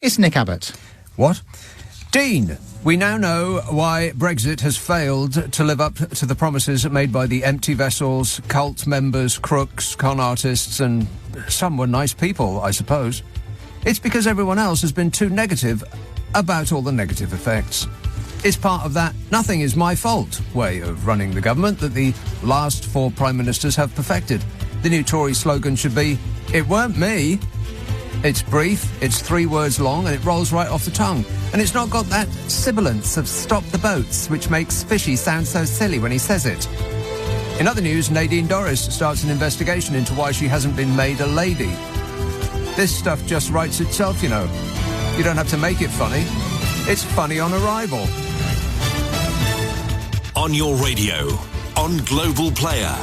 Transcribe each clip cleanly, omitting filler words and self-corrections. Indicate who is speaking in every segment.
Speaker 1: It's Nick Abbot.
Speaker 2: What? Dean, we now know why Brexit has failed to live up to the promises made by the empty vessels, cult members, crooks, con artists, and some were nice people, I suppose. It's because everyone else has been too negative about all the negative effects. It's part of that nothing is my fault way of running the government that the last 4 prime ministers have perfected. The new Tory slogan should be, "It weren't me." It's brief, it's 3 words long, and it rolls right off the tongue. And it's not got that sibilance of "stop the boats," which makes Fishy sound so silly when he says it. In other news, Nadine Dorries starts an investigation into why she hasn't been made a lady. This stuff just writes itself, you know. You don't have to make it funny. It's funny on arrival.
Speaker 3: On your radio, on Global Player,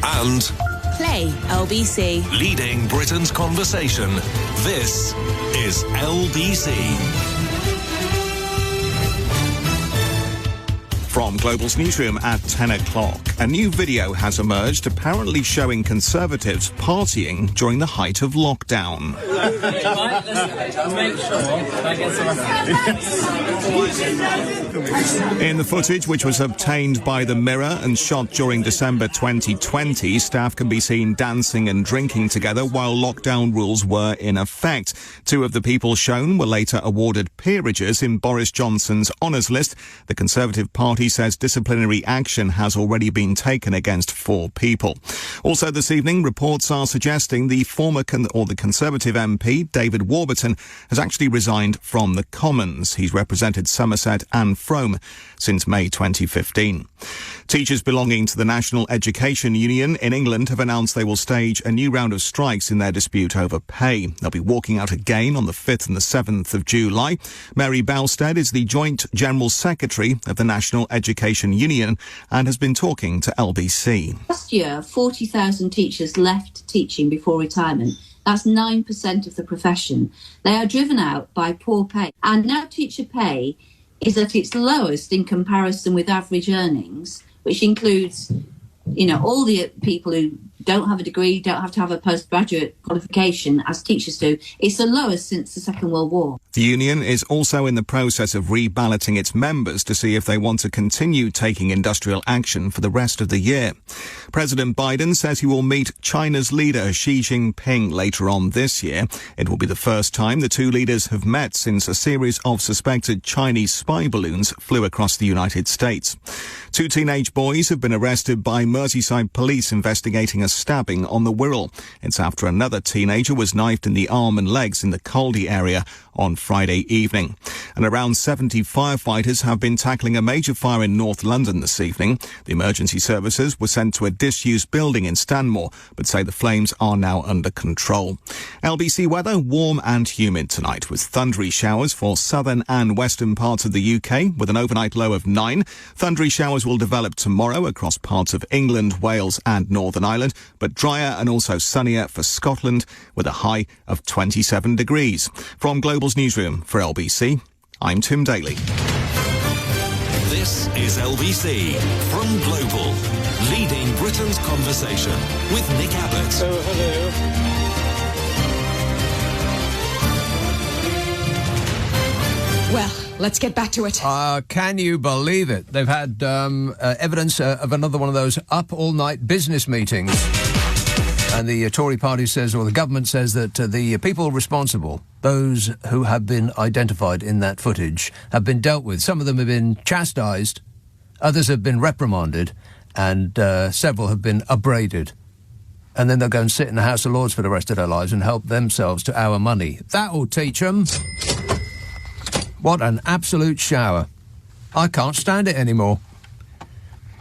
Speaker 3: and
Speaker 4: Play LBC.
Speaker 3: leading Britain's conversation. This is LBC.
Speaker 5: From Global's newsroom at 10 o'clock, a new video has emerged apparently showing Conservatives partying during the height of lockdown. In the footage, which was obtained by The Mirror and shot during December 2020, staff can be seen dancing and drinking together while lockdown rules were in effect. 2 of the people shown were later awarded peerages in Boris Johnson's honours list. The Conservative Party says disciplinary action has already been taken against 4 people. Also this evening, reports are suggesting the the Conservative MP, David Warburton, has actually resigned from the Commons. He's represented Somerset and Frome since May 2015. Teachers belonging to the National Education Union in England have announced they will stage a new round of strikes in their dispute over pay. They'll be walking out again on the 5th and the 7th of July. Mary Belstead is the Joint General Secretary of the National Education Union and has been talking to LBC.
Speaker 6: Last year, 40,000 teachers left teaching before retirement. That's 9% of the profession. They are driven out by poor pay. And now teacher pay is at its lowest in comparison with average earnings, which includes, all the people who don't have a degree, don't have to have a postgraduate qualification as teachers do. It's the lowest since the Second World War.
Speaker 5: The union is also in the process of reballoting its members to see if they want to continue taking industrial action for the rest of the year. President Biden says he will meet China's leader Xi Jinping later on this year. It will be the first time the 2 leaders have met since a series of suspected Chinese spy balloons flew across the United States. 2 teenage boys have been arrested by Merseyside police investigating a stabbing on the Wirral. It's after another teenager was knifed in the arm and legs in the Caldy area on Friday evening. And around 70 firefighters have been tackling a major fire in North London this evening. The emergency services were sent to a disused building in Stanmore, but say the flames are now under control. LBC weather, warm and humid tonight, with thundery showers for southern and western parts of the UK, with an overnight low of 9. Thundery showers will develop tomorrow across parts of England, Wales and Northern Ireland, but drier and also sunnier for Scotland, with a high of 27 degrees. From Global's newsroom for LBC, I'm Tim Daly.
Speaker 3: This is LBC from Global, leading Britain's conversation with Nick Abbot.
Speaker 7: Oh, hello.
Speaker 4: Well, let's get back to it.
Speaker 2: Can you believe it? They've had evidence of another one of those up-all-night business meetings. And the Tory party says, or the government says, that the people responsible, those who have been identified in that footage, have been dealt with. Some of them have been chastised, others have been reprimanded, and several have been upbraided. And then they'll go and sit in the House of Lords for the rest of their lives and help themselves to our money. That'll teach them. What an absolute shower. I can't stand it anymore.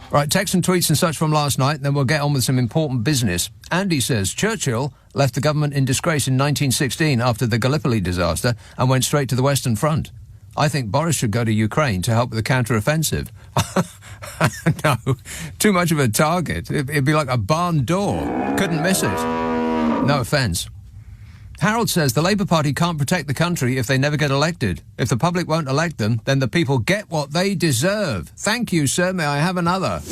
Speaker 2: Right, text and tweets and such from last night, and then we'll get on with some important business. Andy says, Churchill left the government in disgrace in 1916 after the Gallipoli disaster and went straight to the Western Front. I think Boris should go to Ukraine to help with the counter-offensive. No, too much of a target. It'd be like a barn door. Couldn't miss it. No offence. Harold says the Labour Party can't protect the country if they never get elected. If the public won't elect them, then the people get what they deserve. Thank you, sir. May I have another?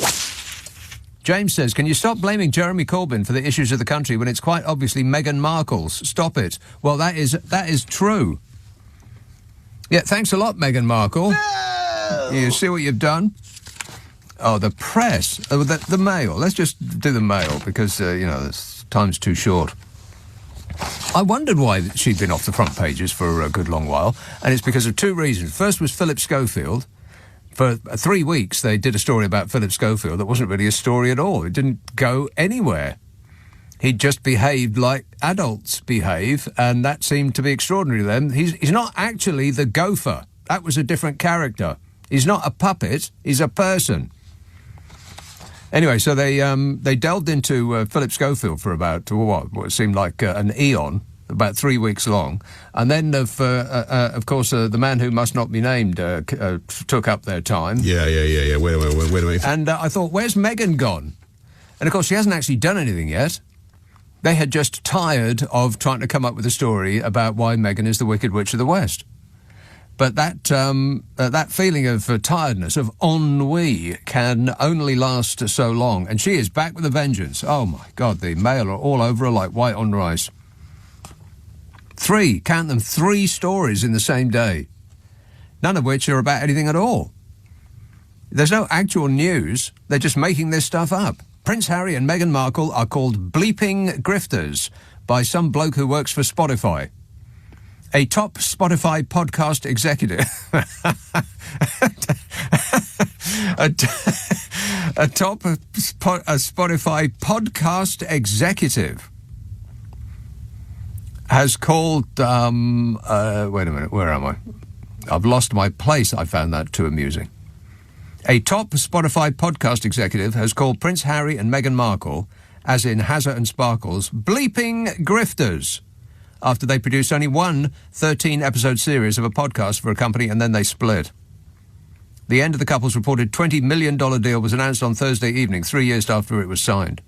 Speaker 2: James says, can you stop blaming Jeremy Corbyn for the issues of the country when it's quite obviously Meghan Markle's? Stop it. Well, that is true. Yeah, thanks a lot, Meghan Markle. No! You see what you've done? Oh, the press. Oh, the Mail. Let's just do the Mail because, time's too short. I wondered why she'd been off the front pages for a good long while, and it's because of two reasons. First was Philip Schofield. For 3 weeks, they did a story about Philip Schofield that wasn't really a story at all. It didn't go anywhere. He just behaved like adults behave, and that seemed to be extraordinary to them. He's not actually the gopher. That was a different character. He's not a puppet. He's a person. Anyway, so they delved into Philip Schofield for about, what seemed like an eon, about 3 weeks long. And then, of course, the man who must not be named took up their time.
Speaker 1: Yeah. Wait a minute.
Speaker 2: And I thought, where's Meghan gone? And, of course, she hasn't actually done anything yet. They had just tired of trying to come up with a story about why Meghan is the Wicked Witch of the West. But that feeling of tiredness, of ennui, can only last so long. And she is back with a vengeance. Oh, my God, the Mail are all over her like white on rice. 3 stories in the same day, none of which are about anything at all. There's no actual news. They're just making this stuff up. Prince Harry and Meghan Markle are called bleeping grifters by some bloke who works for Spotify. A top Spotify podcast executive. a Spotify podcast executive has called... wait a minute, where am I? I've lost my place. I found that too amusing. A top Spotify podcast executive has called Prince Harry and Meghan Markle, as in Hazard and Sparkles, bleeping grifters, after they produced only one 13-episode series of a podcast for a company and then they split. The end of the couple's reported $20 million deal was announced on Thursday evening, 3 years after it was signed.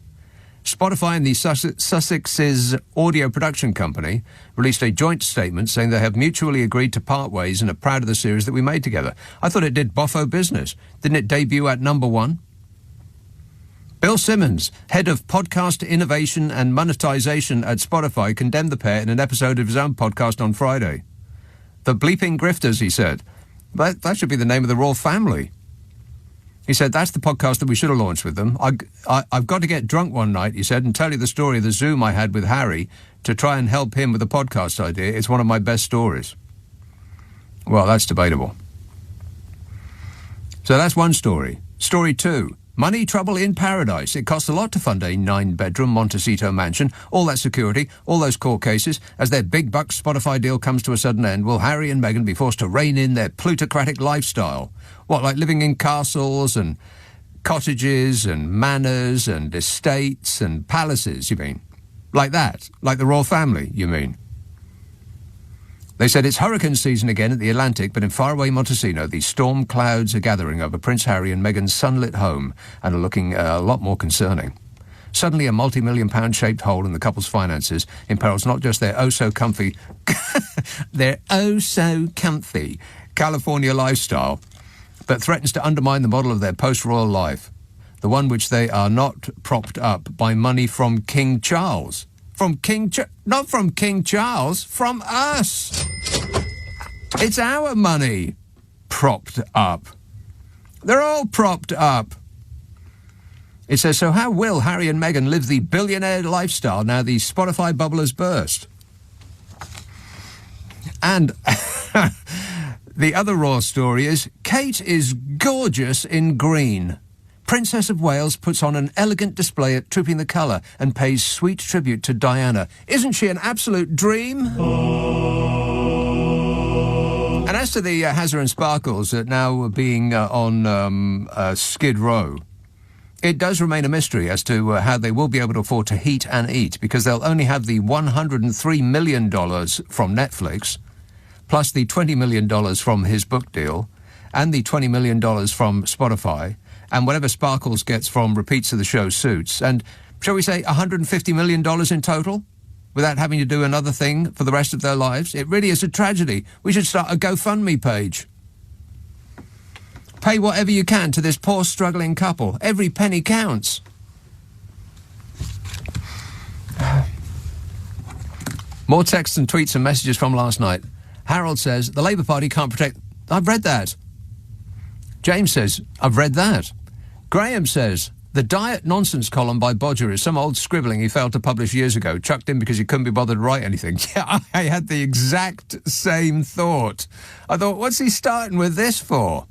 Speaker 2: Spotify and the Sussex's audio production company released a joint statement saying they have mutually agreed to part ways and are proud of the series that we made together. I thought it did boffo business. Didn't it debut at number 1? Bill Simmons, head of podcast innovation and monetization at Spotify, condemned the pair in an episode of his own podcast on Friday. The bleeping grifters, he said. That should be the name of the royal family. He said, that's the podcast that we should have launched with them. I've got to get drunk one night, he said, and tell you the story of the Zoom I had with Harry to try and help him with the podcast idea. It's one of my best stories. Well, that's debatable. So that's one story. Story 2. Money trouble in paradise. It costs a lot to fund a 9-bedroom Montecito mansion. All that security, all those court cases. As their big bucks Spotify deal comes to a sudden end, will Harry and Meghan be forced to rein in their plutocratic lifestyle? What, like living in castles and cottages and manors and estates and palaces, you mean? Like that? Like the royal family, you mean? They said it's hurricane season again at the Atlantic, but in faraway Montecito, the storm clouds are gathering over Prince Harry and Meghan's sunlit home and are looking a lot more concerning. Suddenly, a multi-million-pound shaped hole in the couple's finances imperils not just their oh-so-comfy California lifestyle, but threatens to undermine the model of their post-royal life, the one which they are not propped up by money from King Charles. Not from King Charles, from us. It's our money propped up. They're all propped up. It says, so how will Harry and Meghan live the billionaire lifestyle now the Spotify bubble has burst? And the other raw story is, Kate is gorgeous in green. Princess of Wales puts on an elegant display at Trooping the Colour and pays sweet tribute to Diana. Isn't she an absolute dream? And as to the Hazard and Sparkles now being on Skid Row, it does remain a mystery as to how they will be able to afford to heat and eat, because they'll only have the $103 million from Netflix, plus the $20 million from his book deal, and the $20 million from Spotify, and whatever Sparkles gets from repeats of the show Suits, and, shall we say, $150 million in total, without having to do another thing for the rest of their lives. It really is a tragedy. We should start a GoFundMe page. Pay whatever you can to this poor, struggling couple. Every penny counts. More texts and tweets and messages from last night. Harold says, the Labour Party can't protect... I've read that. James says, I've read that. Graham says, the diet nonsense column by Bodger is some old scribbling he failed to publish years ago, chucked in because he couldn't be bothered to write anything. Yeah, I had the exact same thought. I thought, what's he starting with this for?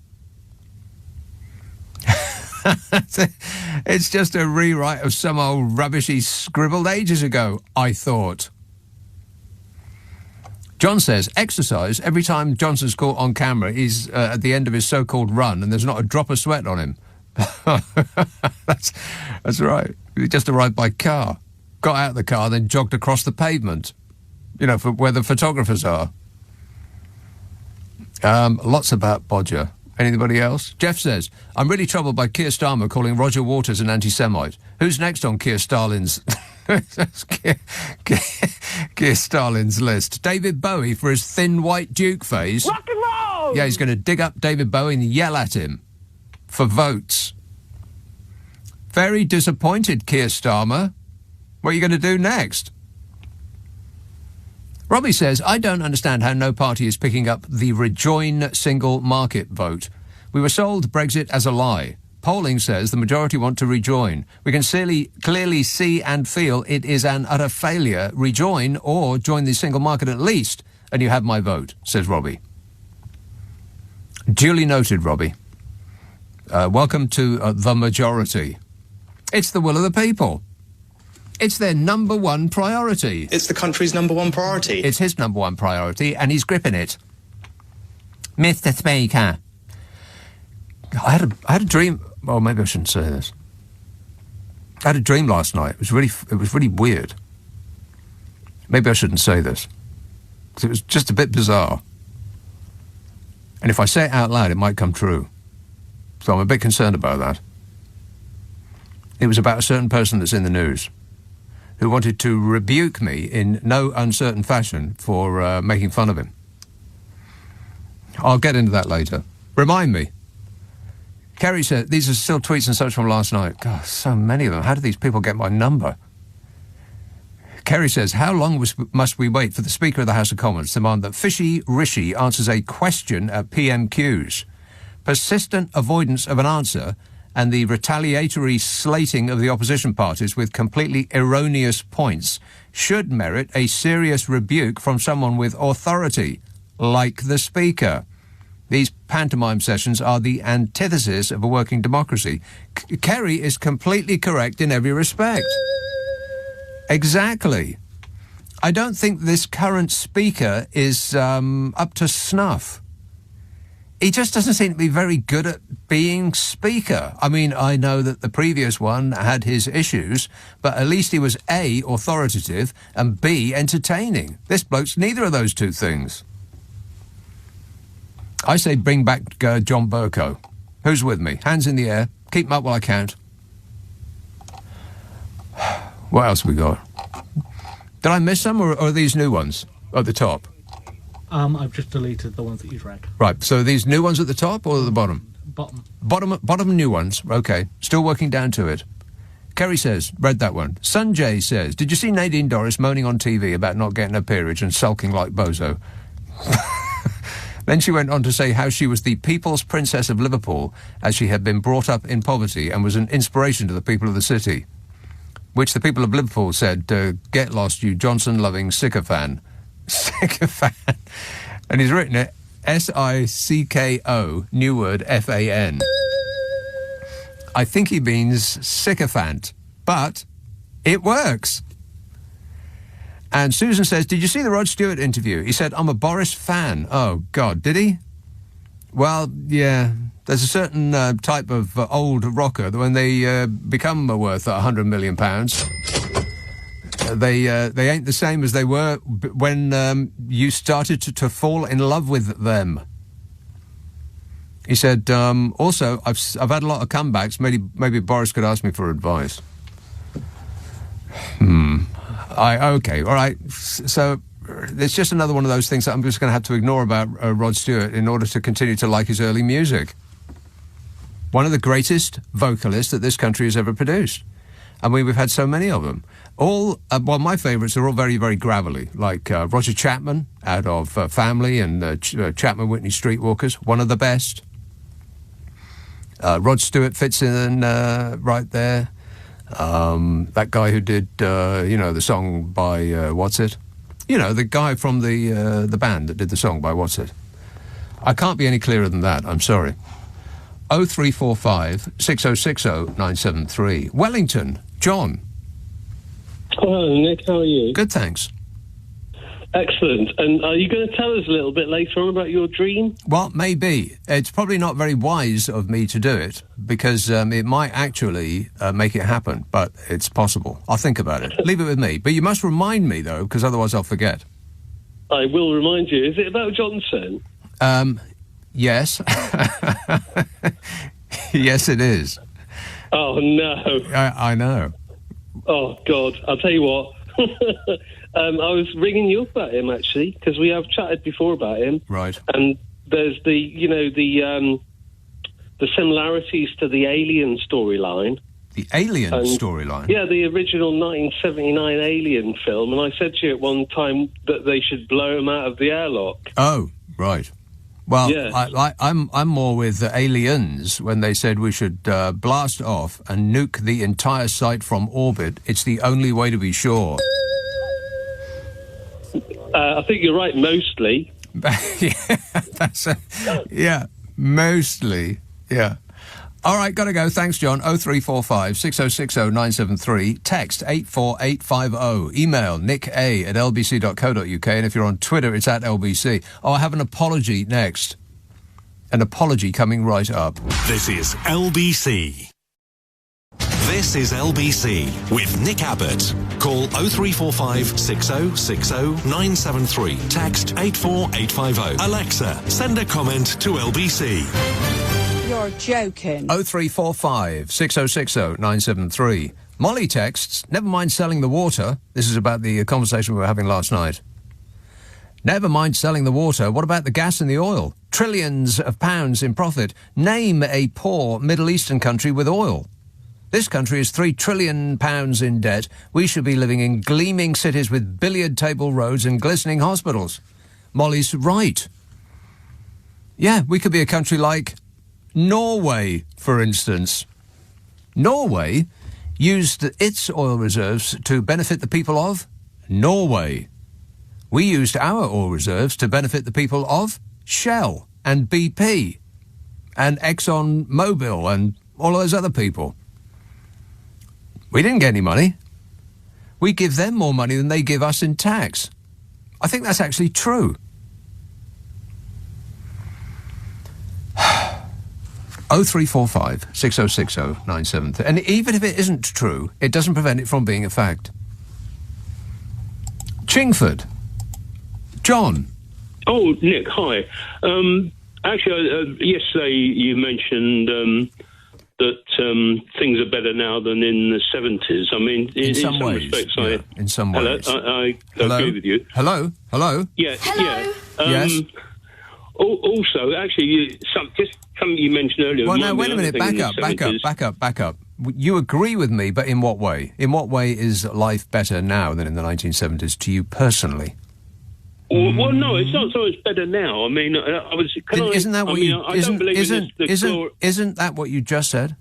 Speaker 2: It's just a rewrite of some old rubbish he scribbled ages ago, I thought. John says, exercise, every time Johnson's caught on camera, he's at the end of his so-called run and there's not a drop of sweat on him. That's right. He just arrived by car, got out of the car, then jogged across the pavement, for where the photographers are. Lots about Bodger. Anybody else? Jeff says, I'm really troubled by Keir Starmer calling Roger Waters an anti-Semite. Who's next on Keir Stalin's... Keir Stalin's list? David Bowie for his thin white Duke face.
Speaker 7: Rock and roll!
Speaker 2: Yeah, he's going to dig up David Bowie and yell at him for votes. Very disappointed, Keir Starmer. What are you going to do next? Robbie says, I don't understand how no party is picking up the rejoin single market vote. We were sold Brexit as a lie. Polling says the majority want to rejoin. We can clearly see and feel it is an utter failure. Rejoin or join the single market at least, and you have my vote, says Robbie. Duly noted, Robbie. Welcome to the majority. It's the will of the people. It's their number one priority.
Speaker 8: It's the country's number one priority.
Speaker 2: It's his number one priority, and he's gripping it. Mr. Speaker. I had a dream. Oh, maybe I shouldn't say this. I had a dream last night. It was really weird. Maybe I shouldn't say this, because it was just a bit bizarre. And if I say it out loud, it might come true. So I'm a bit concerned about that. It was about a certain person that's in the news who wanted to rebuke me in no uncertain fashion for making fun of him. I'll get into that later. Remind me. Kerry said, these are still tweets and such from last night. God, so many of them. How do these people get my number? Kerry says, how long must we wait for the Speaker of the House of Commons to demand that Fishy Rishi answers a question at PMQs? Persistent avoidance of an answer and the retaliatory slating of the opposition parties with completely erroneous points should merit a serious rebuke from someone with authority, like the Speaker. These pantomime sessions are the antithesis of a working democracy. Kerry is completely correct in every respect. Exactly. I don't think this current Speaker is up to snuff. He just doesn't seem to be very good at being Speaker. I mean, I know that the previous one had his issues, but at least he was A, authoritative, and B, entertaining. This bloke's neither of those two things. I say bring back John Bercow. Who's with me? Hands in the air. Keep them up while I count. What else we got? Did I miss some, or are these new ones at the top?
Speaker 7: I've just deleted the ones that you've read.
Speaker 2: Right, so these new ones at the top or at the bottom? Bottom new ones. Okay, still working down to it. Kerry says, read that one. Sanjay says, did you see Nadine Dorries moaning on TV about not getting a peerage and sulking like Bozo? Then she went on to say how she was the People's Princess of Liverpool, as she had been brought up in poverty and was an inspiration to the people of the city. Which the people of Liverpool said, get lost, you Johnson-loving sycophant. Sycophant. And he's written it S-I-C-K-O, new word, F-A-N. I think he means sycophant, but it works. And Susan says, did you see the Rod Stewart interview? He said, I'm a Boris fan. Oh, God, did he? Well, yeah, there's a certain type of old rocker that when they become worth £100 million, they ain't the same as they were when you started to fall in love with them. He said, also, I've had a lot of comebacks. Maybe Boris could ask me for advice. Okay, all right. So it's just another one of those things that I'm just going to have to ignore about Rod Stewart in order to continue to like his early music. One of the greatest vocalists that this country has ever produced. I mean, we've had so many of them. All, well, my favourites are all very, very gravelly, like Roger Chapman out of Family and Chapman Whitney Streetwalkers, one of the best. Rod Stewart fits in right there. That guy who did, the song by What's It? The guy from the band that did the song by What's It? I can't be any clearer than that, I'm sorry. 0345 6060 973. Wellington, John.
Speaker 9: Hello, Nick. How are you?
Speaker 2: Good, thanks.
Speaker 9: Excellent. And are you going to tell us a little bit later on about your dream?
Speaker 2: Well, maybe. It's probably not very wise of me to do it because it might actually make it happen, but it's possible. I'll think about it. Leave it with me. But you must remind me, though, because otherwise I'll forget.
Speaker 9: I will remind you. Is it about Johnson?
Speaker 2: Yes. Yes, it is.
Speaker 9: Oh, no.
Speaker 2: I know.
Speaker 9: Oh, God. I'll tell you what. I was ringing you up about him, actually, because we have chatted before about him.
Speaker 2: Right.
Speaker 9: And there's the similarities to the Alien storyline.
Speaker 2: The Alien storyline?
Speaker 9: Yeah, the original 1979 Alien film. And I said to you at one time that they should blow him out of the airlock.
Speaker 2: Oh, right. Well,
Speaker 9: yeah.
Speaker 2: I'm more with the Aliens when they said we should blast off and nuke the entire site from orbit. It's the only way to be sure.
Speaker 9: I think you're right, mostly.
Speaker 2: Yeah, mostly. Yeah. All right, got to go. Thanks, John. 0345 6060 973. Text 84850. Email nicka@lbc.co.uk. And if you're on Twitter, it's @LBC. Oh, I have an apology next. An apology coming right up.
Speaker 3: This is LBC. This is LBC with Nick Abbott. Call 0345 6060 973. Text 84850. Alexa, send a comment to LBC.
Speaker 4: You're joking.
Speaker 2: 0345 6060 973. Molly texts, never mind selling the water. This is about the conversation we were having last night. Never mind selling the water. What about the gas and the oil? Trillions of pounds in profit. Name a poor Middle Eastern country with oil. This country is £3 trillion in debt. We should be living in gleaming cities with billiard table roads and glistening hospitals. Molly's right. Yeah, we could be a country like Norway, for instance. Norway used its oil reserves to benefit the people of Norway. We used our oil reserves to benefit the people of Shell and BP and Exxon Mobil and all of those other people. We didn't get any money. We give them more money than they give us in tax. I think that's actually true. 0345 6060 973. And even if it isn't true, it doesn't prevent it from being a fact. Chingford. John.
Speaker 10: Oh, Nick, hi. Actually, yesterday you mentioned that things are better now than in the 70s. I mean, in some ways, respects,
Speaker 2: yeah, in some ways.
Speaker 10: I agree with you.
Speaker 2: Hello?
Speaker 10: Yeah.
Speaker 4: Hello?
Speaker 10: Yeah.
Speaker 2: Yes.
Speaker 10: Also, actually, something you mentioned earlier.
Speaker 2: Well, now, wait a minute. Back up. You agree with me, but in what way? In what way is life better now than in the 1970s to you personally?
Speaker 10: Well, no, it's not so much better now. I mean,
Speaker 2: Isn't that what you just said?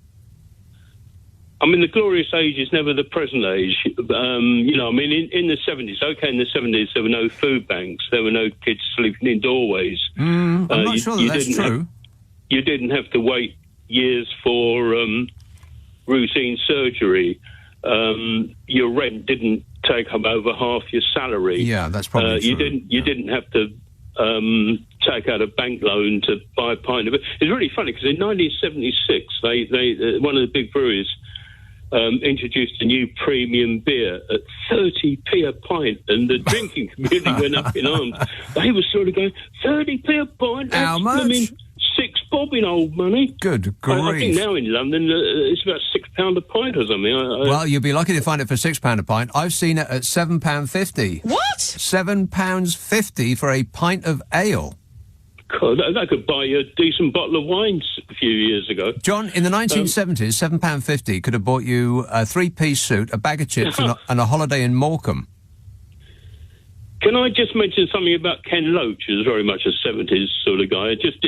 Speaker 10: I mean, the glorious age is never the present age. I mean, in the 70s, in the 70s, there were no food banks. There were no kids sleeping in doorways.
Speaker 2: I'm not sure that's true.
Speaker 10: You didn't have to wait years for routine surgery. Your rent didn't take up over half your salary.
Speaker 2: Yeah, that's probably true.
Speaker 10: You didn't have to take out a bank loan to buy a pint of it. It's really funny because in 1976, they one of the big breweries introduced a new premium beer at 30p a pint, and the drinking community went up in arms. They were sort of going, 30p a pint?
Speaker 2: How much?
Speaker 10: £6 in old money.
Speaker 2: Good grief.
Speaker 10: I think now in London it's about £6 a pint or something.
Speaker 2: Well, you'll be lucky to find it for £6 a pint. I've seen it at £7.50.
Speaker 4: What?
Speaker 2: £7.50 for a pint of ale.
Speaker 10: God, that could buy you a decent bottle of wine a few years ago.
Speaker 2: John, in the 1970s, £7.50 could have bought you a three-piece suit, a bag of chips, and a holiday in Morecambe.
Speaker 10: Can I just mention something about Ken Loach, who's very much a 70s sort of guy? It's just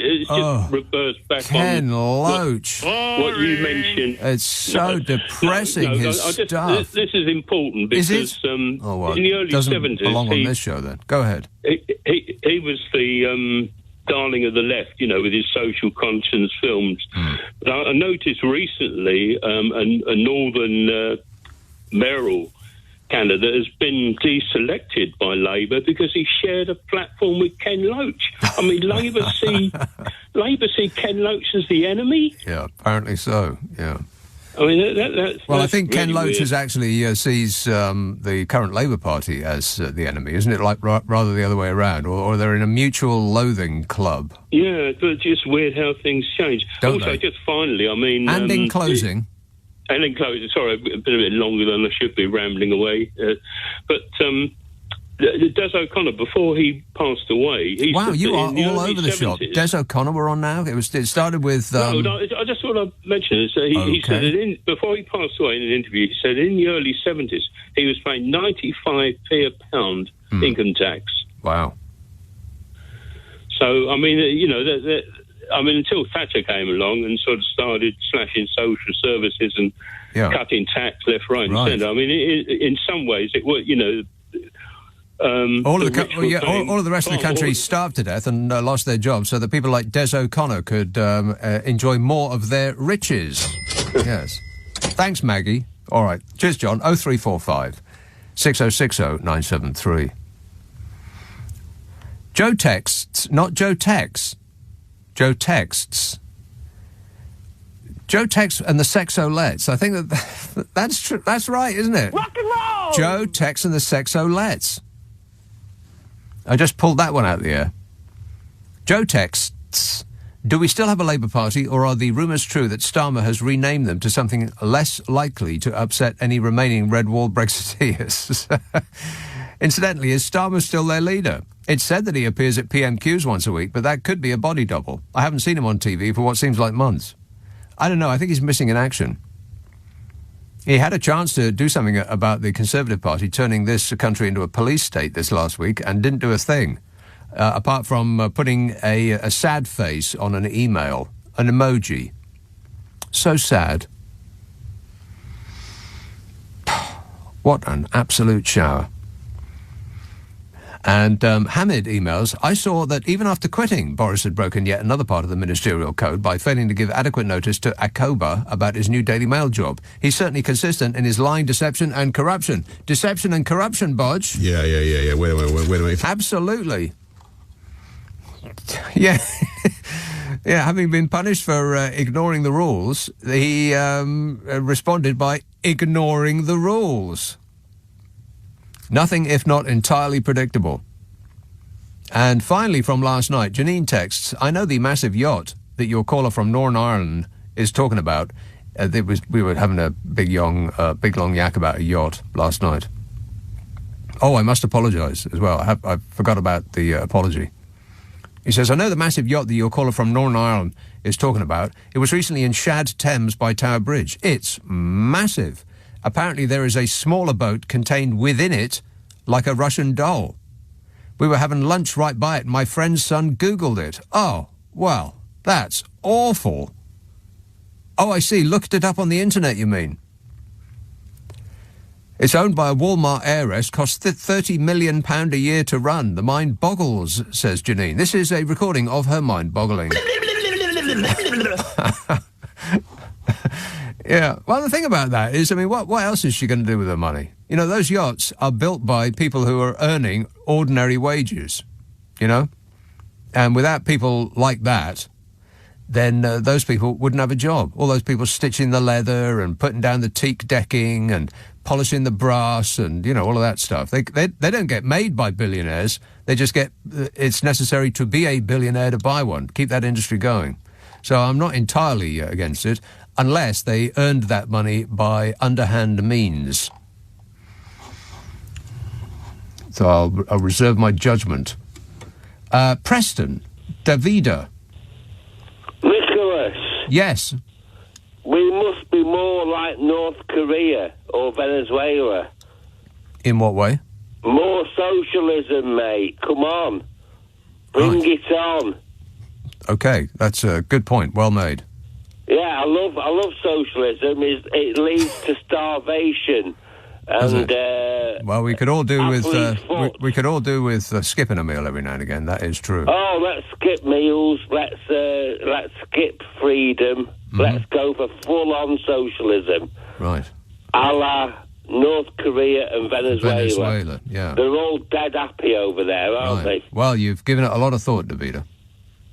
Speaker 10: reversed back
Speaker 2: Ken
Speaker 10: on
Speaker 2: Loach.
Speaker 10: what you mentioned.
Speaker 2: It's so depressing, his stuff.
Speaker 10: This is important because in the early
Speaker 2: doesn't
Speaker 10: 70s...
Speaker 2: belong on this show, then. Go ahead.
Speaker 10: He was the darling of the left, with his social conscience films. But I noticed recently a northern mayoral candidate has been deselected by Labour because he shared a platform with Ken Loach. I mean, Labour see Ken Loach as the enemy?
Speaker 2: Yeah, apparently so, yeah.
Speaker 10: I mean, that's
Speaker 2: I think
Speaker 10: really
Speaker 2: Ken Loach
Speaker 10: weird.
Speaker 2: has actually sees the current Labour Party as the enemy, isn't it? Like rather the other way around, or they're in a mutual loathing club.
Speaker 10: Yeah, but it's just weird how things change.
Speaker 2: Don't
Speaker 10: also,
Speaker 2: they?
Speaker 10: just finally, I mean...
Speaker 2: And in closing...
Speaker 10: And in closing, sorry, I've been a bit longer than I should be rambling away. But Des O'Connor, before he passed away...
Speaker 2: Wow, you are all over the
Speaker 10: 70s.
Speaker 2: shop. Des O'Connor we're on now? It started with...
Speaker 10: No, I just thought I'd mention it. So he said that before he passed away in an interview, he said in the early 70s, he was paying 95p a pound income tax.
Speaker 2: Wow.
Speaker 10: So, I mean, until Thatcher came along and sort of started slashing social services and cutting tax left, right, and centre. I mean, in some ways, it was,
Speaker 2: all of the rest of the country starved to death and lost their jobs so that people like Des O'Connor could enjoy more of their riches. Yes. Thanks, Maggie. All right. Cheers, John. 0345 6060 973. Joe texts, not Joe texts. Joe texts. Joe texts and the sexolettes. I think that's true. That's right, isn't it?
Speaker 7: Rock and roll!
Speaker 2: Joe texts and the sexolettes. I just pulled that one out of the air. Joe texts, do we still have a Labour Party, or are the rumours true that Starmer has renamed them to something less likely to upset any remaining Red Wall Brexiteers? Incidentally, is Starmer still their leader? It's said that he appears at PMQs once a week, but that could be a body double. I haven't seen him on TV for what seems like months. I don't know, I think he's missing in action. He had a chance to do something about the Conservative Party turning this country into a police state this last week and didn't do a thing, apart from putting a sad face on an email, an emoji. So sad. What an absolute shower. And Hamid emails, I saw that even after quitting, Boris had broken yet another part of the ministerial code by failing to give adequate notice to Akoba about his new Daily Mail job. He's certainly consistent in his lying, deception and corruption. Deception and corruption, Bodge.
Speaker 1: Yeah. Wait a minute.
Speaker 2: Absolutely. Yeah. Yeah, having been punished for ignoring the rules, he responded by ignoring the rules. Nothing if not entirely predictable. And finally, from last night, Janine texts, I know the massive yacht that your caller from Northern Ireland is talking about. We were having a big long yak about a yacht last night. Oh, I must apologise as well. I forgot about the apology. He says, I know the massive yacht that your caller from Northern Ireland is talking about. It was recently in Shad Thames by Tower Bridge. It's massive. Apparently there is a smaller boat contained within it, like a Russian doll. We were having lunch right by it, and my friend's son Googled it. Oh, well, that's awful. Oh, I see. Looked it up on the internet, you mean? It's owned by a Walmart heiress, costs £30 million a year to run. The mind boggles, says Janine. This is a recording of her mind boggling. Yeah, well, the thing about that is, I mean, what else is she going to do with her money? You know, those yachts are built by people who are earning ordinary wages, you know? And without people like that, then those people wouldn't have a job. All those people stitching the leather and putting down the teak decking and polishing the brass and, you know, all of that stuff. They don't get made by billionaires. They just get, it's necessary to be a billionaire to buy one, keep that industry going. So I'm not entirely against it, unless they earned that money by underhand means. So I'll reserve my judgment. Preston Davida.
Speaker 11: Nicholas.
Speaker 2: Yes.
Speaker 11: We must be more like North Korea or Venezuela.
Speaker 2: In what way?
Speaker 11: More socialism, mate. Come on. Bring it on.
Speaker 2: Okay, that's a good point. Well made.
Speaker 11: Yeah, I love socialism. It leads to starvation. And
Speaker 2: well, we could all do with we could all do with skipping a meal every now and again. That is true.
Speaker 11: Oh, let's skip meals. Let's skip freedom.
Speaker 2: Mm-hmm.
Speaker 11: Let's go for full-on socialism.
Speaker 2: Right.
Speaker 11: A la North Korea and
Speaker 2: Venezuela, yeah.
Speaker 11: They're all dead happy over there, aren't they?
Speaker 2: Well, you've given it a lot of thought, Davida.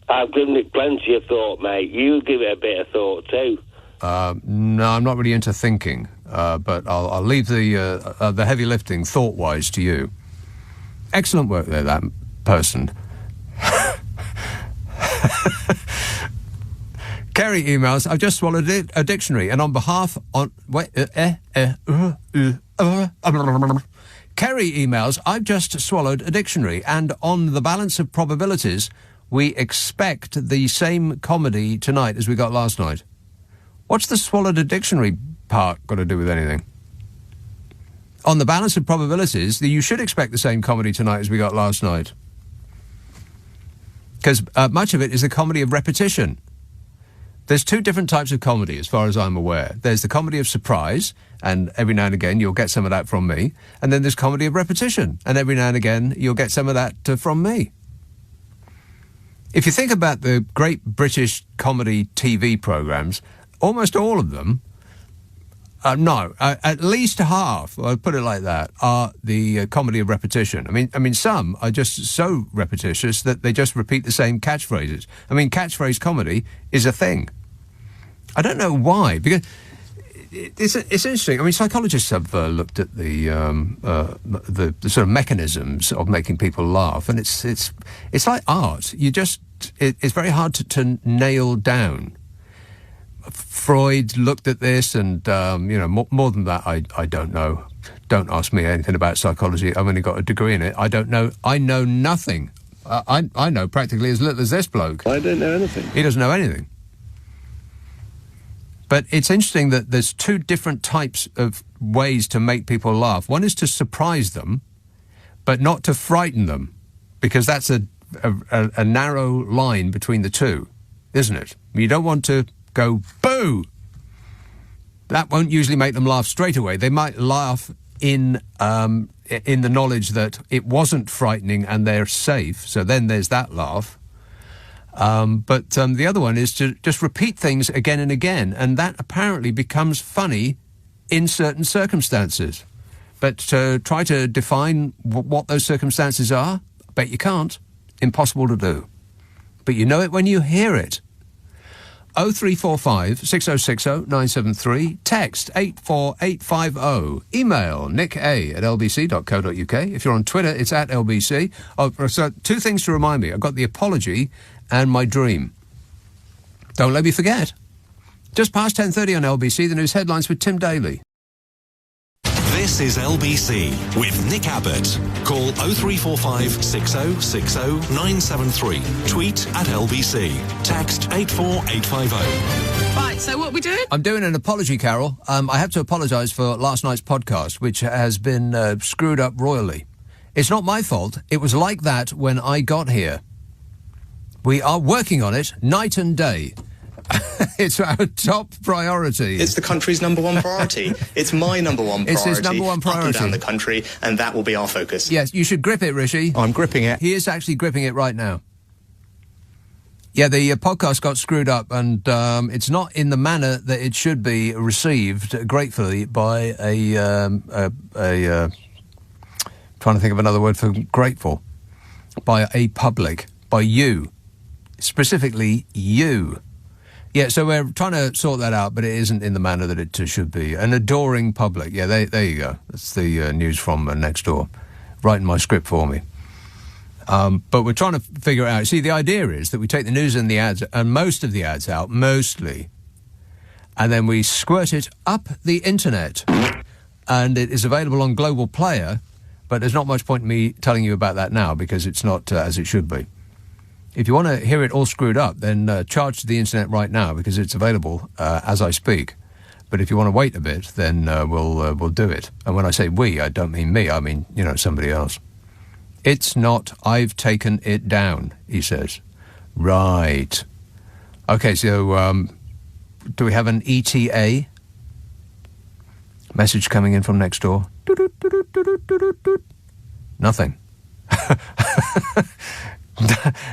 Speaker 11: I've given it plenty of thought, mate. You give it a bit of thought too.
Speaker 2: No, I'm not really into thinking, but I'll leave the heavy lifting thought-wise to you. Excellent work there, that person. Kerry emails, I've just swallowed a dictionary, and on behalf on... Kerry emails, I've just swallowed a dictionary, and on the balance of probabilities, we expect the same comedy tonight as we got last night. What's the swallowed a dictionary part got to do with anything? On the balance of probabilities, you should expect the same comedy tonight as we got last night. Because much of it is a comedy of repetition. There's two different types of comedy, as far as I'm aware. There's the comedy of surprise, and every now and again you'll get some of that from me. And then there's comedy of repetition, and every now and again you'll get some of that from me. If you think about the great British comedy TV programmes, almost all of them, at least half, I'll put it like that, are the comedy of repetition. I mean, some are just so repetitious that they just repeat the same catchphrases. I mean, catchphrase comedy is a thing. I don't know why, because it's interesting. I mean, psychologists have looked at the sort of mechanisms of making people laugh, and it's like art. It's very hard to nail down. Freud looked at this, and more than that, I don't know. Don't ask me anything about psychology. I've only got a degree in it. I don't know. I know nothing. I know practically as little as this bloke.
Speaker 9: I don't know anything.
Speaker 2: He doesn't know anything. But it's interesting that there's two different types of ways to make people laugh. One is to surprise them, but not to frighten them, because that's a narrow line between the two, isn't it? You don't want to go, boo! That won't usually make them laugh straight away. They might laugh in the knowledge that it wasn't frightening and they're safe, so then there's that laugh. But the other one is to just repeat things again and again, and that apparently becomes funny in certain circumstances. But to try to define what those circumstances are, I bet you can't. Impossible to do. But you know it when you hear it. 0345 6060 973, text 84850, email nick@lbc.co.uk. If you're on Twitter, it's @lbc. So two things to remind me. I've got the apology and my dream. Don't let me forget. Just past 10:30 on LBC, the news headlines with Tim Daly.
Speaker 3: This is LBC with Nick Abbott. Call 0345 6060 973. Tweet @LBC. Text 84850.
Speaker 12: Right, so what are we doing?
Speaker 2: I'm doing an apology, Carol. I have to apologise for last night's podcast, which has been screwed up royally. It's not my fault. It was like that when I got here. We are working on it night and day. It's our top priority.
Speaker 8: It's the country's number one priority. It's my number one priority.
Speaker 2: It's his number one priority.
Speaker 8: Up and down the country, and that will be our focus.
Speaker 2: Yes, you should grip it, Rishi.
Speaker 5: I'm gripping it.
Speaker 2: He is actually gripping it right now. Yeah, the podcast got screwed up, and it's not in the manner that it should be received gratefully by trying to think of another word for grateful, by a public, by you, specifically you. Yeah, so we're trying to sort that out, but it isn't in the manner that it should be. An adoring public. Yeah, there you go. That's the news from next door. Writing my script for me. But we're trying to figure it out. See, the idea is that we take the news and the ads, and most of the ads out, mostly, and then we squirt it up the internet. And it is available on Global Player, but there's not much point in me telling you about that now because it's not as it should be. If you want to hear it all screwed up, then charge to the internet right now because it's available as I speak. But if you want to wait a bit, then we'll do it. And when I say we, I don't mean me. I mean, somebody else. It's not, I've taken it down, he says. Right. Okay, so do we have an ETA? Message coming in from next door. Nothing.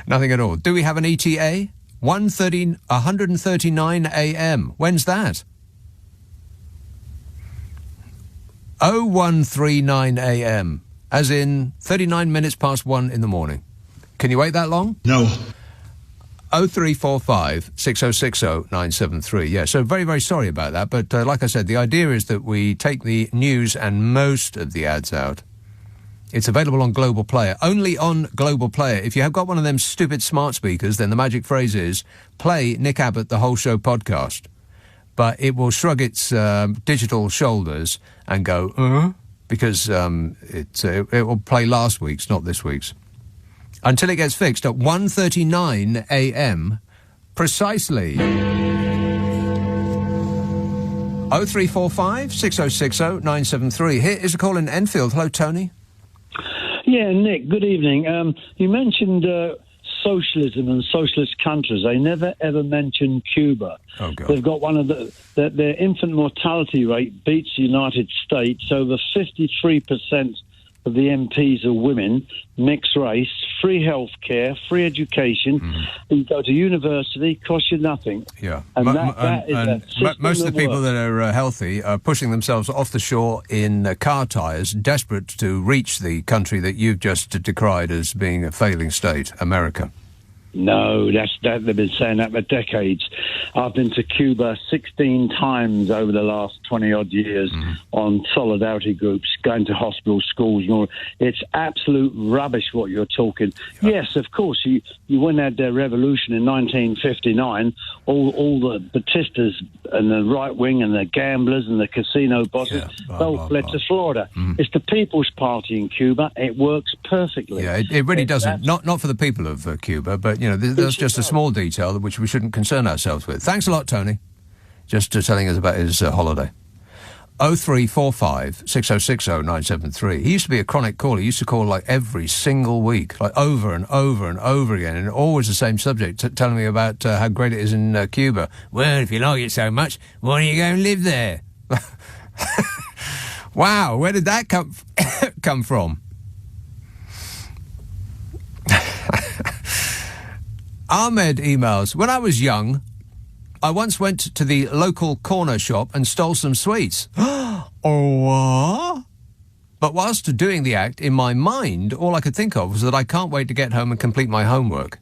Speaker 2: Nothing at all. Do we have an ETA? 139 a.m. When's that? 0139 a.m. As in 39 minutes past 1 in the morning. Can you wait that long?
Speaker 1: No.
Speaker 2: 0345 6060 973. Yeah, so very, very sorry about that. But like I said, the idea is that we take the news and most of the ads out. It's available on Global Player. Only on Global Player. If you have got one of them stupid smart speakers, then the magic phrase is play Nick Abbot, the Whole Show podcast. But it will shrug its digital shoulders and go, because it will play last week's, not this week's. Until it gets fixed at 1:39 a.m. precisely. 0345 6060 973. Here is a call in Enfield. Hello, Tony.
Speaker 12: Yeah, Nick, good evening. You mentioned socialism and socialist countries. They never, ever mentioned Cuba.
Speaker 2: Oh, God.
Speaker 12: They've got one of their infant mortality rate beats the United States. Over 53% of the MPs are women, mixed race, free health care, free education. You go to university, costs you nothing.
Speaker 2: Yeah.
Speaker 12: And that is a system
Speaker 2: most of the people
Speaker 12: works.
Speaker 2: that are healthy are pushing themselves off the shore in car tyres, desperate to reach the country that you've just decried as being a failing state, America.
Speaker 12: No, they've been saying that for decades. I've been to Cuba 16 times over the last 20-odd years on solidarity groups, going to hospitals, schools, and all. It's absolute rubbish what you're talking. Yes, of course, you when they had their revolution in 1959, all the Batistas and the right wing and the gamblers and the casino bosses, they all fled to Florida. It's the People's Party in Cuba. It works perfectly.
Speaker 2: Yeah, it really doesn't. Not for the people of Cuba, but that's just a small detail which we shouldn't concern ourselves with. Thanks a lot, Tony. Just telling us about his holiday. 0345 6060 973. He used to be a chronic caller. He used to call like every single week, like over and over and over again, and always the same subject, telling me about how great it is in Cuba. Well, if you like it so much, why don't you go and live there? Wow, where did that come from? Ahmed emails, when I was young, I once went to the local corner shop and stole some sweets. Oh, what? But whilst doing the act, in my mind, all I could think of was that I can't wait to get home and complete my homework.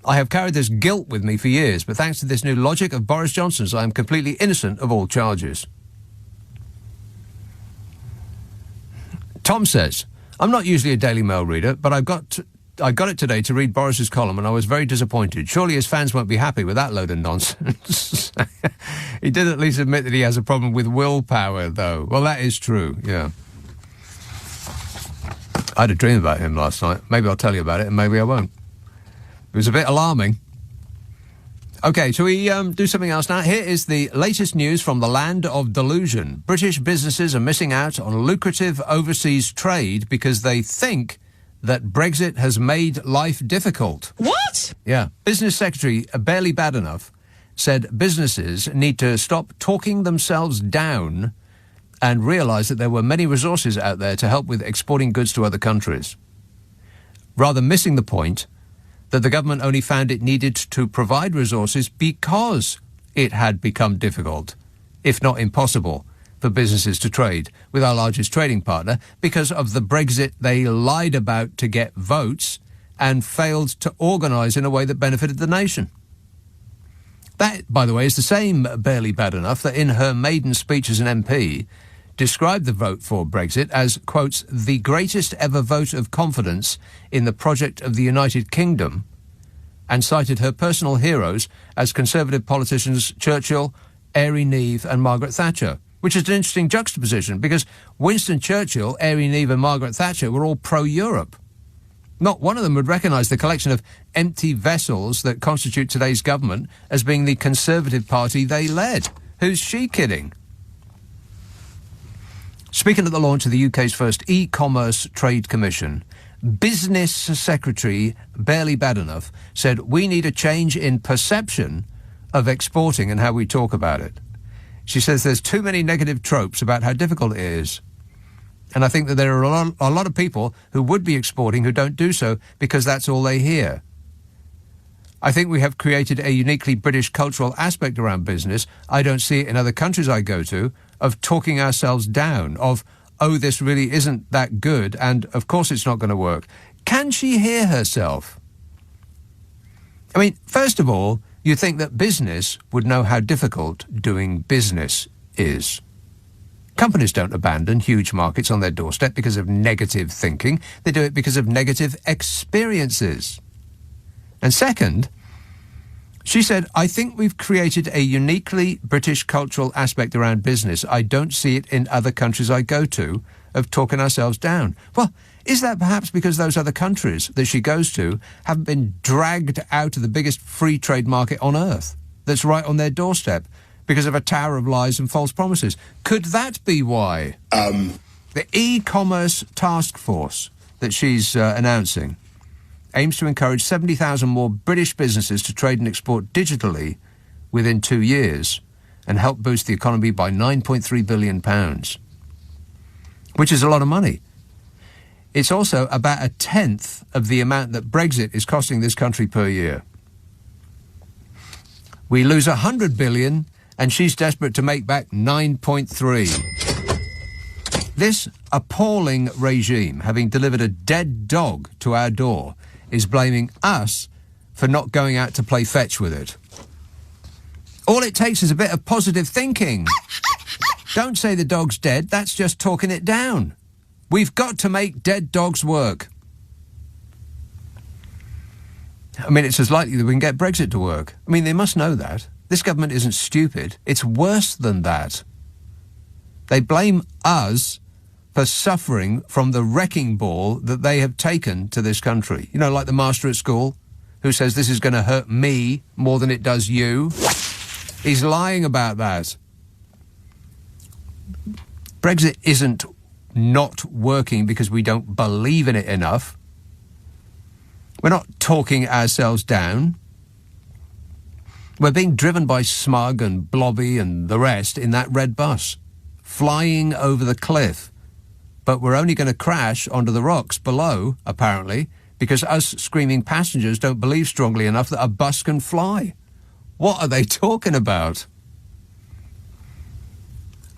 Speaker 2: I have carried this guilt with me for years, but thanks to this new logic of Boris Johnson's, I am completely innocent of all charges. Tom says, I'm not usually a Daily Mail reader, but I got it today to read Boris's column, and I was very disappointed. Surely his fans won't be happy with that load of nonsense. He did at least admit that he has a problem with willpower, though. Well, that is true, yeah. I had a dream about him last night. Maybe I'll tell you about it, and maybe I won't. It was a bit alarming. OK, shall we do something else now? Here is the latest news from the land of delusion. British businesses are missing out on lucrative overseas trade because they think that Brexit has made life difficult.
Speaker 4: What?
Speaker 2: Yeah. Business Secretary Barely Bad Enough said businesses need to stop talking themselves down and realise that there were many resources out there to help with exporting goods to other countries. Rather missing the point that the government only found it needed to provide resources because it had become difficult, if not impossible, for businesses to trade with our largest trading partner because of the Brexit they lied about to get votes and failed to organise in a way that benefited the nation. That, by the way, is the same Barely Bad Enough that in her maiden speech as an MP described the vote for Brexit as, quotes, the greatest ever vote of confidence in the project of the United Kingdom, and cited her personal heroes as Conservative politicians Churchill, Airy Neve and Margaret Thatcher, which is an interesting juxtaposition because Winston Churchill, Airy Neve and Margaret Thatcher were all pro-Europe. Not one of them would recognise the collection of empty vessels that constitute today's government as being the Conservative Party they led. Who's she kidding? Speaking at the launch of the UK's first e-commerce trade commission, Business Secretary Barely Badenough said we need a change in perception of exporting and how we talk about it. She says there's too many negative tropes about how difficult it is. And I think that there are a lot of people who would be exporting who don't do so because that's all they hear. I think we have created a uniquely British cultural aspect around business. I don't see it in other countries I go to, of talking ourselves down, of, oh, this really isn't that good, and of course it's not going to work. Can she hear herself? I mean, first of all, you'd think that business would know how difficult doing business is. Companies don't abandon huge markets on their doorstep because of negative thinking. They do it because of negative experiences. And second, she said, I think we've created a uniquely British cultural aspect around business. I don't see it in other countries I go to, of talking ourselves down. Well, is that perhaps because those other countries that she goes to haven't been dragged out of the biggest free trade market on earth that's right on their doorstep because of a tower of lies and false promises? Could that be why? The e-commerce task force that she's announcing aims to encourage 70,000 more British businesses to trade and export digitally within 2 years and help boost the economy by £9.3 billion, which is a lot of money. It's also about a tenth of the amount that Brexit is costing this country per year. We lose 100 billion and she's desperate to make back 9.3. This appalling regime, having delivered a dead dog to our door, is blaming us for not going out to play fetch with it. All it takes is a bit of positive thinking. Don't say the dog's dead, that's just talking it down. We've got to make dead dogs work. I mean, it's as likely that we can get Brexit to work. I mean, they must know that. This government isn't stupid. It's worse than that. They blame us for suffering from the wrecking ball that they have taken to this country. You know, like the master at school who says this is going to hurt me more than it does you. He's lying about that. Brexit isn't not working because we don't believe in it enough. We're not talking ourselves down. We're being driven by Smug and Blobby and the rest in that red bus, flying over the cliff. But we're only going to crash onto the rocks below, apparently, because us screaming passengers don't believe strongly enough that a bus can fly. What are they talking about?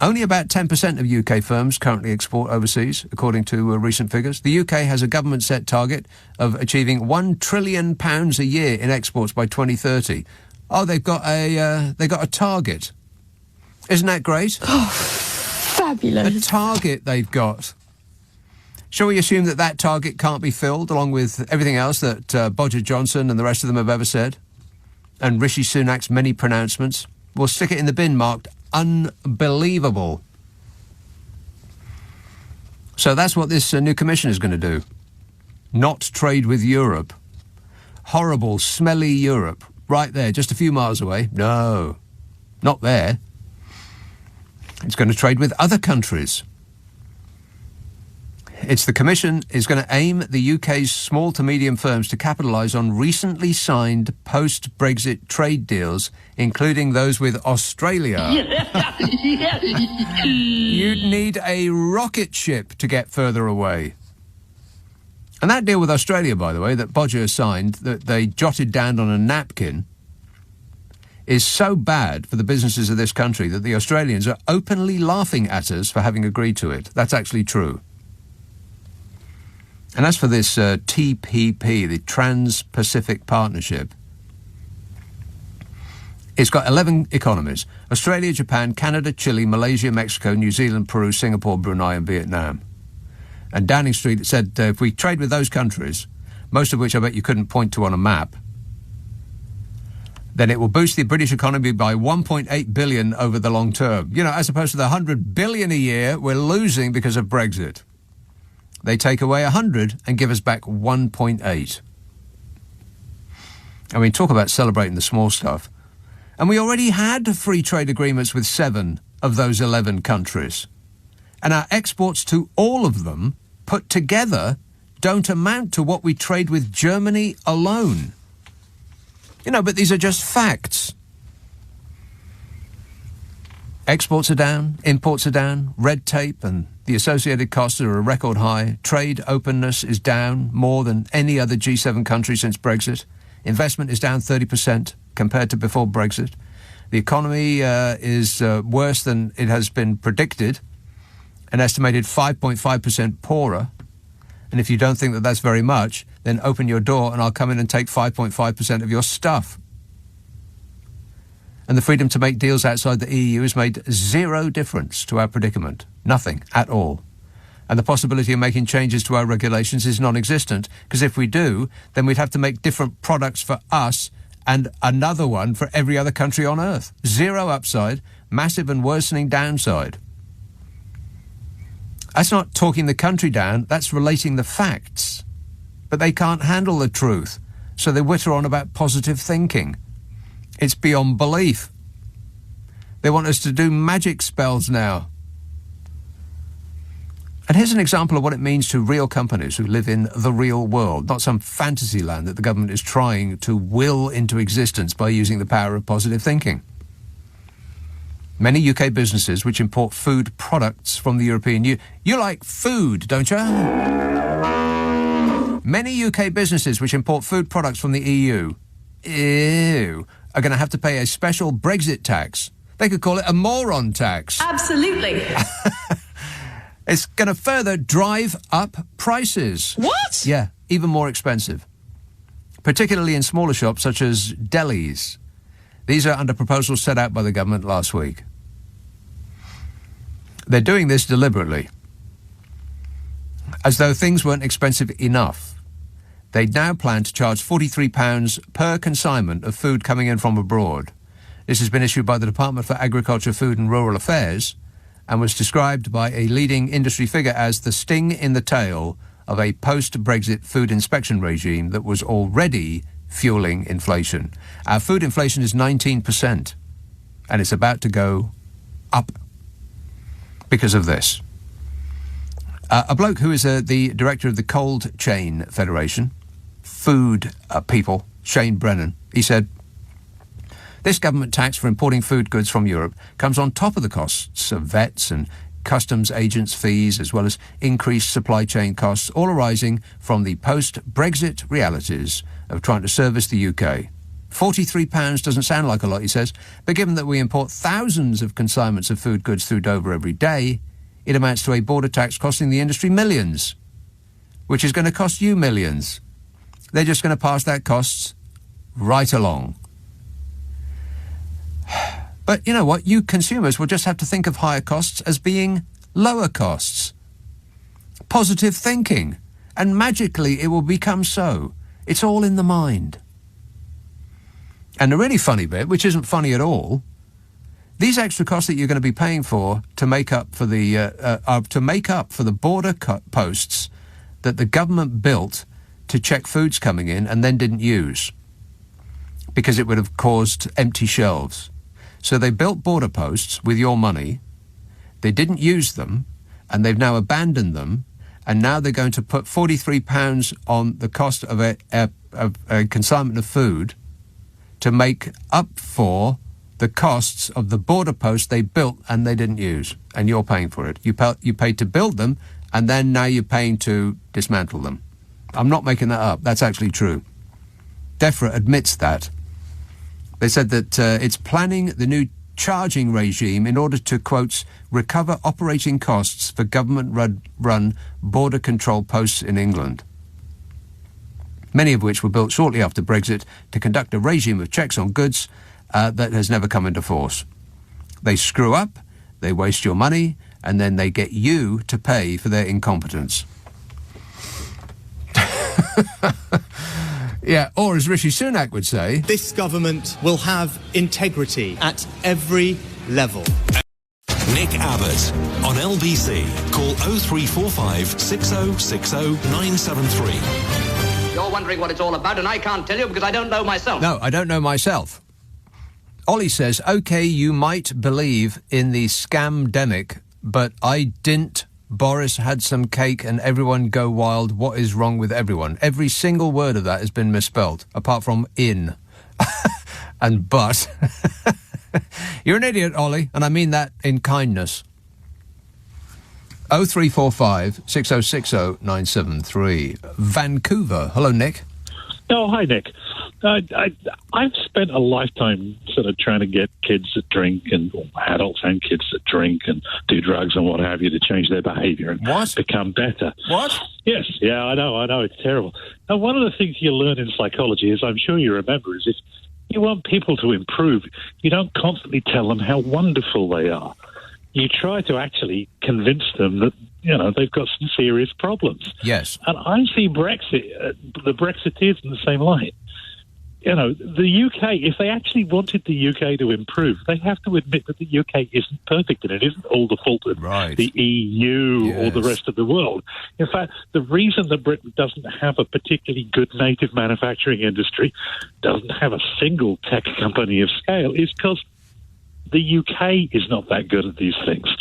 Speaker 2: Only about 10% of UK firms currently export overseas, according to recent figures. The UK has a government-set target of achieving £1 trillion a year in exports by 2030. Oh, they've got a target. Isn't that great?
Speaker 13: Oh, fabulous.
Speaker 2: A target they've got. Shall we assume that that target can't be filled, along with everything else that Boris Johnson and the rest of them have ever said? And Rishi Sunak's many pronouncements? We'll stick it in the bin marked unbelievable. So that's what this new commission is going to do. Not trade with Europe. Horrible, smelly Europe. Right there, just a few miles away. No, not there. It's going to trade with other countries. The Commission is going to aim at the UK's small to medium firms to capitalise on recently signed post-Brexit trade deals, including those with Australia. You'd need a rocket ship to get further away. And that deal with Australia, by the way, that Bodger signed, that they jotted down on a napkin, is so bad for the businesses of this country that the Australians are openly laughing at us for having agreed to it. That's actually true. And as for this TPP, the Trans-Pacific Partnership, it's got 11 economies: Australia, Japan, Canada, Chile, Malaysia, Mexico, New Zealand, Peru, Singapore, Brunei and Vietnam. And Downing Street said if we trade with those countries, most of which I bet you couldn't point to on a map, then it will boost the British economy by 1.8 billion over the long term. You know, as opposed to the 100 billion a year we're losing because of Brexit. They take away 100 and give us back 1.8. I mean, talk about celebrating the small stuff. And we already had free trade agreements with 7 of those 11 countries. And our exports to all of them, put together, don't amount to what we trade with Germany alone. You know, but these are just facts. Exports are down, imports are down, red tape and the associated costs are a record high. Trade openness is down more than any other G7 country since Brexit. Investment is down 30% compared to before Brexit. The economy is worse than it has been predicted, an estimated 5.5% poorer. And if you don't think that that's very much, then open your door and I'll come in and take 5.5% of your stuff. And the freedom to make deals outside the EU has made zero difference to our predicament. Nothing at all. And the possibility of making changes to our regulations is non-existent, because if we do, then we'd have to make different products for us and another one for every other country on earth. Zero upside, massive and worsening downside. That's not talking the country down, that's relating the facts. But they can't handle the truth, so they witter on about positive thinking. It's beyond belief. They want us to do magic spells now. And here's an example of what it means to real companies who live in the real world, not some fantasy land that the government is trying to will into existence by using the power of positive thinking. Many UK businesses which import food products from the European Union... You like food, don't you? Many UK businesses which import food products from the EU... are going to have to pay a special Brexit tax. They could call it a moron tax.
Speaker 14: Absolutely.
Speaker 2: It's going to further drive up prices.
Speaker 14: What?
Speaker 2: Yeah, even more expensive. Particularly in smaller shops such as delis. These are under proposals set out by the government last week. They're doing this deliberately. As though things weren't expensive enough. They now plan to charge £43 per consignment of food coming in from abroad. This has been issued by the Department for Agriculture, Food and Rural Affairs and was described by a leading industry figure as the sting in the tail of a post-Brexit food inspection regime that was already fueling inflation. Our food inflation is 19%, and it's about to go up because of this. A bloke who is the director of the Cold Chain Federation, food people, Shane Brennan, he said, this government tax for importing food goods from Europe comes on top of the costs of vets and customs agents' fees, as well as increased supply chain costs, all arising from the post-Brexit realities of trying to service the UK. £43 doesn't sound like a lot, he says, but given that we import thousands of consignments of food goods through Dover every day, it amounts to a border tax costing the industry millions, which is going to cost you millions. They're just going to pass that costs right along. But you know what? You consumers will just have to think of higher costs as being lower costs. Positive thinking. And magically it will become so. It's all in the mind. And the really funny bit, which isn't funny at all, these extra costs that you're going to be paying for to make up for the border posts that the government built to check foods coming in and then didn't use because it would have caused empty shelves. So they built border posts with your money, they didn't use them, and they've now abandoned them, and now they're going to put £43 on the cost of a consignment of food to make up for the costs of the border posts they built and they didn't use, and you're paying for it. You paid to build them, and then now you're paying to dismantle them. I'm not making that up. That's actually true. DEFRA admits that. They said that it's planning the new charging regime in order to, quote, recover operating costs for government-run border control posts in England, many of which were built shortly after Brexit to conduct a regime of checks on goods that has never come into force. They screw up, they waste your money, and then they get you to pay for their incompetence. Yeah, or as Rishi Sunak would say,
Speaker 8: this government will have integrity at every level.
Speaker 3: Nick Abbot on LBC. Call 0345 6060 973.
Speaker 14: You're wondering what it's all about, and I can't tell you because I don't know myself.
Speaker 2: No, I don't know myself. Ollie says, OK, you might believe in the scamdemic, but I didn't. Boris had some cake and everyone go wild. What is wrong with everyone? Every single word of that has been misspelled, apart from in and but. You're an idiot, Ollie, and I mean that in kindness. 0345 6060 973. Vancouver. Hello, Nick.
Speaker 15: Oh, hi, Nick. I've spent a lifetime sort of trying to get kids that drink, and adults and kids that drink and do drugs and what have you, to change their behaviour and become better.
Speaker 2: What?
Speaker 15: Yes, yeah, I know, it's terrible. Now, one of the things you learn in psychology, as I'm sure you remember, is if you want people to improve, you don't constantly tell them how wonderful they are. You try to actually convince them that, you know, they've got some serious problems.
Speaker 2: Yes.
Speaker 15: And I see Brexit, the Brexiteers in the same light. You know, the UK, if they actually wanted the UK to improve, they have to admit that the UK isn't perfect and it isn't all the fault of the EU or the rest of the world. In fact, the reason that Britain doesn't have a particularly good native manufacturing industry, doesn't have a single tech company of scale, is because the UK is not that good at these things.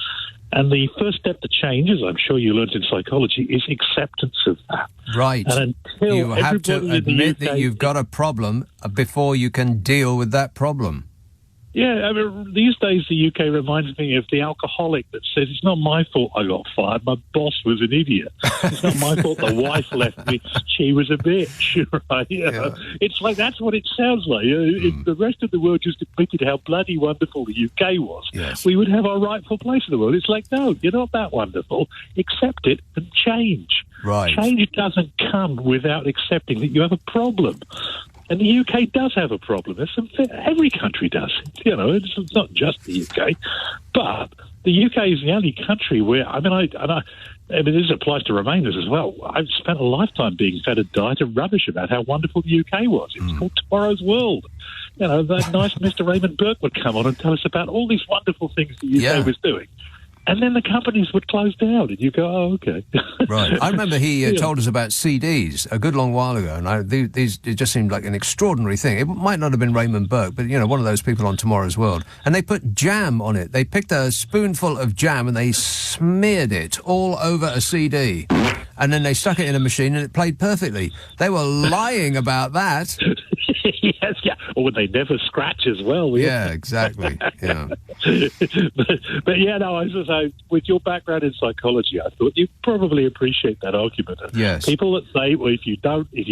Speaker 15: And the first step to change, as I'm sure you learned in psychology, is acceptance of that.
Speaker 2: Right.
Speaker 15: And until
Speaker 2: you have to admit that you've got a problem before you can deal with that problem.
Speaker 15: Yeah, I mean, these days the UK reminds me of the alcoholic that says, it's not my fault I got fired, my boss was an idiot. It's not my fault the wife left me, she was a bitch. Right? You know? It's like, that's what it sounds like. If the rest of the world just admitted how bloody wonderful the UK was, we would have our rightful place in the world. It's like, no, you're not that wonderful. Accept it and change.
Speaker 2: Right.
Speaker 15: Change doesn't come without accepting that you have a problem. And the UK does have a problem. Every country does. You know, it's not just the UK. But the UK is the only country where, I mean, this applies to Remainers as well. I've spent a lifetime being fed a diet of rubbish about how wonderful the UK was. It was called Tomorrow's World. You know, that nice Mr. Raymond Burke would come on and tell us about all these wonderful things the UK was doing. And then the companies would close down, and you go, oh, okay.
Speaker 2: Right. I remember he told us about CDs a good long while ago, and it just seemed like an extraordinary thing. It might not have been Raymond Burke, but, you know, one of those people on Tomorrow's World. And they put jam on it. They picked a spoonful of jam and they smeared it all over a CD. And then they stuck it in a machine and it played perfectly. They were lying about that.
Speaker 15: Yes, yeah. Or they never scratch as well.
Speaker 2: Yeah, exactly. Yeah.
Speaker 15: but yeah, no, with your background in psychology, I thought you'd probably appreciate that argument.
Speaker 2: Yes.
Speaker 15: People that say, well, if you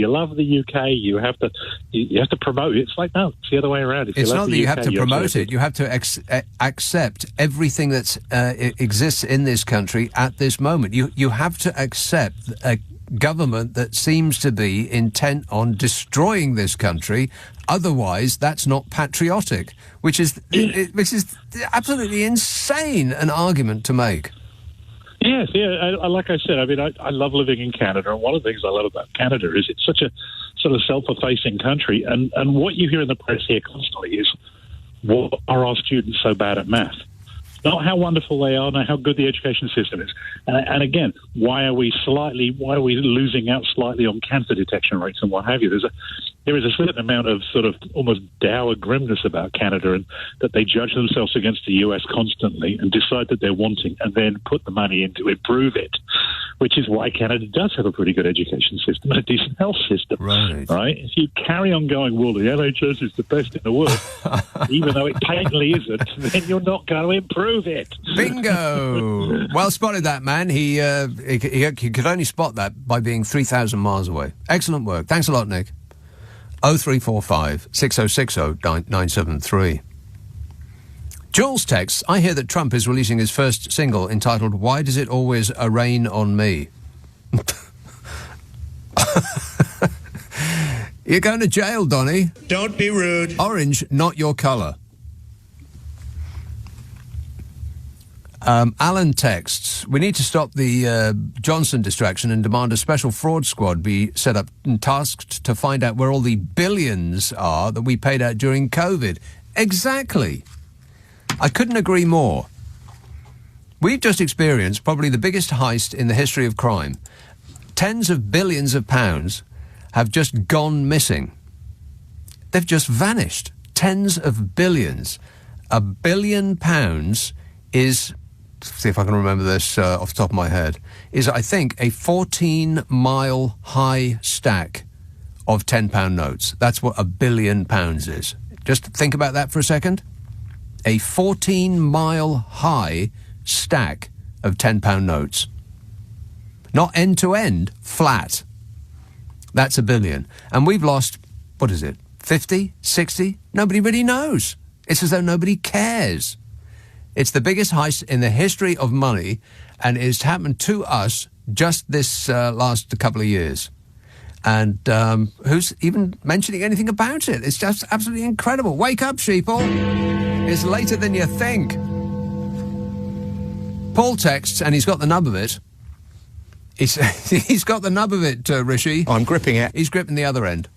Speaker 15: love the UK, you have to promote it. It's like, no, it's the other way around.
Speaker 2: It's not that you have to promote it. You have to accept everything that exists in this country at this moment. You have to accept a government that seems to be intent on destroying this country. Otherwise, that's not patriotic, which is absolutely insane an argument to make.
Speaker 15: Yes, yeah. Like I said, I mean, I love living in Canada, and one of the things I love about Canada is it's such a sort of self-effacing country, and what you hear in the press here constantly is, what are our students so bad at math? Not how wonderful they are, not how good the education system is. And again, why are we losing out slightly on cancer detection rates and what have you? There is a certain amount of sort of almost dour grimness about Canada, and that they judge themselves against the US constantly and decide that they're wanting and then put the money in to improve it, which is why Canada does have a pretty good education system and a decent health system. Right? If you carry on going, well, the NHS is the best in the world, even though it patently isn't, then you're not going to improve it.
Speaker 2: Bingo! Well spotted, that man. He could only spot that by being 3,000 miles away. Excellent work. Thanks a lot, Nick. 0345 6060 973. Jules texts, I hear that Trump is releasing his first single entitled Why Does It Always Rain on Me? You're going to jail, Donny.
Speaker 16: Don't be rude.
Speaker 2: Orange, not your colour. Alan texts, we need to stop the Johnson distraction and demand a special fraud squad be set up and tasked to find out where all the billions are that we paid out during COVID. Exactly. I couldn't agree more. We've just experienced probably the biggest heist in the history of crime. Tens of billions of pounds have just gone missing. They've just vanished. Tens of billions. £1 billion is, see if I can remember this off the top of my head, is, I think, a 14-mile high stack of £10 notes. That's what £1 billion is. Just think about that for a second. A 14-mile high stack of £10 notes. Not end to end, flat. That's £1 billion. And we've lost, what is it, 50, 60? Nobody really knows. It's as though nobody cares. It's the biggest heist in the history of money, and it's happened to us just this last couple of years. And who's even mentioning anything about it? It's just absolutely incredible. Wake up, sheeple. It's later than you think. Paul texts, and he's got the nub of it. He's got the nub of it, Rishi.
Speaker 1: I'm gripping it.
Speaker 2: He's gripping the other end.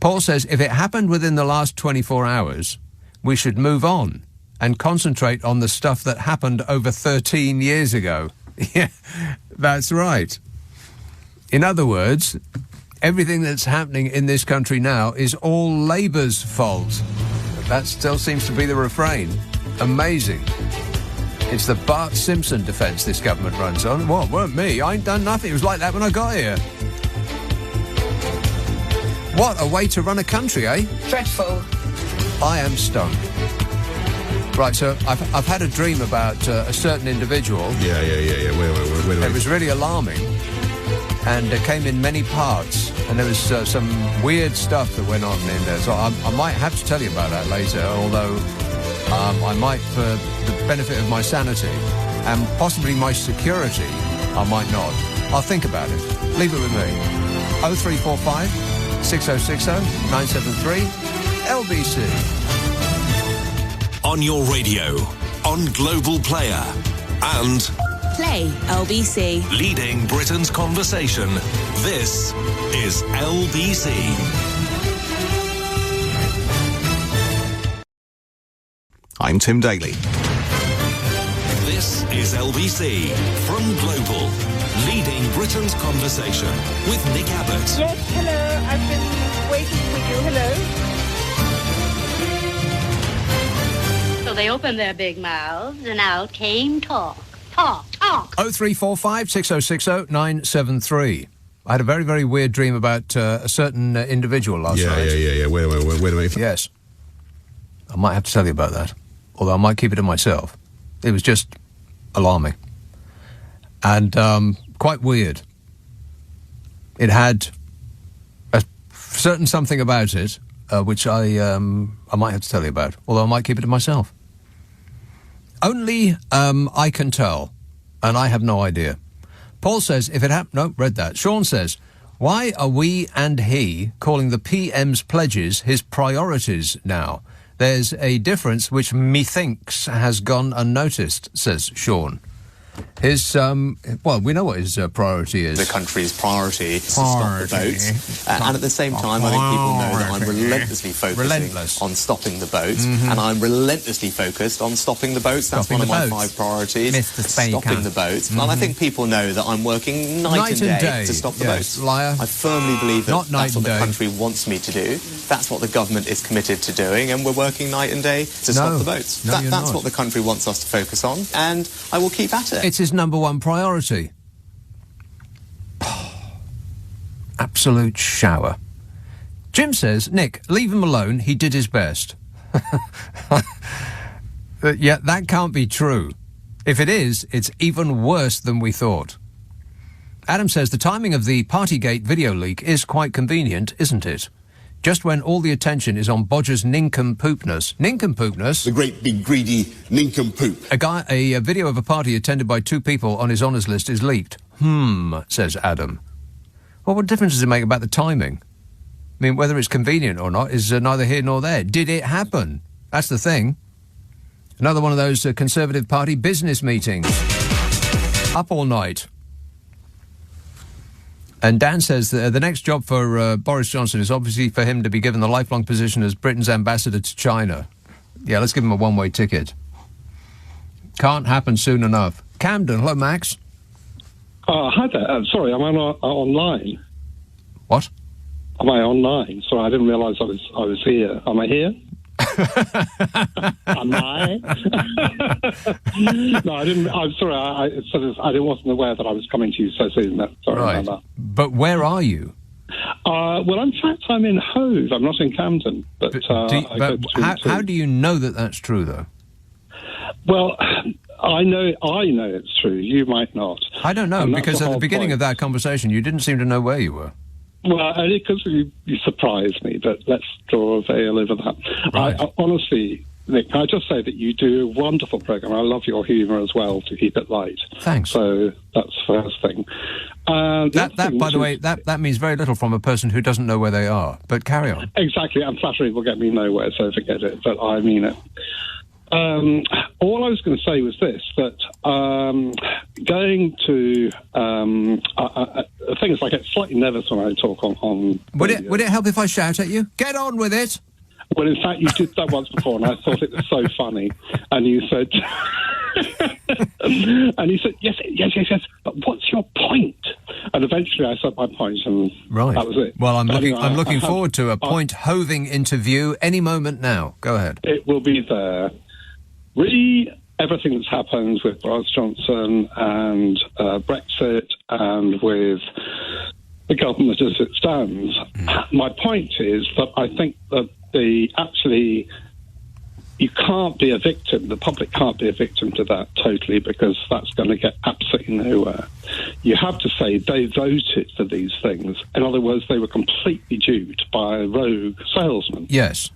Speaker 2: Paul says, if it happened within the last 24 hours, we should move on and concentrate on the stuff that happened over 13 years ago. Yeah, that's right. In other words, everything that's happening in this country now is all Labour's fault. That still seems to be the refrain. Amazing. It's the Bart Simpson defence this government runs on. Well, it weren't me. I ain't done nothing. It was like that when I got here. What a way to run a country, eh?
Speaker 4: Dreadful.
Speaker 2: I am stunned. Right, so I've had a dream about a certain individual.
Speaker 1: Yeah. Wait a minute.
Speaker 2: It was really alarming, and it came in many parts, and there was some weird stuff that went on in there. So I might have to tell you about that later, although I might, for the benefit of my sanity and possibly my security, I might not. I'll think about it. Leave it with me. 0345 6060 973 LBC.
Speaker 3: On your radio, on Global Player, and
Speaker 16: Play LBC.
Speaker 3: leading Britain's conversation. This is LBC.
Speaker 5: I'm Tim Daly.
Speaker 3: This is LBC from Global, leading Britain's conversation with Nick Abbot.
Speaker 4: Yes, hello. I've been waiting for you. Hello.
Speaker 17: So they opened their big mouths and out came talk. Talk.
Speaker 2: 0345 6060 973. I had a very, very weird dream about a certain individual last night.
Speaker 1: Yeah. Wait a minute.
Speaker 2: Yes. I might have to tell you about that. Although I might keep it to myself. It was just alarming. And quite weird. It had a certain something about it, which I might have to tell you about. Although I might keep it to myself. Only I can tell. And I have no idea. Paul says, if it happened... No, read that. Sean says, why are we and he calling the PM's pledges his priorities now? There's a difference which methinks has gone unnoticed, says Sean. His, well, we know what his priority is.
Speaker 18: The country's priority is to stop the boats. And at the same time, I think people know that I'm relentlessly focusing on stopping the boats. And I'm relentlessly focused on stopping the boats. That's one of my 5 priorities, stopping the boats. And I think people know that I'm working night and day to stop the boats.
Speaker 2: Liar.
Speaker 18: I firmly believe that that's what the country wants me to do. That's what the government is committed to doing. And we're working night and day to stop the boats. That's what the country wants us to focus on. And I will keep at it.
Speaker 2: It's his number one priority. Absolute shower. Jim says, Nick, leave him alone. He did his best. Yeah, that can't be true. If it is, it's even worse than we thought. Adam says, the timing of the Partygate video leak is quite convenient, isn't it? Just when all the attention is on Bodger's nincompoopness. Nincompoopness?
Speaker 1: The great big greedy nincompoop.
Speaker 2: A video of a party attended by 2 people on his honours list is leaked. Says Adam. Well, what difference does it make about the timing? I mean, whether it's convenient or not is neither here nor there. Did it happen? That's the thing. Another one of those Conservative Party business meetings. Up all night. And Dan says that the next job for Boris Johnson is obviously for him to be given the lifelong position as Britain's ambassador to China. Yeah, let's give him a one-way ticket. Can't happen soon enough. Camden, hello, Max.
Speaker 19: Hi there. Sorry, am I online?
Speaker 2: What?
Speaker 19: Am I online? Sorry, I didn't realise I was here. Am I here? Am I? No, I didn't. I'm sorry. I wasn't aware that I was coming to you so soon. Sorry about that.
Speaker 2: But where are you?
Speaker 19: Well, in fact, I'm in Hove. I'm not in Camden. But
Speaker 2: how do you know that that's true, though?
Speaker 19: Well, I know it's true. You might not.
Speaker 2: I don't know, because at the beginning of that conversation, you didn't seem to know where you were.
Speaker 19: Well, only because you surprised me, but let's draw a veil over that.
Speaker 2: Right.
Speaker 19: I honestly, Nick, can I just say that you do a wonderful programme. I love your humour as well, to keep it light.
Speaker 2: Thanks.
Speaker 19: So that's the first thing.
Speaker 2: By the way, that means very little from a person who doesn't know where they are. But carry on.
Speaker 19: Exactly, and flattery will get me nowhere, so forget it, but I mean it. All I was going to say was this, that going to things like I get slightly nervous when I talk on
Speaker 2: would it help if I shout at you? Get on with it!
Speaker 19: Well, in fact, you did that once before, and I thought it was so funny. And you said, yes, but what's your point? And eventually I said my point, and that was it.
Speaker 2: Well, I'm looking forward to a point-hoving interview any moment now. Go ahead.
Speaker 19: It will be there. Everything that's happened with Boris Johnson and Brexit and with the government as it stands. My point is that I think that you can't be a victim, the public can't be a victim to that totally, because that's going to get absolutely nowhere. You have to say they voted for these things. In other words, they were completely duped by a rogue salesman.
Speaker 2: Yes.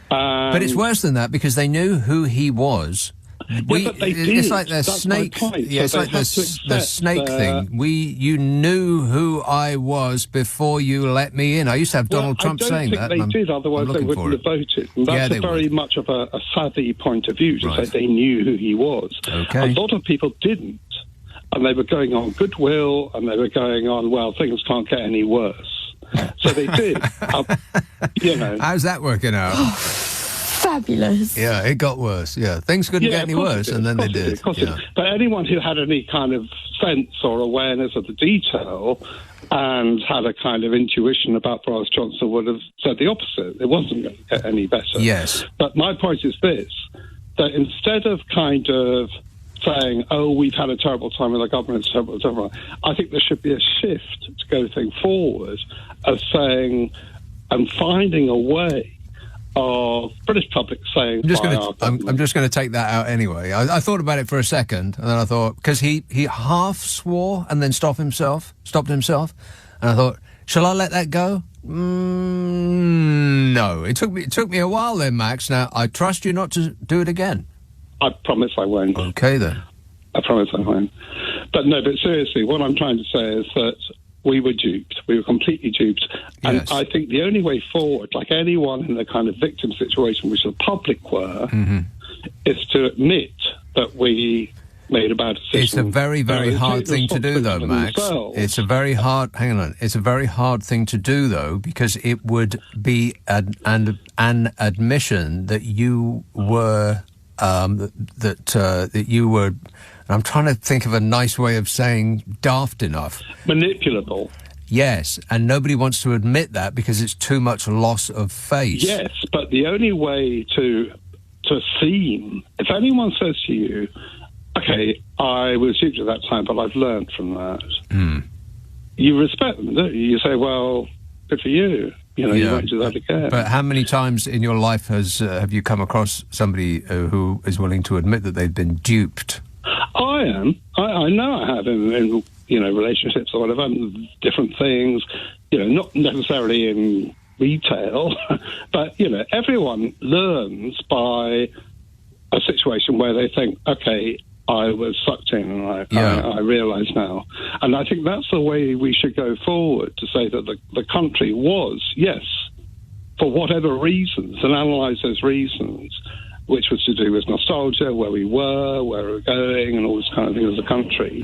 Speaker 2: But it's worse than that, because they knew who he was.
Speaker 19: But they did.
Speaker 2: It's like the snake. Yeah, it's like the snake thing. You knew who I was before you let me in. I used to have Donald Trump saying that.
Speaker 19: I don't think they did, otherwise they wouldn't have voted. And that's very much of a savvy point of view to say they knew who he was.
Speaker 2: Okay.
Speaker 19: A lot of people didn't, and they were going on goodwill, and they were going on, well, things can't get any worse. So they did.
Speaker 2: How's that working out?
Speaker 13: Fabulous.
Speaker 2: Yeah, it got worse. Yeah, things couldn't get any worse, and then they did.
Speaker 19: But anyone who had any kind of sense or awareness of the detail and had a kind of intuition about Boris Johnson would have said the opposite. It wasn't going to get any better.
Speaker 2: Yes.
Speaker 19: But my point is this, that instead of kind of saying, oh, we've had a terrible time with the government, I think there should be a shift to go things forward of saying and finding a way of British public saying...
Speaker 2: I'm just going to take that out anyway. I thought about it for a second, and then I thought, because he half swore and then stopped himself, and I thought, shall I let that go? No. It took me a while then, Max. Now, I trust you not to do it again.
Speaker 19: I promise I won't.
Speaker 2: Okay, then.
Speaker 19: I promise I won't. But seriously, what I'm trying to say is that we were duped. We were completely duped. And
Speaker 2: Yes.
Speaker 19: I think the only way forward, like anyone in the kind of victim situation, which the public were, is to admit that we made a bad decision.
Speaker 2: It's a very, very hard thing to do, though, Max. It's a very hard... Hang on. It's a very hard thing to do, though, because it would be an admission that you were... that you were... I'm trying to think of a nice way of saying daft enough.
Speaker 19: Manipulable.
Speaker 2: Yes, and nobody wants to admit that because it's too much loss of face.
Speaker 19: Yes, but the only way to seem... If anyone says to you, OK, I was duped at that time, but I've learned from that, you respect them, don't you? You say, well, good for you. You won't do that again.
Speaker 2: But how many times in your life have you come across somebody who is willing to admit that they've been duped?
Speaker 19: I am. I know I have in relationships or whatever, different things, not necessarily in retail, but, everyone learns by a situation where they think, okay, I was sucked in and I realise now. And I think that's the way we should go forward, to say that the country was, yes, for whatever reasons, and analyse those reasons, which was to do with nostalgia, where we were going, and all this kind of thing as a country.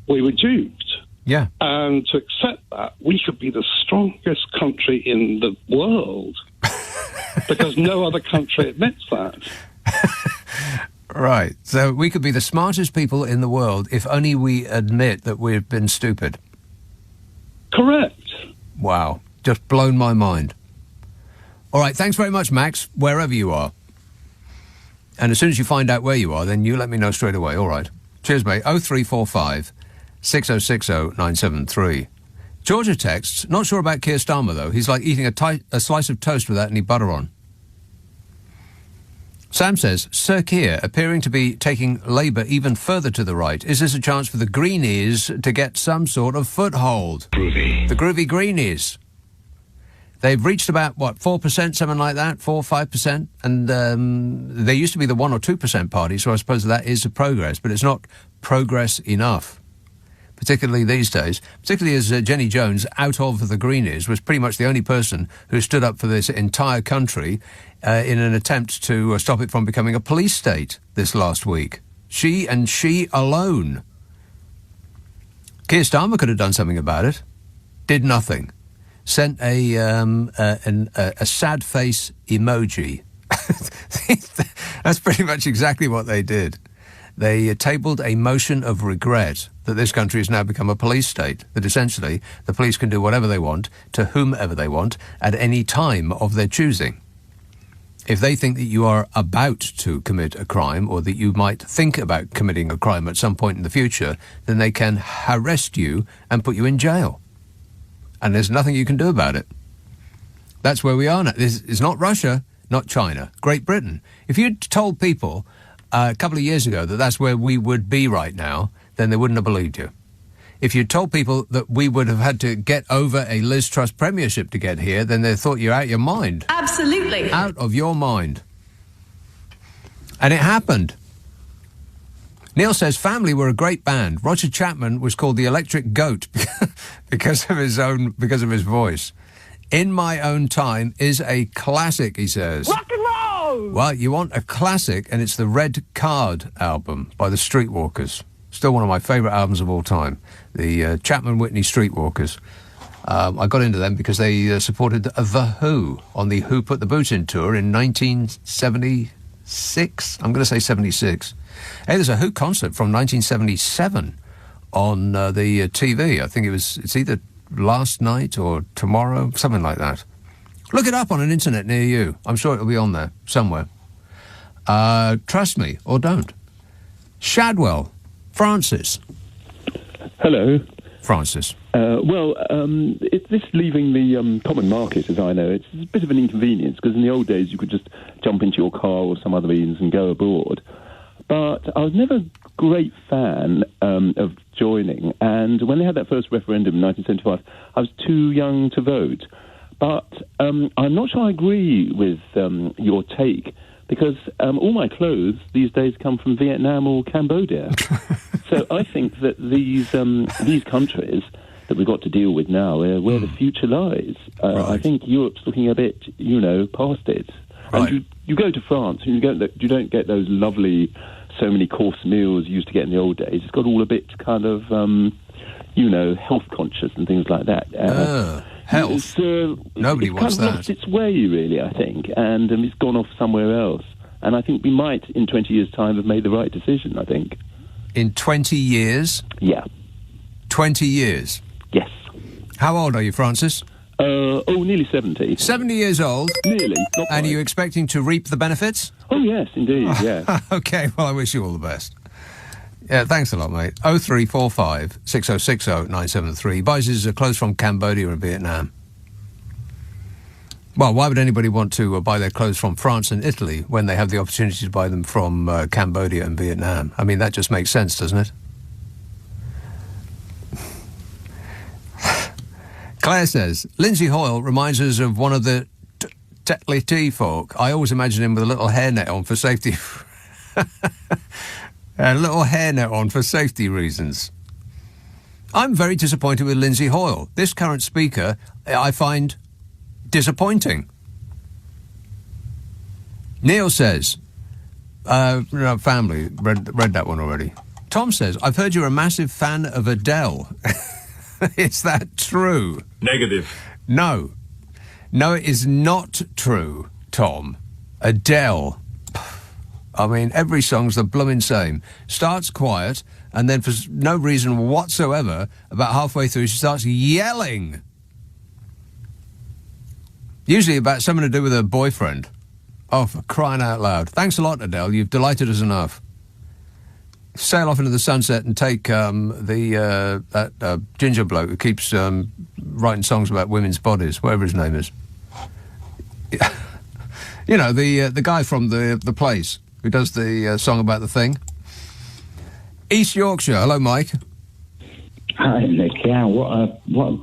Speaker 19: We were duped.
Speaker 2: Yeah.
Speaker 19: And to accept that, we could be the strongest country in the world, because no other country admits that.
Speaker 2: Right. So we could be the smartest people in the world if only we admit that we've been stupid.
Speaker 19: Correct.
Speaker 2: Wow. Just blown my mind. All right. Thanks very much, Max, wherever you are. And as soon as you find out where you are, then you let me know straight away. All right. Cheers, mate. 0345 6060 973. Georgia texts, not sure about Keir Starmer, though. He's like eating a slice of toast without any butter on. Sam says, Sir Keir appearing to be taking Labour even further to the right. Is this a chance for the Greenies to get some sort of foothold? Groovy. The groovy Greenies. They've reached about, 4%, something like that, 4 or 5%? And they used to be the 1 or 2% party, so I suppose that is a progress, but it's not progress enough, particularly these days, particularly as Jenny Jones, out of the Greenies, was pretty much the only person who stood up for this entire country in an attempt to stop it from becoming a police state this last week. She and she alone. Keir Starmer could have done something about it. Did nothing. Sent a sad face emoji. That's pretty much exactly what they did. They tabled a motion of regret that this country has now become a police state, that essentially the police can do whatever they want to whomever they want at any time of their choosing. If they think that you are about to commit a crime or that you might think about committing a crime at some point in the future, then they can arrest you and put you in jail. And there's nothing you can do about it. That's where we are now. This is not Russia, not China, Great Britain. If you'd told people a couple of years ago that that's where we would be right now, then they wouldn't have believed you. If you'd told people that we would have had to get over a Liz Truss premiership to get here, then they thought you're out of your mind.
Speaker 20: Absolutely.
Speaker 2: Out of your mind. And it happened. Neil says, family were a great band. Roger Chapman was called the Electric Goat because of his voice. In My Own Time is a classic, he says.
Speaker 20: Rock and roll!
Speaker 2: Well, you want a classic, and it's the Red Card album by the Streetwalkers. Still one of my favourite albums of all time. The Chapman Whitney Streetwalkers. I got into them because they supported The Who on the Who Put the Boot In tour in 1976. I'm going to say 76. Hey, there's a Who concert from 1977 on the TV. I think it's either last night or tomorrow, something like that. Look it up on an internet near you. I'm sure it'll be on there somewhere. Trust me, or don't. Shadwell, Francis.
Speaker 21: Hello.
Speaker 2: Francis.
Speaker 21: It's this leaving the common market, as I know. It's a bit of an inconvenience, because in the old days you could just jump into your car or some other means and go abroad. But I was never a great fan of joining, and when they had that first referendum in 1975, I was too young to vote. But I'm not sure I agree with your take, because all my clothes these days come from Vietnam or Cambodia. So I think that these countries that we've got to deal with now are where the future lies. Right. I think Europe's looking a bit, past it. Right. And you go to France, and you don't get those lovely, so many course meals you used to get in the old days. It's got all a bit kind of, health conscious and things like that.
Speaker 2: Health? Nobody wants that.
Speaker 21: It's kind of lost its way, really, I think, and it's gone off somewhere else. And I think we might, in 20 years' time, have made the right decision, I think.
Speaker 2: In 20 years?
Speaker 21: Yeah.
Speaker 2: 20 years?
Speaker 21: Yes.
Speaker 2: How old are you, Francis?
Speaker 21: Nearly 70.
Speaker 2: 70 years old?
Speaker 21: Nearly. Not
Speaker 2: and
Speaker 21: quite.
Speaker 2: are you expecting to reap the benefits?
Speaker 21: Oh, yes, indeed, yeah.
Speaker 2: OK, well, I wish you all the best. Yeah, thanks a lot, mate. 0345 6060 973 buys his clothes from Cambodia and Vietnam. Well, why would anybody want to buy their clothes from France and Italy when they have the opportunity to buy them from Cambodia and Vietnam? I mean, that just makes sense, doesn't it? Claire says, Lindsay Hoyle reminds us of one of the Tetley Tea folk. I always imagine him with a little hairnet on for safety. A little hairnet on for safety reasons. I'm very disappointed with Lindsay Hoyle. This current speaker, I find disappointing. Neil says, family, read that one already. Tom says, I've heard you're a massive fan of Adele. Is that true?
Speaker 22: Negative.
Speaker 2: No. No, it is not true, Tom. Adele. I mean, every song's the blooming same. Starts quiet, and then for no reason whatsoever, about halfway through, she starts yelling. Usually about something to do with her boyfriend. Oh, for crying out loud. Thanks a lot, Adele. You've delighted us enough. Sail off into the sunset and take that ginger bloke who keeps writing songs about women's bodies, whatever his name is. You know, the guy from the Place who does the song about the thing. East Yorkshire. Hello, Mike.
Speaker 20: Hi, Nick. Yeah, what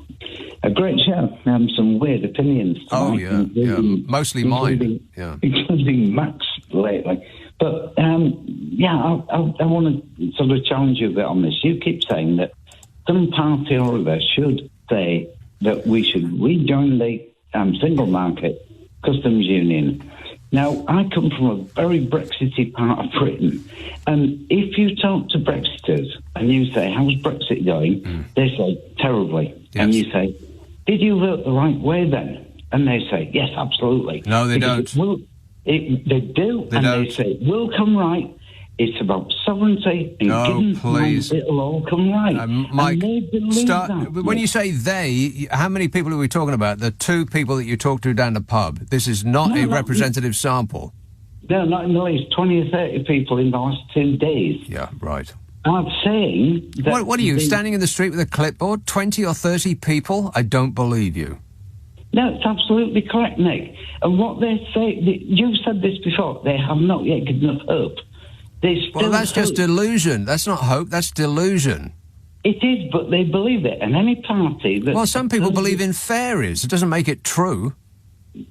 Speaker 20: a great show. Some weird opinions tonight.
Speaker 2: Oh, yeah. Mostly mine. Yeah.
Speaker 20: Including Max lately. But, I want to sort of challenge you a bit on this. You keep saying that some party or other should say that we should rejoin the single market customs union. Now, I come from a very Brexity part of Britain, and if you talk to Brexiters and you say, how's Brexit going? They say, terribly. Yes. And you say, did you vote the right way then? And they say, yes, absolutely.
Speaker 2: No, they don't.
Speaker 20: They do, and they say, it will come right. It's about sovereignty, and
Speaker 2: please.
Speaker 20: It'll all come right.
Speaker 2: Mike,
Speaker 20: that.
Speaker 2: When you say they, how many people are we talking about? The two people that you talk to down the pub. This is not a representative sample.
Speaker 20: No, not in the least. 20 or 30 people in the last 2 days.
Speaker 2: Yeah, right.
Speaker 20: I'm saying that...
Speaker 2: What are you, standing in the street with a clipboard? 20 or 30 people? I don't believe you.
Speaker 20: No, it's absolutely correct, Nick. And what they say... You've said this before. They have not yet given enough hope.
Speaker 2: Well, that's just delusion. That's not hope. That's delusion.
Speaker 20: It is, but they believe it. And any party...
Speaker 2: Well, some people believe in fairies. It doesn't make it true.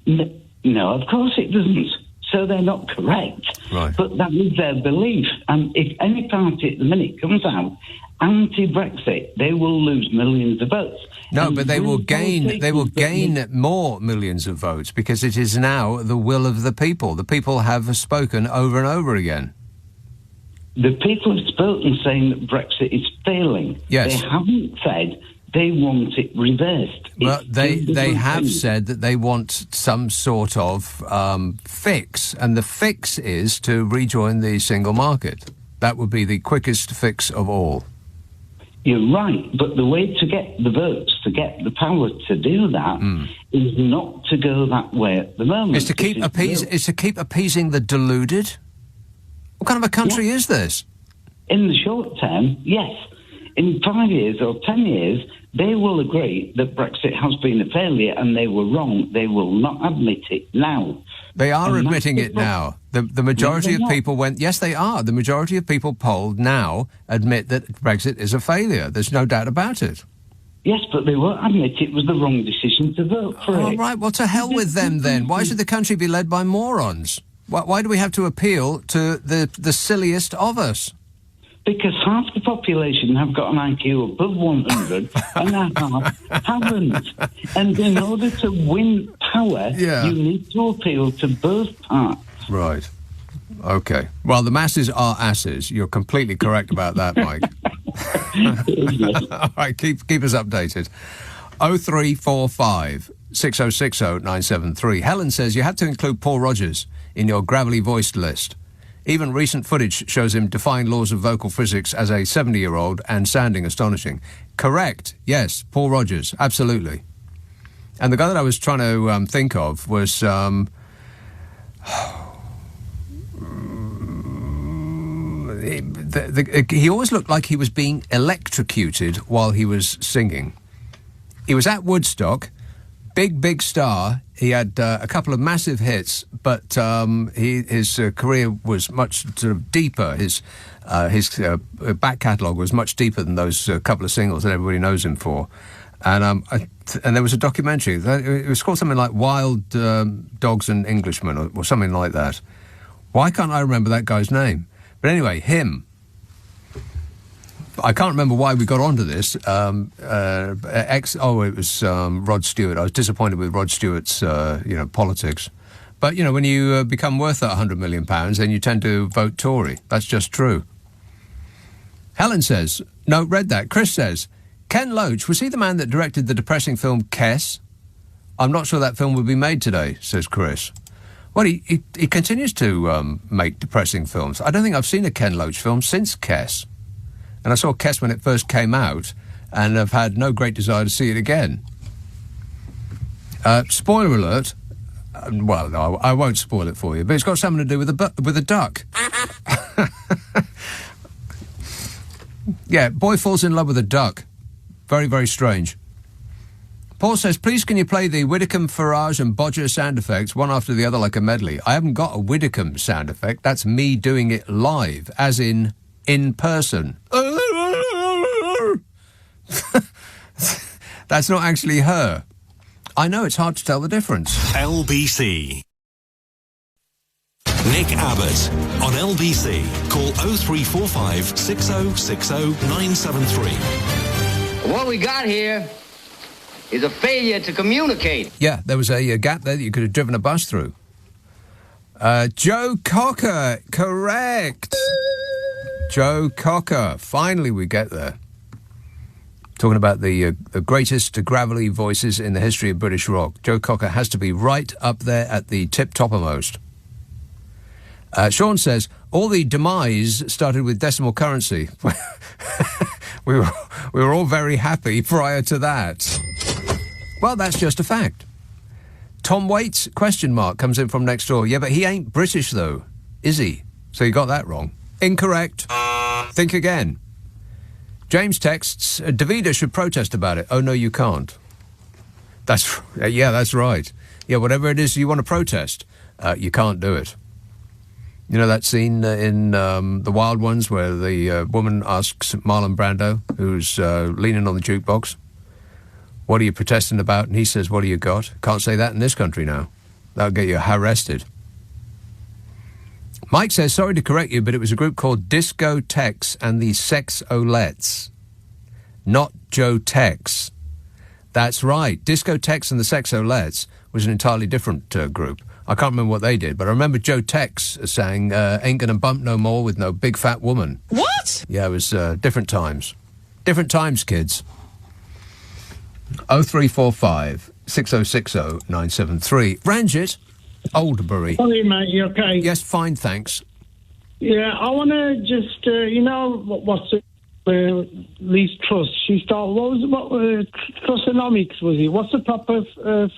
Speaker 20: No, of course it doesn't. So they're not correct.
Speaker 2: Right.
Speaker 20: But that is their belief. And if any party at the minute comes out anti-Brexit, they will lose millions of votes.
Speaker 2: No, but they will gain more millions of votes because it is now the will of the people. The people have spoken over and over again.
Speaker 20: The people have spoken saying that Brexit is failing.
Speaker 2: Yes.
Speaker 20: They haven't said they want it reversed.
Speaker 2: Well, they have said that they want some sort of fix, and the fix is to rejoin the single market. That would be the quickest fix of all.
Speaker 20: You're right, but the way to get the votes, to get the power to do that, is not to go that way at the moment.
Speaker 2: It's to keep appeasing the deluded. What kind of a country is this?
Speaker 20: In the short term, yes. In 5 years or 10 years, they will agree that Brexit has been a failure and they were wrong. They will not admit it now.
Speaker 2: They are admitting it now. The majority of people went, yes, they are. The majority of people polled now admit that Brexit is a failure. There's no doubt about it.
Speaker 20: Yes, but they won't admit it was the wrong decision to vote for it.
Speaker 2: All right, well, to hell with them then. Why should the country be led by morons? Why do we have to appeal to the silliest of us?
Speaker 20: Because half the population have got an IQ above 100 and half haven't. And in order to win power, you need to appeal to both parts.
Speaker 2: Right. Okay. Well, the masses are asses. You're completely correct about that, Mike. All right, keep us updated. 0345 6060 973. Helen says you have to include Paul Rogers in your gravelly voiced list. Even recent footage shows him defying laws of vocal physics as a 70-year-old and sounding astonishing. Correct. Yes, Paul Rogers. Absolutely. And the guy that I was trying to think of was... he always looked like he was being electrocuted while he was singing. He was at Woodstock... Big star. He had a couple of massive hits, but his career was much sort of deeper. His back catalogue was much deeper than those couple of singles that everybody knows him for. And there was a documentary. It was called something like Wild Dogs and Englishmen or something like that. Why can't I remember that guy's name? But anyway, him. I can't remember why we got onto this. It was Rod Stewart. I was disappointed with Rod Stewart's, politics. But, when you become worth £100 million, then you tend to vote Tory. That's just true. Helen says, no, read that. Chris says, Ken Loach, was he the man that directed the depressing film Kess? I'm not sure that film would be made today, says Chris. Well, he continues to make depressing films. I don't think I've seen a Ken Loach film since Kes. And I saw Kes when it first came out, and I've had no great desire to see it again. Spoiler alert. Well, no, I won't spoil it for you, but it's got something to do with a duck. Yeah, boy falls in love with a duck. Very, very strange. Paul says, please can you play the Widdicombe, Farage and Bodger sound effects one after the other like a medley? I haven't got a Widdicombe sound effect. That's me doing it live, as in person. That's not actually her. I know, it's hard to tell the difference.
Speaker 3: LBC. Nick Abbott on LBC. Call 0345 6060 973.
Speaker 14: What we got here is a failure to communicate.
Speaker 2: Yeah, there was a gap there that you could have driven a bus through. Joe Cocker, correct. Joe Cocker. Finally we get there. Talking about the greatest gravelly voices in the history of British rock. Joe Cocker has to be right up there at the tip-toppermost. Sean says, all the demise started with decimal currency. we were all very happy prior to that. Well, that's just a fact. Tom Waits, ? Comes in from next door. Yeah, but he ain't British, though, is he? So you got that wrong. Incorrect. Think again. James texts, Davida should protest about it. Oh, no, you can't. That's right. Yeah, whatever it is you want to protest, you can't do it. You know that scene in The Wild Ones where the woman asks Marlon Brando, who's leaning on the jukebox, what are you protesting about? And he says, what do you got? Can't say that in this country now. That'll get you arrested. Mike says, sorry to correct you, but it was a group called Disco Tex and the Sex-Olettes, not Joe Tex. That's right. Disco Tex and the Sex-Olettes was an entirely different group. I can't remember what they did, but I remember Joe Tex saying, ain't gonna bump no more with no big fat woman.
Speaker 6: What?
Speaker 2: Yeah, it was different times. Different times, kids. 0345 6060 973. Ranjit, Oldbury.
Speaker 6: Sorry, mate, you okay?
Speaker 2: Yes, fine, thanks.
Speaker 6: Yeah, I want to just, what's it? Liz Truss. She started, what Trussonomics was it? What's the proper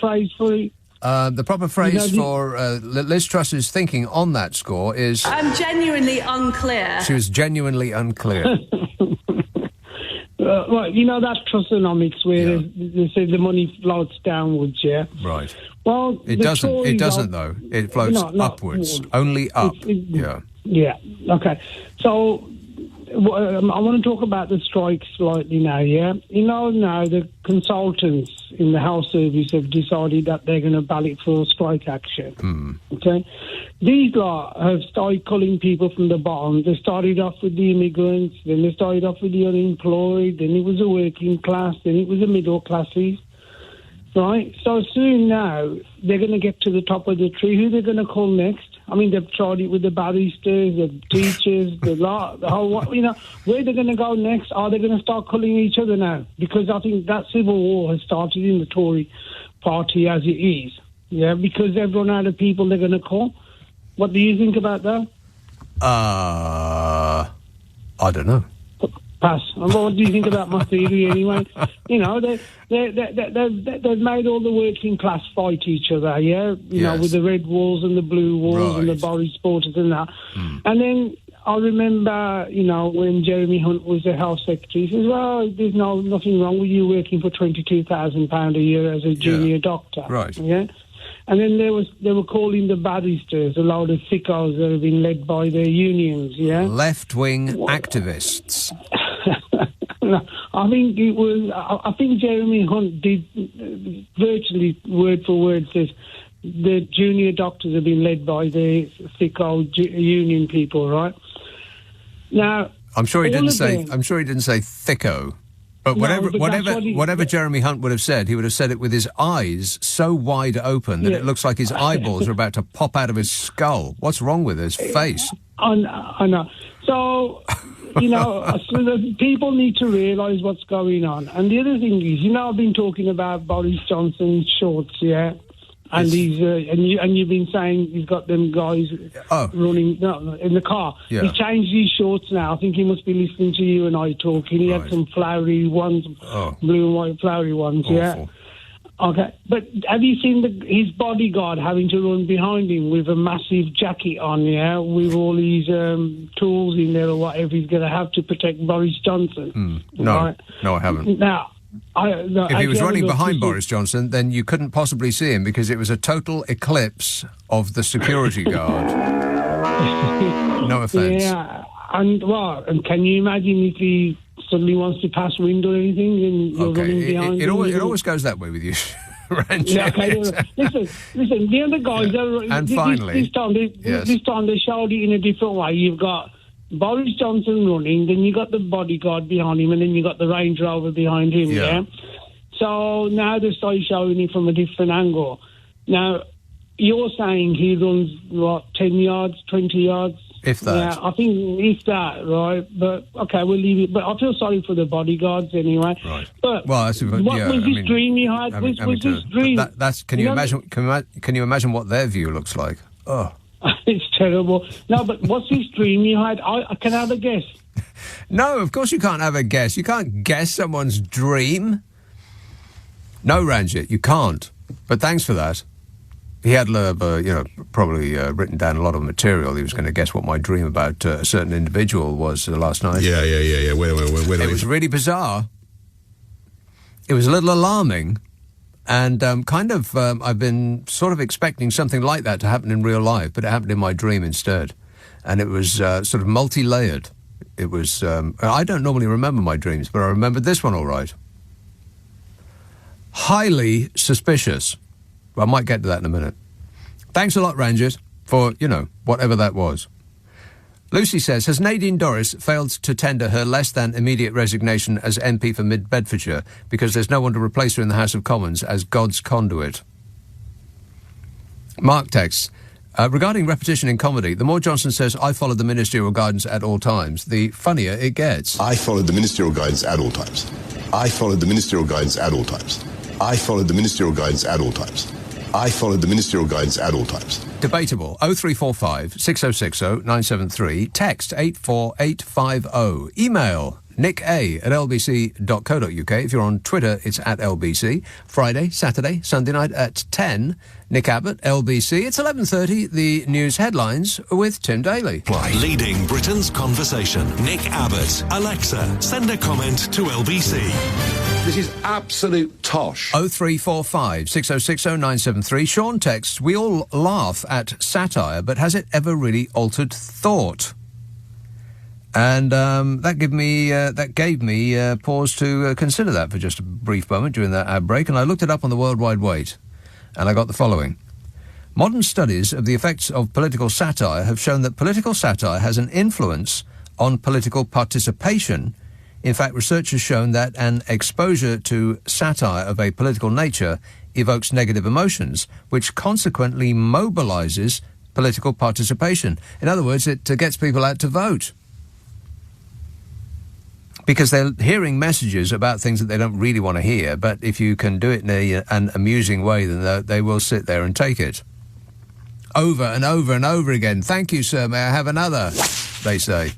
Speaker 6: phrase for it?
Speaker 2: The proper phrase for Liz Truss's thinking on that score is...
Speaker 22: I'm genuinely unclear.
Speaker 2: She was genuinely unclear.
Speaker 6: Well, you know that Trussonomics where they say the money floats downwards, yeah?
Speaker 2: Right.
Speaker 6: Well,
Speaker 2: it doesn't though. It floats upwards. Only up. Yeah.
Speaker 6: Yeah. Okay. So I want to talk about the strike slightly now, yeah? You know now the consultants in the Health Service have decided that they're going to ballot for strike action. Okay? These lot have started culling people from the bottom. They started off with the immigrants, then they started off with the unemployed, then it was the working class, then it was the middle classes. Right? So soon now, they're going to get to the top of the tree. Who they're going to call next? I mean, they've tried it with the barristers, the teachers, the whole, where they're going to go next? Are they going to start culling each other now? Because I think that civil war has started in the Tory party as it is. Yeah, because they've run out of people they're going to call. What do you think about that?
Speaker 2: I don't know.
Speaker 6: Pass. What do you think about my theory anyway? You know, they've made all the working class fight each other, yeah? You know, with the red walls and the blue walls and the Boris supporters and that. And then I remember, when Jeremy Hunt was the health secretary, he says, well, there's nothing wrong with you working for £22,000 a year as a junior doctor.
Speaker 2: Right.
Speaker 6: Yeah? And then they were calling the barristers a load of thickos that have been led by their unions, yeah?
Speaker 2: Left-wing activists.
Speaker 6: No, I think Jeremy Hunt did virtually word for word says the junior doctors have been led by the thick old union people, right? Now,
Speaker 2: I'm sure he didn't say thicko. But whatever Jeremy Hunt would have said, he would have said it with his eyes so wide open that it looks like his eyeballs are about to pop out of his skull. What's wrong with his face?
Speaker 6: I know. So, so the people need to realise what's going on. And the other thing is, I've been talking about Boris Johnson's shorts, yeah? And he's and you've been saying he's got them guys running in the car.
Speaker 2: Yeah.
Speaker 6: He's changed his shorts now. I think he must be listening to you and I talking. He had some flowery ones, blue and white flowery ones.
Speaker 2: Awful.
Speaker 6: Yeah. Okay, but have you seen his bodyguard having to run behind him with a massive jacket on, yeah, with all these tools in there or whatever he's going to have to protect Boris Johnson?
Speaker 2: No,
Speaker 6: right?
Speaker 2: no, I haven't.
Speaker 6: Now,
Speaker 2: if he was running behind Boris Johnson, then you couldn't possibly see him because it was a total eclipse of the security guard. No offence.
Speaker 6: Yeah, and can you imagine if he suddenly wants to pass wind or anything and you're running behind him?
Speaker 2: It always goes that way with you, Ranjit.
Speaker 6: Yeah, okay, listen, the other guys...
Speaker 2: And finally...
Speaker 6: This time they showed it in a different way. You've got Boris Johnson running, then you got the bodyguard behind him, and then you got the Range Rover behind him, yeah? So now they start showing it from a different angle. Now, you're saying he runs, 10 yards, 20 yards?
Speaker 2: If that.
Speaker 6: Yeah, I think if that, right? But, okay, we'll leave it. But I feel sorry for the bodyguards anyway.
Speaker 2: Right.
Speaker 6: But
Speaker 2: what
Speaker 6: was this dream you had? Was this dream?
Speaker 2: Can you imagine what their view looks like? Oh.
Speaker 6: It's terrible. No, but what's this dream you had? I can have a guess.
Speaker 2: No, of course you can't have a guess. You can't guess someone's dream. No, Ranjit, you can't. But thanks for that. He had, probably written down a lot of material. He was going to guess what my dream about a certain individual was last night.
Speaker 1: Yeah. Wait.
Speaker 2: It was really bizarre. It was a little alarming. And I've been sort of expecting something like that to happen in real life, but it happened in my dream instead. And it was sort of multi-layered. It was, I don't normally remember my dreams, but I remembered this one all right. Highly suspicious. Well, I might get to that in a minute. Thanks a lot, Ranjit, for, whatever that was. Lucy says, has Nadine Dorries failed to tender her less than immediate resignation as MP for Mid-Bedfordshire because there's no one to replace her in the House of Commons as God's conduit? Mark texts, regarding repetition in comedy, the more Johnson says, I followed the ministerial guidance at all times, the funnier it gets.
Speaker 1: I followed the ministerial guidance at all times. I followed the ministerial guidance at all times. I followed the ministerial guidance at all times. I followed the ministerial guidance at all times.
Speaker 2: Debatable. 0345 6060 973. Text 84850. Email nicka@lbc.co.uk. If you're on Twitter, it's @LBC. Friday, Saturday, Sunday night at 10. Nick Abbot, LBC. It's 11:30. The news headlines with Tim Daly.
Speaker 3: Leading Britain's conversation. Nick Abbot. Alexa, send a comment to LBC.
Speaker 1: This is absolute tosh.
Speaker 2: 0345 6060 973. Sean texts, we all laugh at satire, but has it ever really altered thought? And that gave me pause to consider that for just a brief moment during that ad break, and I looked it up on the World Wide Web, and I got the following. Modern studies of the effects of political satire have shown that political satire has an influence on political participation. In fact, research has shown that an exposure to satire of a political nature evokes negative emotions, which consequently mobilises political participation. In other words, it gets people out to vote. Because they're hearing messages about things that they don't really want to hear, but if you can do it in an amusing way, then they will sit there and take it. Over and over and over again. Thank you, sir. May I have another? They say.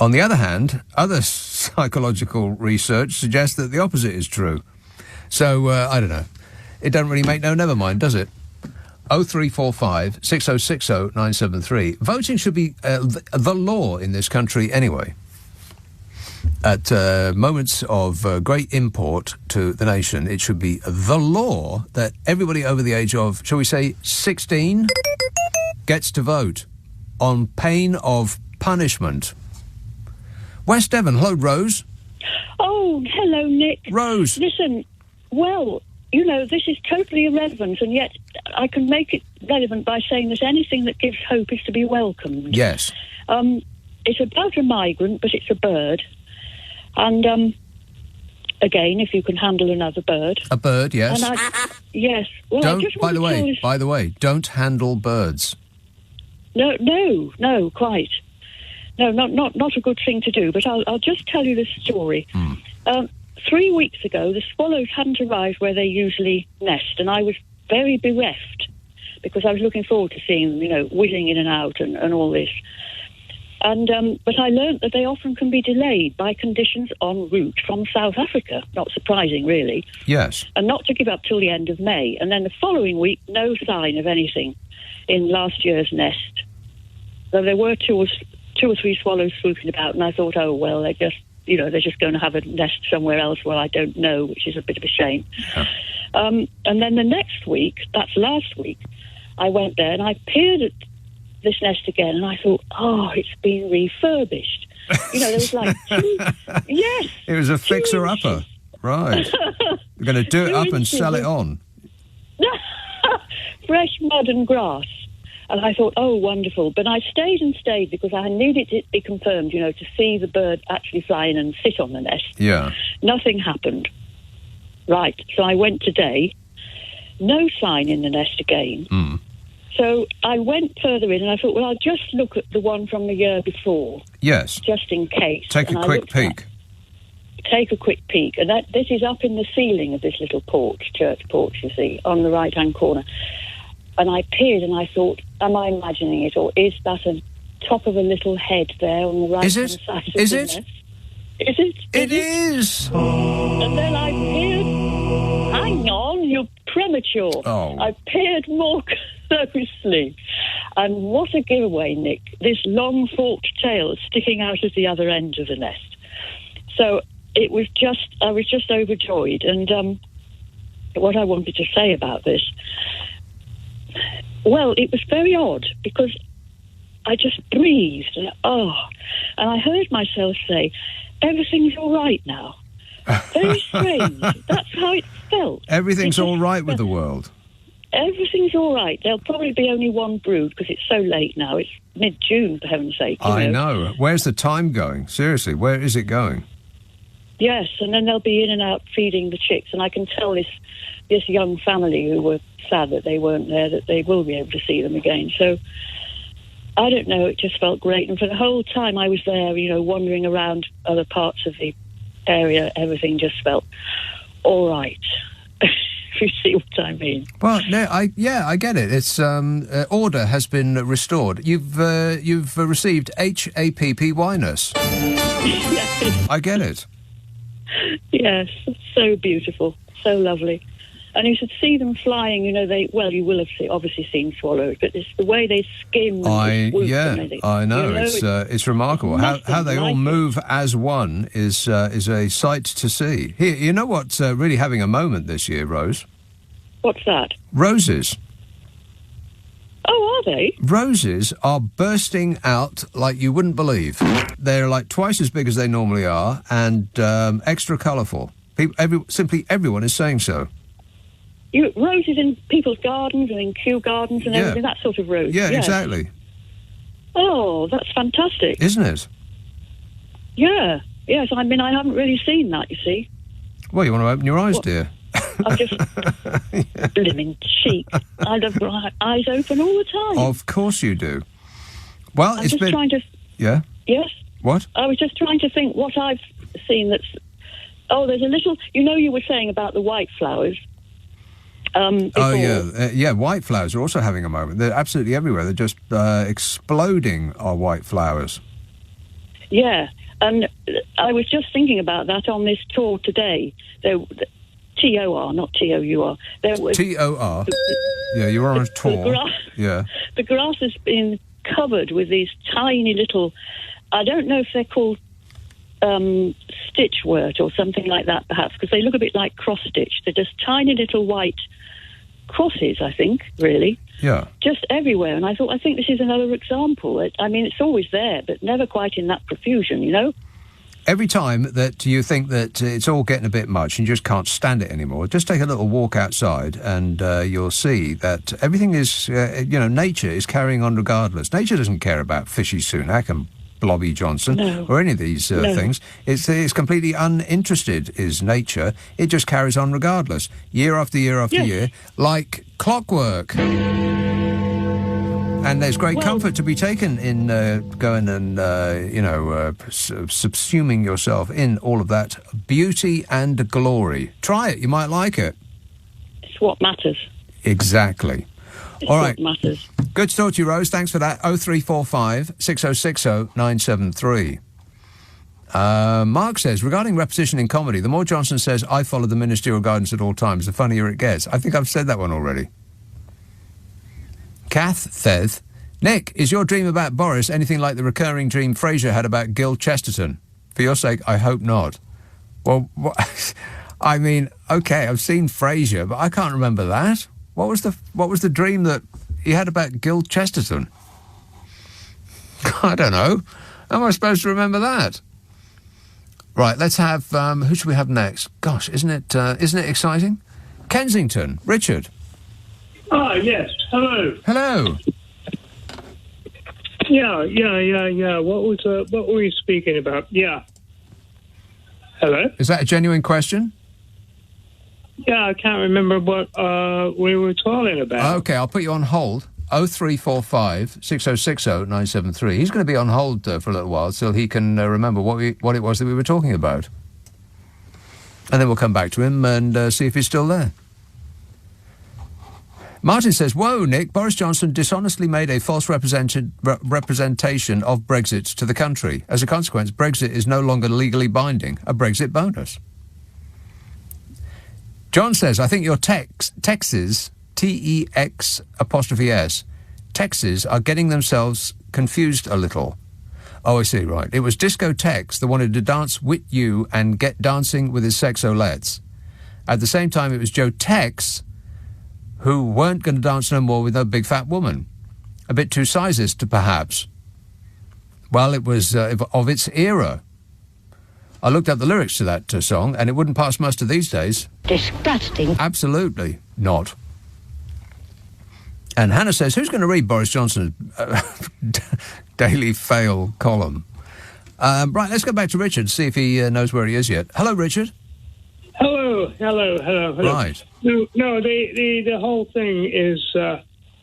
Speaker 2: On the other hand, other psychological research suggests that the opposite is true. So, I don't know. It doesn't really make no never mind, does it? 0345 6060 973. Voting should be the law in this country anyway. At moments of great import to the nation, it should be the law that everybody over the age of, shall we say, 16 gets to vote on pain of punishment. West Devon, hello, Rose.
Speaker 7: Oh, hello, Nick.
Speaker 2: Rose.
Speaker 7: Listen, well, you know, this is totally irrelevant, and yet I can make it relevant by saying that anything that gives hope is to be welcomed.
Speaker 2: Yes.
Speaker 7: It's about a migrant, but it's a bird. And, again, if you can handle another bird.
Speaker 2: A bird, yes.
Speaker 7: And yes. Well,
Speaker 2: don't,
Speaker 7: I just
Speaker 2: by
Speaker 7: want
Speaker 2: the way, don't handle birds.
Speaker 7: No, quite. No, not a good thing to do, but I'll just tell you this story. 3 weeks ago, the swallows hadn't arrived where they usually nest, and I was very bereft because I was looking forward to seeing them, whizzing in and out and all this. And but I learnt that they often can be delayed by conditions en route from South Africa. Not surprising, really.
Speaker 2: Yes.
Speaker 7: And not to give up till the end of May. And then the following week, no sign of anything in last year's nest. Though there were two or three swallows swooping about, and I thought, oh, well, they're just going to have a nest somewhere else where I don't know, which is a bit of a shame. Yeah. And then the next week, that's last week, I went there and I peered at this nest again, and I thought, oh, it's been refurbished. There was like yes.
Speaker 2: It was a fixer-upper. Right. You're going to do it up and sell it on.
Speaker 7: Fresh mud and grass. And I thought, oh, wonderful. But I stayed because I needed it to be confirmed, to see the bird actually fly in and sit on the nest.
Speaker 2: Yeah.
Speaker 7: Nothing happened. Right. So I went today. No sign in the nest again.
Speaker 2: Mm.
Speaker 7: So I went further in and I thought, well, I'll just look at the one from the year before.
Speaker 2: Yes.
Speaker 7: Just in case.
Speaker 2: Take a quick peek.
Speaker 7: Take a quick peek. And this is up in the ceiling of this little church porch, you see, on the right-hand corner. And I peered and I thought, am I imagining it? Or is that a top of a little head there on the right-hand side of the nest? Is it?
Speaker 2: It is.
Speaker 7: And then I peered. Hang on, you're premature.
Speaker 2: Oh.
Speaker 7: I peered more closely. And what a giveaway, Nick. This long forked tail sticking out at the other end of the nest. So I was just overjoyed. And what I wanted to say about this, well, it was very odd because I just breathed and I heard myself say, everything's all right now. Very strange. That's how it felt.
Speaker 2: Everything's all right with the world.
Speaker 7: Everything's all right. There'll probably be only one brood because it's so late now. It's mid-June, for heaven's sake.
Speaker 2: I know. Where's the time going? Seriously, where is it going?
Speaker 7: Yes, and then they'll be in and out feeding the chicks. And I can tell this young family who were sad that they weren't there that they will be able to see them again. So I don't know. It just felt great. And for the whole time I was there, wandering around other parts of the area, everything just felt all right. If you see what I mean.
Speaker 2: Well, no, I get it. It's order has been restored. You've received HAPPY-ness.
Speaker 7: Yes.
Speaker 2: I get it.
Speaker 7: Yes, so beautiful, so lovely. And you should see them flying, you will have obviously seen swallows, but it's the way they skim.
Speaker 2: I know. It's remarkable. How they all move as one is a sight to see. Here, you know what's really having a moment this year, Rose?
Speaker 7: What's that?
Speaker 2: Roses.
Speaker 7: Oh, are they?
Speaker 2: Roses are bursting out like you wouldn't believe. They're like twice as big as they normally are and extra colourful. Simply everyone is saying so.
Speaker 7: Roses in people's gardens and in Kew gardens and everything, that sort of rose.
Speaker 2: Yeah,
Speaker 7: yes.
Speaker 2: Exactly.
Speaker 7: Oh, that's fantastic.
Speaker 2: Isn't it?
Speaker 7: Yeah. Yes, I mean, I haven't really seen that, you see.
Speaker 2: Well, you want to open your eyes, dear.
Speaker 7: I'm just blimmin' cheek. I have my eyes open all the time.
Speaker 2: Of course you do. Well,
Speaker 7: I'm just trying to...
Speaker 2: Yeah?
Speaker 7: Yes?
Speaker 2: What?
Speaker 7: I was just trying to think what I've seen that's... Oh, there's a little... you were saying about the white flowers.
Speaker 2: White flowers are also having a moment. They're absolutely everywhere. They're just exploding our white flowers.
Speaker 7: Yeah, and I was just thinking about that on this tour today. T-O-R, not T-O-U-R.
Speaker 2: T-O-R? Yeah, you were on a tour.
Speaker 7: The grass has been covered with these tiny little... I don't know if they're called stitchwort or something like that, perhaps, because they look a bit like cross-stitch. They're just tiny little white crosses, I think, really.
Speaker 2: Yeah.
Speaker 7: Just everywhere. And I think this is another example. It's always there, but never quite in that profusion,
Speaker 2: Every time that you think that it's all getting a bit much and you just can't stand it anymore, just take a little walk outside and you'll see that everything is, nature is carrying on regardless. Nature doesn't care about Fishy Sunak and Blobby Johnson or any of these things. It's completely uninterested, is nature. It just carries on regardless, year after year after year, like clockwork. And there's great comfort to be taken in going and, subsuming yourself in all of that beauty and glory. Try it. You might like it.
Speaker 7: It's what matters.
Speaker 2: Exactly.
Speaker 7: It's
Speaker 2: all right.
Speaker 7: what matters.
Speaker 2: Good to talk to you, Rose. Thanks for that. 0345 6060 973. Mark says, regarding repetition in comedy, the more Johnson says, I follow the ministerial guidance at all times, the funnier it gets. I think I've said that one already. Kath Theth, Nick, is your dream about Boris anything like the recurring dream Fraser had about Gil Chesterton? For your sake, I hope not. Well, I mean, okay, I've seen Fraser, but I can't remember that. What was the dream that he had about Gil Chesterton? I don't know. How am I supposed to remember that? Right, let's have, who should we have next? Gosh, isn't it exciting? Kensington, Richard.
Speaker 10: Ah, yes. Hello.
Speaker 2: Hello.
Speaker 10: Yeah. What were you speaking about? Yeah. Hello?
Speaker 2: Is that a genuine question?
Speaker 10: Yeah, I can't remember what we were talking about.
Speaker 2: Okay, I'll put you on hold. 0345 6060 973. He's going to be on hold for a little while till he can remember what it was that we were talking about. And then we'll come back to him and see if he's still there. Martin says, whoa, Nick, Boris Johnson dishonestly made a false representation of Brexit to the country. As a consequence, Brexit is no longer legally binding, a Brexit bonus. John says, I think your Texas, T-E-X''S, Texas are getting themselves confused a little. Oh, I see, right. It was Disco Tex that wanted to dance with you and get dancing with his sexolettes. At the same time, it was Joe Tex who weren't going to dance no more with a big fat woman. A bit too sizist, perhaps. Well, it was of its era. I looked up the lyrics to that song, and it wouldn't pass muster these days.
Speaker 17: Disgusting.
Speaker 2: Absolutely not. And Hannah says, who's going to read Boris Johnson's Daily Fail column? Right, let's go back to Richard, see if he knows where he is yet. Hello, Richard.
Speaker 10: Hello.
Speaker 2: Right.
Speaker 10: No, the whole thing is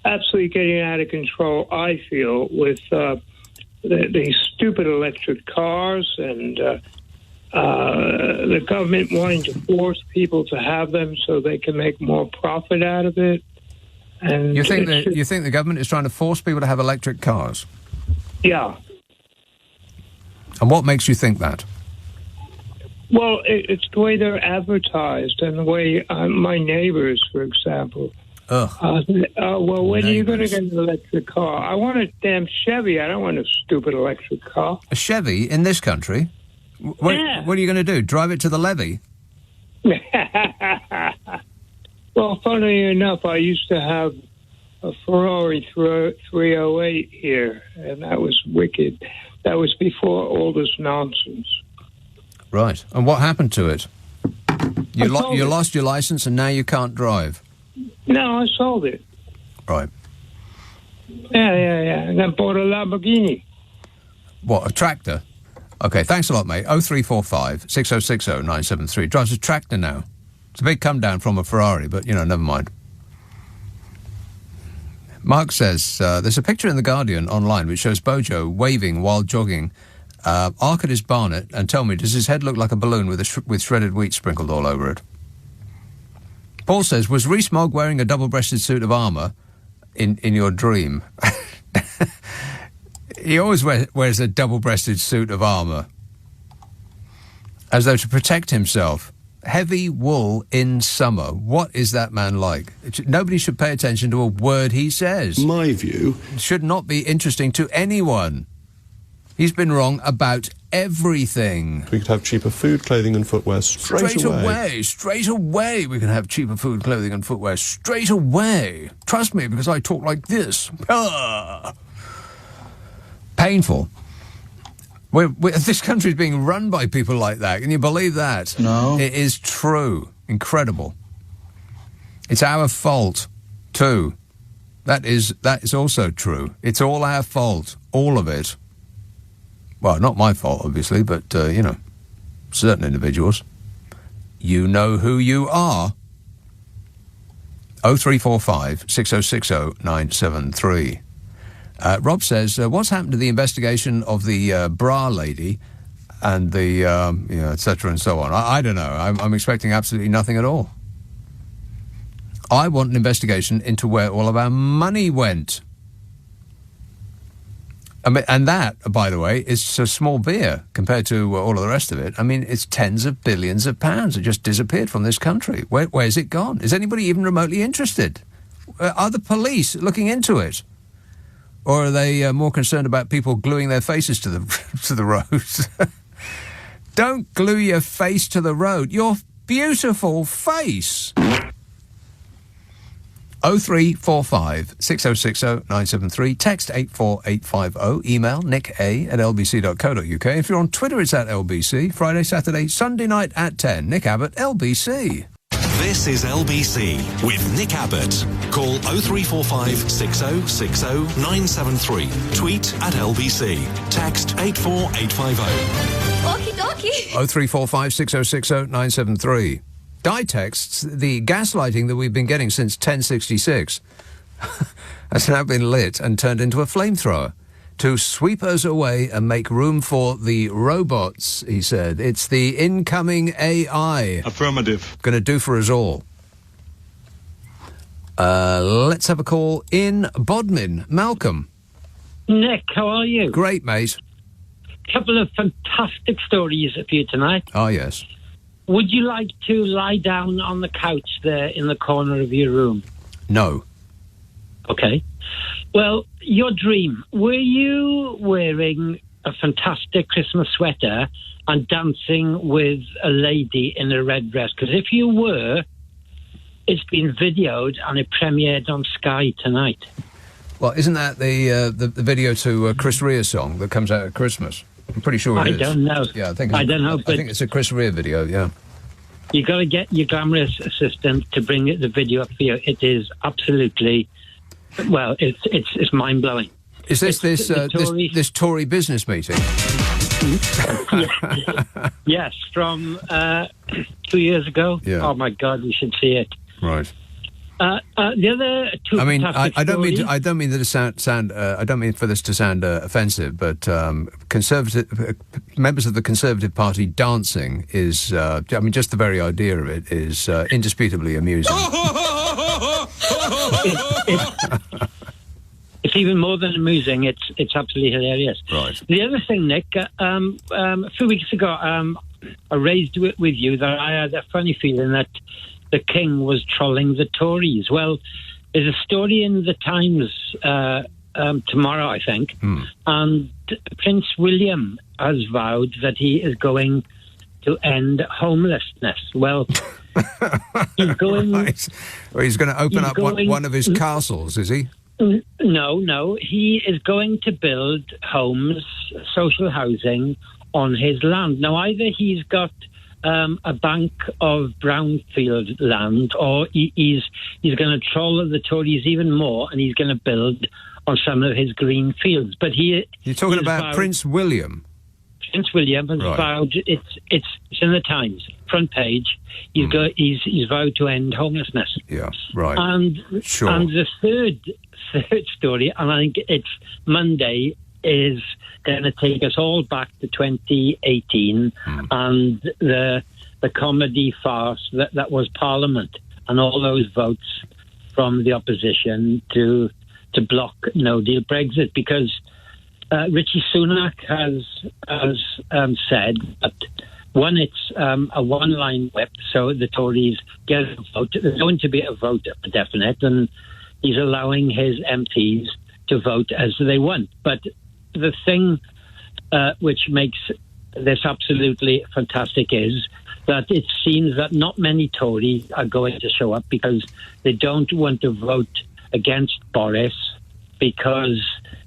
Speaker 10: absolutely getting out of control, I feel, with the stupid electric cars and the government wanting to force people to have them so they can make more profit out of it. And
Speaker 2: you think the government is trying to force people to have electric cars?
Speaker 10: Yeah.
Speaker 2: And what makes you think that?
Speaker 10: Well, it's the way they're advertised and the way my neighbors, for example. Well, when are you going to get an electric car? I want a damn Chevy. I don't want a stupid electric car.
Speaker 2: A Chevy in this country? What are you going to do? Drive it to the levee?
Speaker 10: Well, funnily enough, I used to have a Ferrari 308 here, and that was wicked. That was before all this nonsense.
Speaker 2: Right. And what happened to it? You lost your license and now you can't drive?
Speaker 10: No, I sold it.
Speaker 2: Right.
Speaker 10: Yeah. And I bought a Lamborghini.
Speaker 2: What, a tractor? Okay, thanks a lot, mate. 0345 6060 973. Drives a tractor now. It's a big come down from a Ferrari, but, never mind. Mark says, there's a picture in The Guardian online which shows Bojo waving while jogging. Arc at his barnet and tell me, does his head look like a balloon with shredded wheat sprinkled all over it? Paul says, was Rees-Mogg wearing a double-breasted suit of armour in your dream? He always wears a double-breasted suit of armour, as though to protect himself. Heavy wool in summer. What is that man like? Nobody should pay attention to a word he says.
Speaker 11: My view.
Speaker 2: It should not be interesting to anyone. He's been wrong about everything.
Speaker 11: We could have cheaper food, clothing and footwear straight away.
Speaker 2: Straight away we can have cheaper food, clothing and footwear straight away. Trust me, because I talk like this. Painful. This country is being run by people like that. Can you believe that?
Speaker 11: No.
Speaker 2: It is true. Incredible. It's our fault, too. That is also true. It's all our fault. All of it. Well, not my fault, obviously, but, certain individuals. You know who you are. 0345 6060 973. Rob says, what's happened to the investigation of the bra lady and the, et cetera and so on? I don't know. I'm expecting absolutely nothing at all. I want an investigation into where all of our money went. I mean, and that, by the way, is a small beer compared to all of the rest of it. I mean, it's tens of billions of pounds that just disappeared from this country. Where's it gone? Is anybody even remotely interested? Are the police looking into it? Or are they more concerned about people gluing their faces to the roads? Don't glue your face to the road. Your beautiful face. 0345 6060 973. Text 84850. Email nick@lbc.co.uk. If you're on Twitter, it's at LBC. Friday, Saturday, Sunday night at 10. Nick Abbott, LBC.
Speaker 3: This is LBC with Nick Abbott. Call 0345 6060 973. Tweet at LBC. Text 84850.
Speaker 17: Okie dokie.
Speaker 2: 0345 6060 973. Die texts, the gaslighting that we've been getting since 1066 has now been lit and turned into a flamethrower to sweep us away and make room for the robots, he said. It's the incoming AI.
Speaker 9: Affirmative.
Speaker 2: Going to do for us all. Let's have a call in Bodmin. Malcolm.
Speaker 12: Nick, how are you?
Speaker 2: Great, mate.
Speaker 12: Couple of fantastic stories for you tonight.
Speaker 2: Oh, yes.
Speaker 12: Would you like to lie down on the couch there in the corner of your room?
Speaker 2: No.
Speaker 12: Okay. Well, your dream. Were you wearing a fantastic Christmas sweater and dancing with a lady in a red dress? Because if you were, it's been videoed and it premiered on Sky tonight.
Speaker 2: Well, isn't that the video to Chris Rea's song that comes out at Christmas? I'm pretty sure it is.
Speaker 12: I don't know.
Speaker 2: Yeah, I
Speaker 12: don't know.
Speaker 2: I think it's a Chris Rea video, yeah.
Speaker 12: You got to get your glamorous assistant to bring the video up for you. It is absolutely, well, it's mind blowing.
Speaker 2: Is this this Tory business meeting?
Speaker 12: Yes, from 2 years ago.
Speaker 2: Yeah.
Speaker 12: Oh my God, you should see it.
Speaker 2: Right.
Speaker 12: The other two.
Speaker 2: I mean, I don't mean that to sound. I don't mean for this to sound offensive, but conservative members of the Conservative Party dancing is. I mean, just the very idea of it is indisputably amusing.
Speaker 12: It's even more than amusing. It's absolutely hilarious.
Speaker 2: Right.
Speaker 12: The other thing, Nick, a few weeks ago, I raised it with you that I had a funny feeling that the King was trolling the Tories. Well, there's a story in the Times tomorrow, I think, and Prince William has vowed that he is going to end homelessness. Well, he's going...
Speaker 2: Right. Well, he's going to open up one of his castles, is he?
Speaker 12: No. He is going to build homes, social housing, on his land. Now, either he's got a bank of brownfield land, or he's going to troll the Tories even more, and he's going to build on some of his green fields. But you're
Speaker 2: talking about Prince William.
Speaker 12: Prince William has vowed. It's in the Times front page. He's vowed to end homelessness.
Speaker 2: Yeah, right.
Speaker 12: And
Speaker 2: sure.
Speaker 12: And the third story, and I think it's Monday, is going to take us all back to 2018 and the comedy farce that was Parliament and all those votes from the opposition to block no-deal Brexit, because Rishi Sunak has said that, one, it's a one-line whip, so the Tories get a vote. There's going to be a vote for definite, and he's allowing his MPs to vote as they want. But the thing which makes this absolutely fantastic is that it seems that not many Tories are going to show up because they don't want to vote against Boris because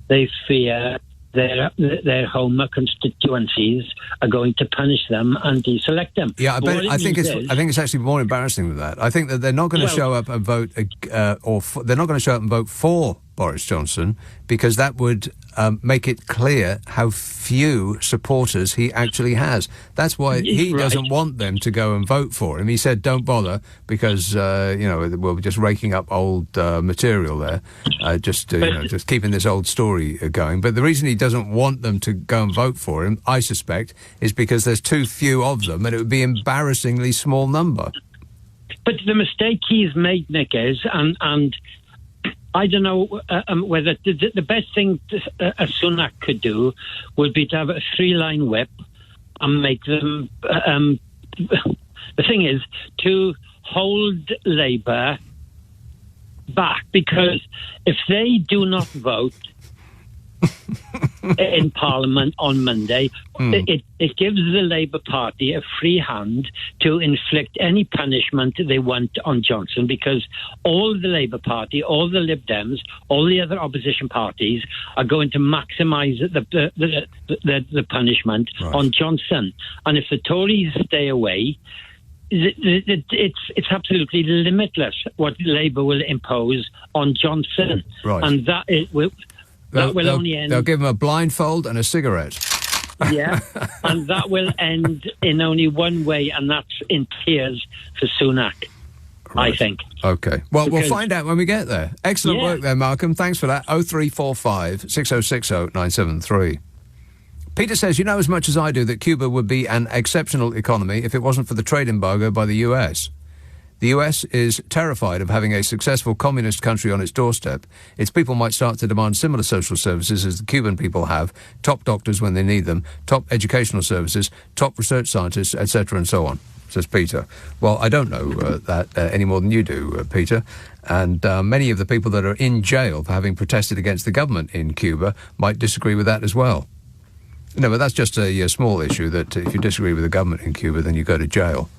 Speaker 12: they fear their home constituencies are going to punish them and deselect them.
Speaker 2: Yeah, I think it's actually more embarrassing than that. I think that they're not going to show up and vote, they're not going to show up and vote for Boris Johnson, because that would make it clear how few supporters he actually has. That's why he doesn't want them to go and vote for him. He said, don't bother, because, we're just raking up old material there, just keeping this old story going. But the reason he doesn't want them to go and vote for him, I suspect, is because there's too few of them, and it would be an embarrassingly small number.
Speaker 12: But the mistake he's made, Nick, is, and I don't know whether the best thing a Sunak could do would be to have a 3-line whip and make them... the thing is, to hold Labour back, because if they do not vote in Parliament on Monday, it gives the Labour Party a free hand to inflict any punishment they want on Johnson, because all the Labour Party, all the Lib Dems, all the other opposition parties are going to maximise the punishment on Johnson. And if the Tories stay away, it's absolutely limitless what Labour will impose on Johnson.
Speaker 2: Right.
Speaker 12: And that will only end...
Speaker 2: They'll give him a blindfold and a cigarette.
Speaker 12: Yeah, and that will end in only one way, and that's in tears for Sunak, I think.
Speaker 2: OK. Well, we'll find out when we get there. Excellent work there, Malcolm. Thanks for that. 0345 6060 973. Peter says, you know as much as I do that Cuba would be an exceptional economy if it wasn't for the trade embargo by the US. The US is terrified of having a successful communist country on its doorstep. Its people might start to demand similar social services as the Cuban people have, top doctors when they need them, top educational services, top research scientists, etc. and so on, says Peter. Well, I don't know that any more than you do, Peter. And many of the people that are in jail for having protested against the government in Cuba might disagree with that as well. No, but that's just a small issue, that if you disagree with the government in Cuba, then you go to jail.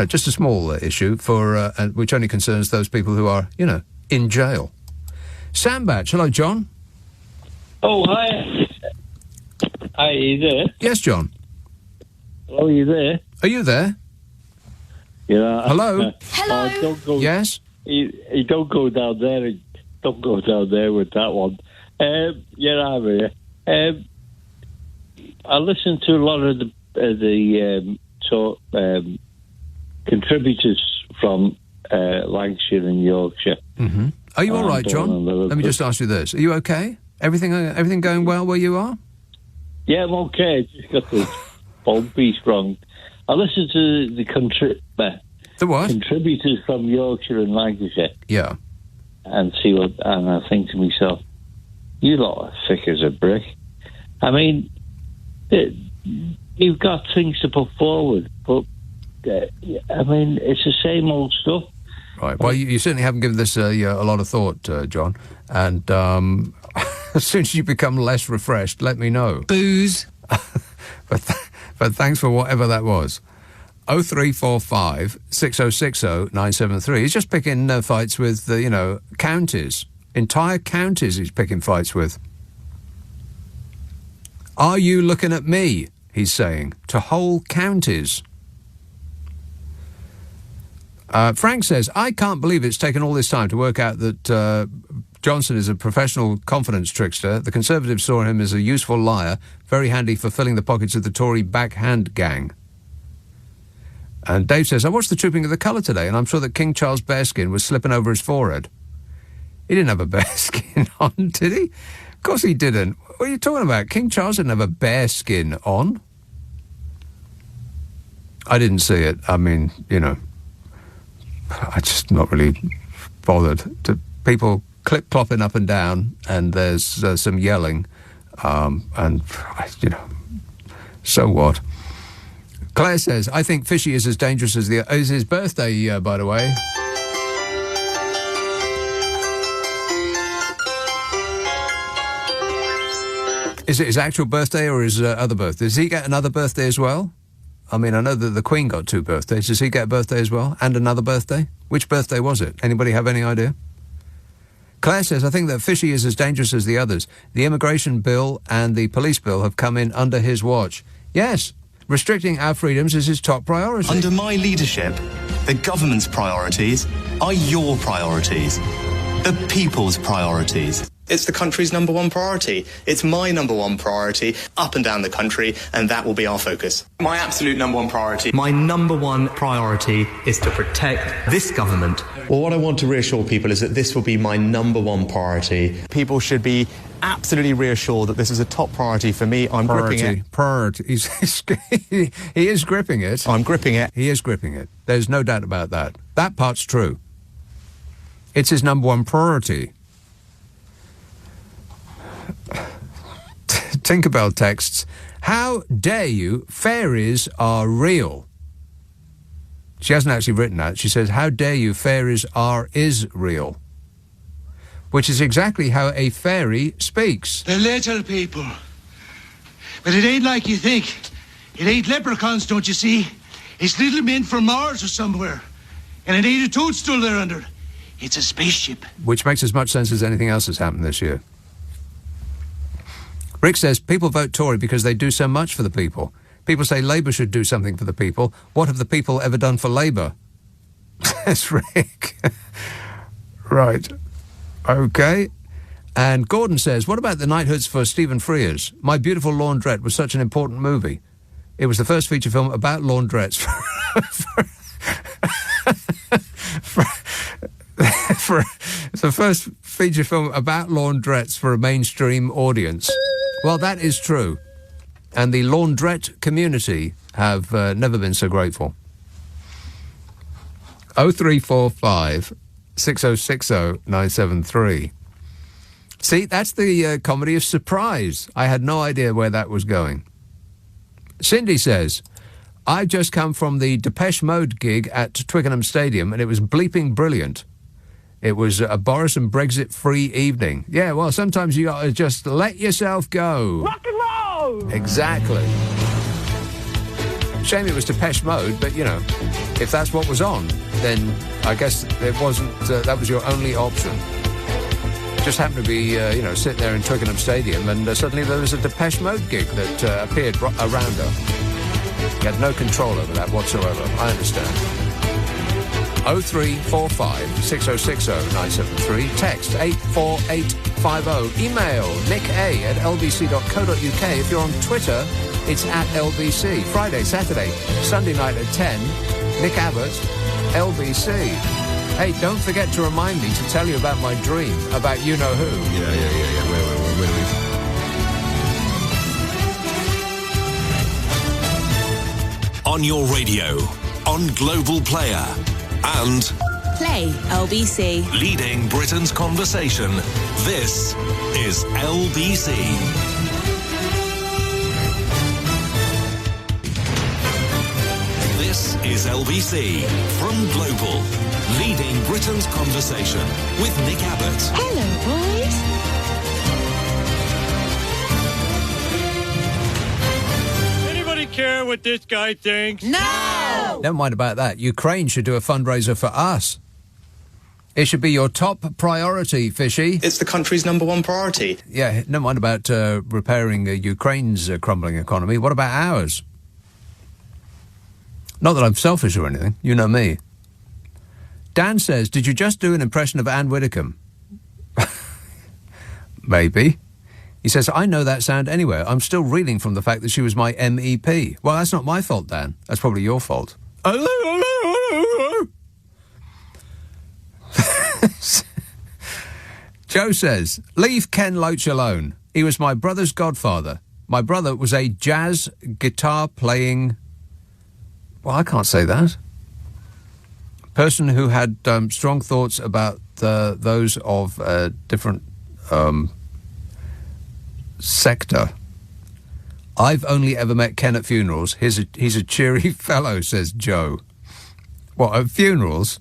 Speaker 2: Just a small issue for which only concerns those people who are, in jail. Sam Batch, hello, John.
Speaker 8: Oh, hi. Hi, are you there?
Speaker 2: Yes, John.
Speaker 8: Hello, are you there?
Speaker 2: Are you there?
Speaker 8: Yeah.
Speaker 2: Hello?
Speaker 8: Hello? Don't go,
Speaker 2: yes?
Speaker 8: You don't go down there. Don't go down there with that one. I'm here. I listen to a lot of the contributors from Lancashire and Yorkshire.
Speaker 2: Mm-hmm. Are you all right, John? Let me just ask you this. Are you okay? Everything going well where you are?
Speaker 8: Yeah, I'm okay. I just got the phone piece wrong. I listen to the contributors from Yorkshire and Lancashire.
Speaker 2: Yeah.
Speaker 8: And I think to myself, you lot are thick as a brick. I mean, you've got things to put forward, but I mean, it's the same old stuff.
Speaker 2: Right. Well, you certainly haven't given this a lot of thought, John. And as soon as you become less refreshed, let me know.
Speaker 9: Booze.
Speaker 2: but thanks for whatever that was. 0345 6060 973. He's just picking fights with, counties. Entire counties he's picking fights with. Are you looking at me? He's saying. To whole counties. Frank says, I can't believe it's taken all this time to work out that Johnson is a professional confidence trickster. The Conservatives saw him as a useful liar, very handy for filling the pockets of the Tory backhand gang. And Dave says, I watched the Trooping of the Colour today, and I'm sure that King Charles' bearskin was slipping over his forehead. He didn't have a bearskin on, did he? Of course he didn't. What are you talking about? King Charles didn't have a bearskin on. I didn't see it. I mean, I'm just not really bothered. People clip-clopping up and down, and there's some yelling, and, so what? Claire says, I think Fishy is as dangerous as is his birthday, by the way. Is it his actual birthday or his other birthday? Does he get another birthday as well? I mean, I know that the Queen got 2 birthdays. Does he get a birthday as well? And another birthday? Which birthday was it? Anybody have any idea? Claire says, I think that Fishy is as dangerous as the others. The immigration bill and the police bill have come in under his watch. Yes, restricting our freedoms is his top priority.
Speaker 23: Under my leadership, the government's priorities are your priorities. The people's priorities.
Speaker 18: It's the country's number one priority. It's my number one priority up and down the country, and that will be our focus. My absolute number one priority.
Speaker 9: My number one priority is to protect this government.
Speaker 18: Well, what I want to reassure people is that this will be my number one priority. People should be absolutely reassured that this is a top priority for me. I'm gripping it.
Speaker 2: Priority. He is gripping it.
Speaker 18: I'm gripping it.
Speaker 2: He is gripping it. There's no doubt about that. That part's true. It's his number one priority. Tinkerbell texts, how dare you, fairies are real. She hasn't actually written that. She says, how dare you, fairies is real. Which is exactly how a fairy speaks.
Speaker 15: They're little people. But it ain't like you think. It ain't leprechauns, don't you see? It's little men from Mars or somewhere. And it ain't a toadstool they're under. It's a spaceship.
Speaker 2: Which makes as much sense as anything else that's happened this year. Rick says, people vote Tory because they do so much for the people. People say Labour should do something for the people. What have the people ever done for Labour? That's Rick. Right. OK. And Gordon says, what about the knighthoods for Stephen Frears? My Beautiful Laundrette was such an important movie. It was the first feature film about laundrettes it's the first feature film about laundrettes for a mainstream audience. Well, that is true. And the laundrette community have never been so grateful. 0345 6060 973. See, that's the comedy of surprise. I had no idea where that was going. Cindy says, I've just come from the Depeche Mode gig at Twickenham Stadium, and it was bleeping brilliant. It was a Boris and Brexit-free evening. Yeah, well, sometimes you got to just let yourself go.
Speaker 4: Rock and roll!
Speaker 2: Exactly. Shame it was Depeche Mode, but, you know, if that's what was on, then I guess it wasn't, that was your only option. Just happened to be, sitting there in Twickenham Stadium, and suddenly there was a Depeche Mode gig that appeared around her. You had no control over that whatsoever. I understand. 0345 6060 973. Text 84850. Email nicka@lbc.co.uk. If you're on Twitter, it's @LBC. Friday, Saturday, Sunday night at 10. Nick Abbot, LBC. Hey, don't forget to remind me to tell you about my dream about you-know-who.
Speaker 1: Yeah. Wait a minute.
Speaker 3: On your radio, on Global Player, and
Speaker 16: Play LBC.
Speaker 3: Leading Britain's conversation. This is LBC. This is LBC from Global. Leading Britain's conversation with Nick Abbot.
Speaker 16: Hello, boys.
Speaker 24: Anybody care what this guy thinks?
Speaker 16: No!
Speaker 2: Never mind about that. Ukraine should do a fundraiser for us. It should be your top priority, Fishy.
Speaker 18: It's the country's number one priority.
Speaker 2: Yeah, never mind about repairing Ukraine's crumbling economy. What about ours? Not that I'm selfish or anything. You know me. Dan says, did you just do an impression of Anne Widdecombe? Maybe. He says, I know that sound anywhere. I'm still reeling from the fact that she was my MEP. Well, that's not my fault, Dan. That's probably your fault. Joe says, leave Ken Loach alone. He was my brother's godfather. My brother was a jazz guitar playing... Well, I can't say that. Person who had strong thoughts about those of a different sector. I've only ever met Ken at funerals. He's a cheery fellow, says Joe. What, at funerals?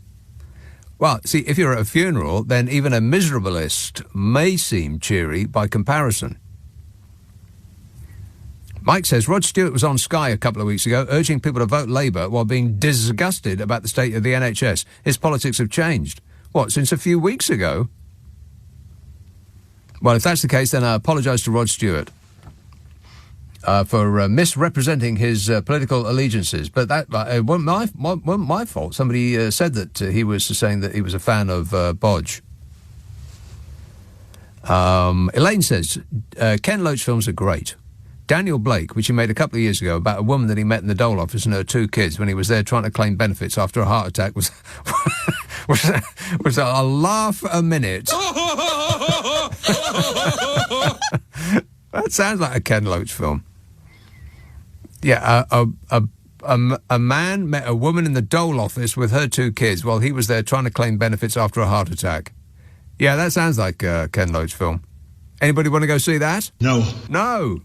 Speaker 2: Well, see, if you're at a funeral, then even a miserablest may seem cheery by comparison. Mike says, Rod Stewart was on Sky a couple of weeks ago urging people to vote Labour while being disgusted about the state of the NHS. His politics have changed. What, since a few weeks ago? Well, if that's the case, then I apologise to Rod Stewart for misrepresenting his political allegiances. But that wasn't my fault. Somebody said that he was saying that he was a fan of Bodge. Elaine says, Ken Loach films are great. Daniel Blake, which he made a couple of years ago about a woman that he met in the dole office and her 2 kids when he was there trying to claim benefits after a heart attack, was a laugh a minute. That sounds like a Ken Loach film. Yeah, a man met a woman in the dole office with her 2 kids while he was there trying to claim benefits after a heart attack. Yeah, that sounds like a Ken Loach film. Anybody want to go see that?
Speaker 15: No.
Speaker 2: No.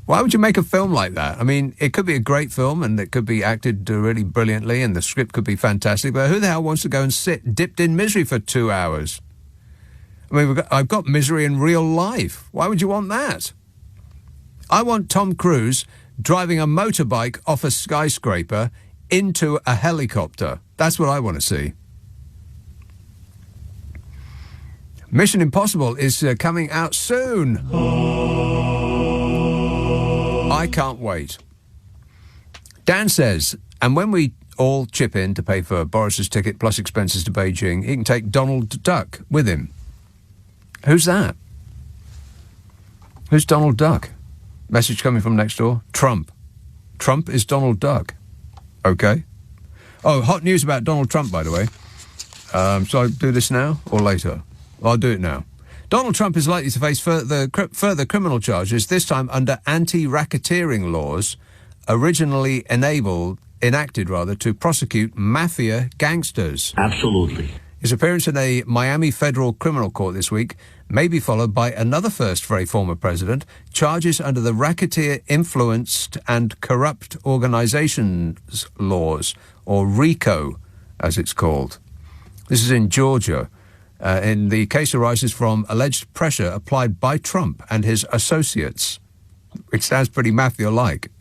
Speaker 2: Why would you make a film like that? I mean, it could be a great film and it could be acted really brilliantly and the script could be fantastic, but who the hell wants to go and sit dipped in misery for 2 hours? I mean, I've got misery in real life. Why would you want that? I want Tom Cruise driving a motorbike off a skyscraper into a helicopter. That's what I want to see. Mission Impossible is coming out soon. I can't wait. Dan says, and when we all chip in to pay for Boris's ticket plus expenses to Beijing, he can take Donald Duck with him. Who's that? Who's Donald Duck? Message coming from next door. Trump. Trump is Donald Duck. Okay. Oh, hot news about Donald Trump, by the way. Shall I do this now or later? I'll do it now. Donald Trump is likely to face further criminal charges, this time under anti-racketeering laws, originally enacted to prosecute mafia gangsters.
Speaker 5: Absolutely.
Speaker 2: His appearance in a Miami federal criminal court this week may be followed by another first for a former president, charges under the Racketeer Influenced and Corrupt Organizations Laws, or RICO, as it's called. This is in Georgia. And the case arises from alleged pressure applied by Trump and his associates, which sounds pretty mafia-like,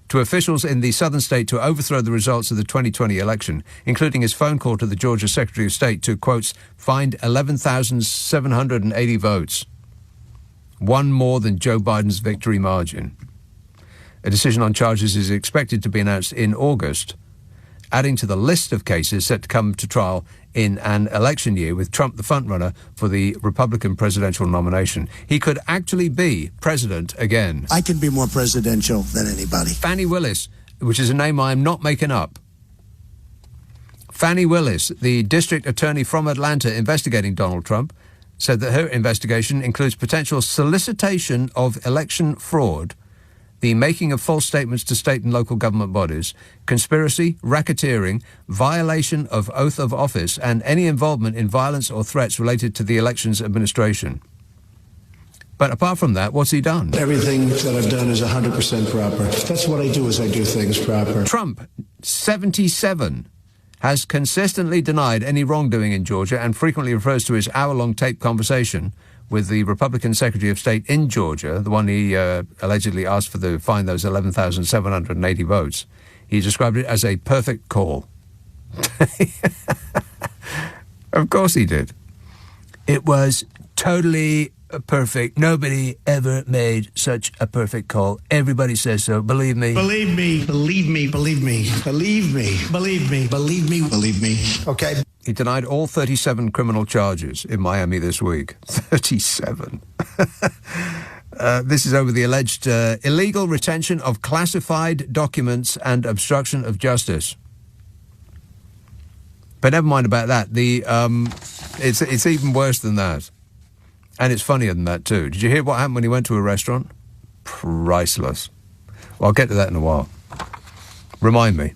Speaker 2: to officials in the southern state to overthrow the results of the 2020 election, including his phone call to the Georgia Secretary of State to, quote, find 11,780 votes, one more than Joe Biden's victory margin. A decision on charges is expected to be announced in August, adding to the list of cases set to come to trial in an election year with Trump the frontrunner for the Republican presidential nomination. He could actually be president again.
Speaker 13: I can be more presidential than anybody.
Speaker 2: Fannie Willis, which is a name I'm not making up. Fannie Willis, the district attorney from Atlanta investigating Donald Trump, said that her investigation includes potential solicitation of election fraud, the making of false statements to state and local government bodies, conspiracy, racketeering, violation of oath of office, and any involvement in violence or threats related to the elections administration. But apart from that, what's he done?
Speaker 13: Everything that I've done is 100% proper. That's what I do, is I do things proper.
Speaker 2: Trump, 77, has consistently denied any wrongdoing in Georgia and frequently refers to his hour-long taped conversation with the Republican Secretary of State in Georgia, the one he allegedly asked for to find those 11,780 votes. He described it as a perfect call. Of course he did. It was totally perfect. Nobody ever made such a perfect call. Everybody says so. Believe me.
Speaker 13: Believe me. Believe me. Believe me. Believe me. Believe me. Believe me. Believe me. Okay.
Speaker 2: He denied all 37 criminal charges in Miami this week. 37. This is over the alleged illegal retention of classified documents and obstruction of justice. But never mind about that. It's even worse than that. And it's funnier than that, too. Did you hear what happened when he went to a restaurant? Priceless. Well, I'll get to that in a while. Remind me.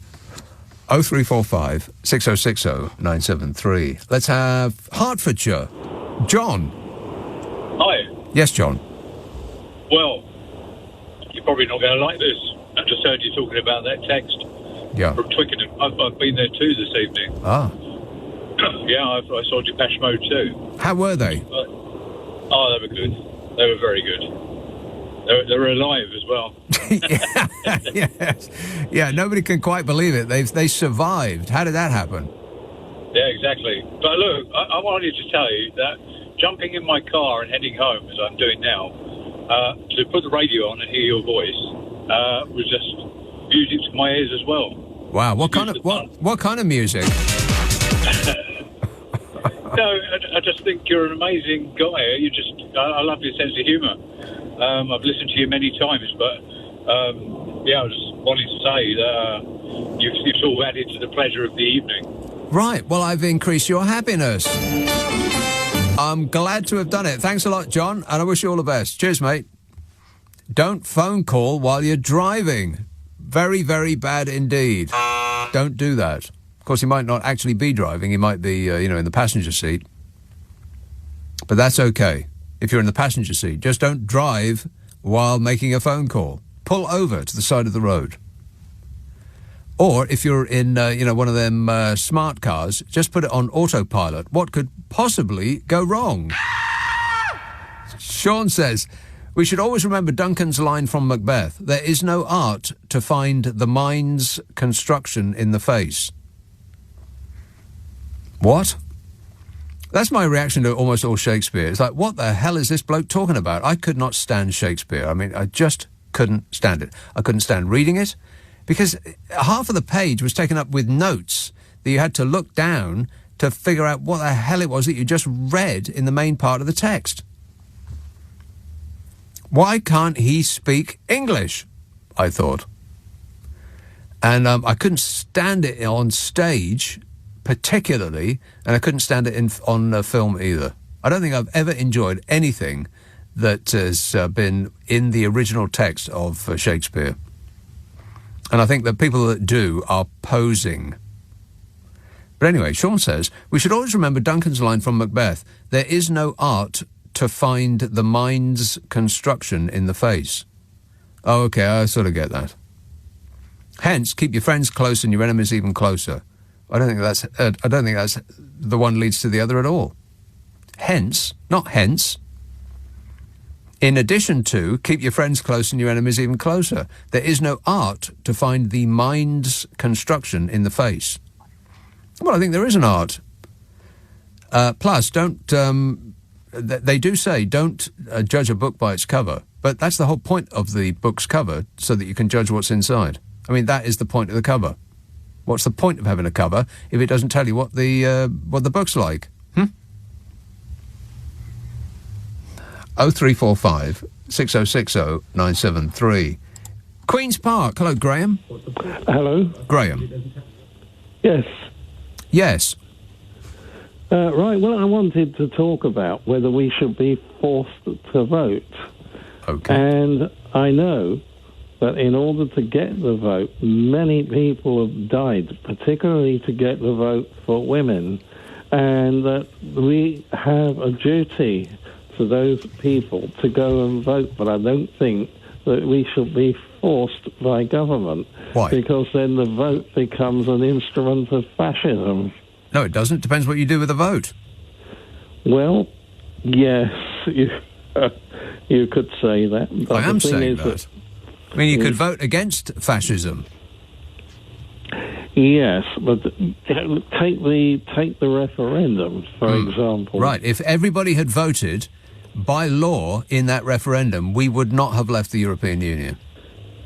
Speaker 2: 0345 6060 973. Let's have Hertfordshire. John.
Speaker 19: Hi.
Speaker 2: Yes, John.
Speaker 19: Well, you're probably not going to like this. I just heard you talking about that text from Twickenham. I've been there too this evening.
Speaker 2: Ah.
Speaker 19: Yeah, I saw Depeche Mode too.
Speaker 2: How were they?
Speaker 19: They were good. They were very good. They were alive as well.
Speaker 2: Yes. Yeah, nobody can quite believe it. They survived. How did that happen?
Speaker 19: Yeah, exactly. But look, I wanted to tell you that jumping in my car and heading home, as I'm doing now, to put the radio on and hear your voice was just music to my ears as well.
Speaker 2: Wow, what kind of music?
Speaker 19: No, I just think you're an amazing guy. I love your sense of humour. I've listened to you many times, but I was wanting to say that you've sort of added to the pleasure of the evening.
Speaker 2: Right. Well, I've increased your happiness. I'm glad to have done it. Thanks a lot, John, and I wish you all the best. Cheers, mate. Don't phone call while you're driving. Very, very bad indeed. Don't do that. Of course, he might not actually be driving. He might be, in the passenger seat. But that's okay. If you're in the passenger seat, just don't drive while making a phone call. Pull over to the side of the road. Or if you're in, one of them smart cars, just put it on autopilot. What could possibly go wrong? Sean says, we should always remember Duncan's line from Macbeth. There is no art to find the mind's construction in the face. What? That's my reaction to almost all Shakespeare. It's like, what the hell is this bloke talking about? I could not stand Shakespeare. I mean, I just couldn't stand it. I couldn't stand reading it because half of the page was taken up with notes that you had to look down to figure out what the hell it was that you just read in the main part of the text. Why can't he speak English? I thought. And I couldn't stand it on stage particularly, and I couldn't stand it on film either. I don't think I've ever enjoyed anything that has been in the original text of Shakespeare. And I think that people that do are posing. But anyway, Sean says, we should always remember Duncan's line from Macbeth, there is no art to find the mind's construction in the face. Oh, okay, I sort of get that. Hence, keep your friends close and your enemies even closer. I don't think that's the one leads to the other at all. Hence, not hence. In addition to, keep your friends close and your enemies even closer. There is no art to find the mind's construction in the face. Well, I think there is an art. Plus, don't... they do say don't judge a book by its cover, but that's the whole point of the book's cover, so that you can judge what's inside. I mean, that is the point of the cover. What's the point of having a cover if it doesn't tell you what the book's like? 0345 6060 973. Queen's Park. Hello, Graham.
Speaker 5: Hello.
Speaker 2: Graham.
Speaker 5: Yes.
Speaker 2: Yes.
Speaker 5: Right, well, I wanted to talk about whether we should be forced to vote.
Speaker 2: Okay.
Speaker 5: And I know that in order to get the vote, many people have died, particularly to get the vote for women, and that we have a duty to those people to go and vote, but I don't think that we should be forced by government.
Speaker 2: Why?
Speaker 5: Because then the vote becomes an instrument of fascism.
Speaker 2: No, it doesn't. Depends what you do with the vote.
Speaker 5: Well, yes, you could say that. But
Speaker 2: I am saying that. I mean, you could vote against fascism.
Speaker 5: Yes, but take the referendum, for example.
Speaker 2: Right. If everybody had voted by law in that referendum, we would not have left the European Union.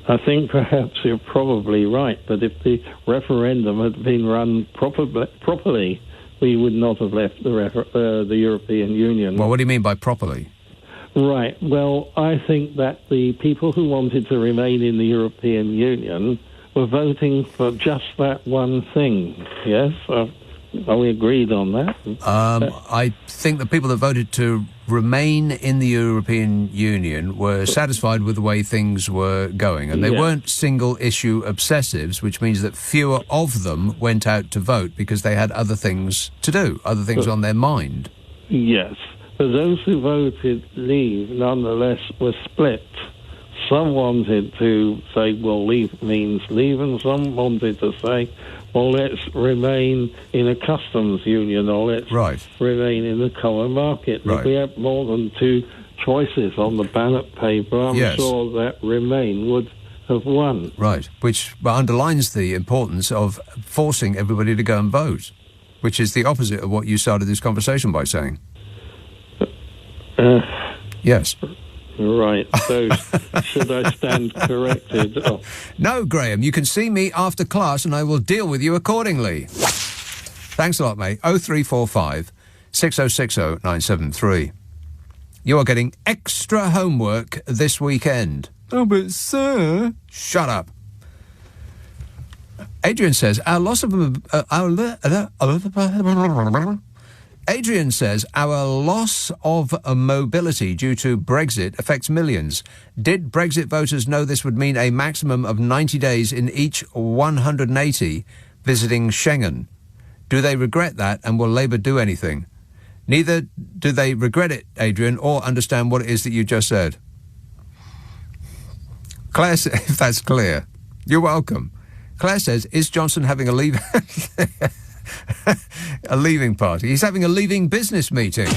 Speaker 5: I think perhaps you're probably right, but if the referendum had been run properly, we would not have left the European Union.
Speaker 2: Well, what do you mean by properly?
Speaker 5: Right. Well, I think that the people who wanted to remain in the European Union were voting for just that one thing. Yes? Are we agreed on that?
Speaker 2: I think the people that voted to remain in the European Union were satisfied with the way things were going, and they weren't single-issue obsessives, which means that fewer of them went out to vote because they had other things to do, other things on their mind.
Speaker 5: Yes. But those who voted leave, nonetheless, were split. Some wanted to say, well, leave means leave, and some wanted to say, well, let's remain in a customs union, or let's remain in the common market. If we had more than two choices on the ballot paper, I'm sure that remain would have won.
Speaker 2: Right, which underlines the importance of forcing everybody to go and vote, which is the opposite of what you started this conversation by saying. Yes.
Speaker 5: Right, so should I stand corrected? Oh.
Speaker 2: No, Graham, you can see me after class and I will deal with you accordingly. Thanks a lot, mate. 0345 6060 973. You are getting extra homework this weekend.
Speaker 14: Oh, but sir...
Speaker 2: Shut up. Adrian says, Adrian says, our loss of mobility due to Brexit affects millions. Did Brexit voters know this would mean a maximum of 90 days in each 180 visiting Schengen? Do they regret that, and will Labour do anything? Neither do they regret it, Adrian, or understand what it is that you just said. Claire, if that's clear, you're welcome. Claire says, is Johnson having a leaving party? He's having a leaving business meeting.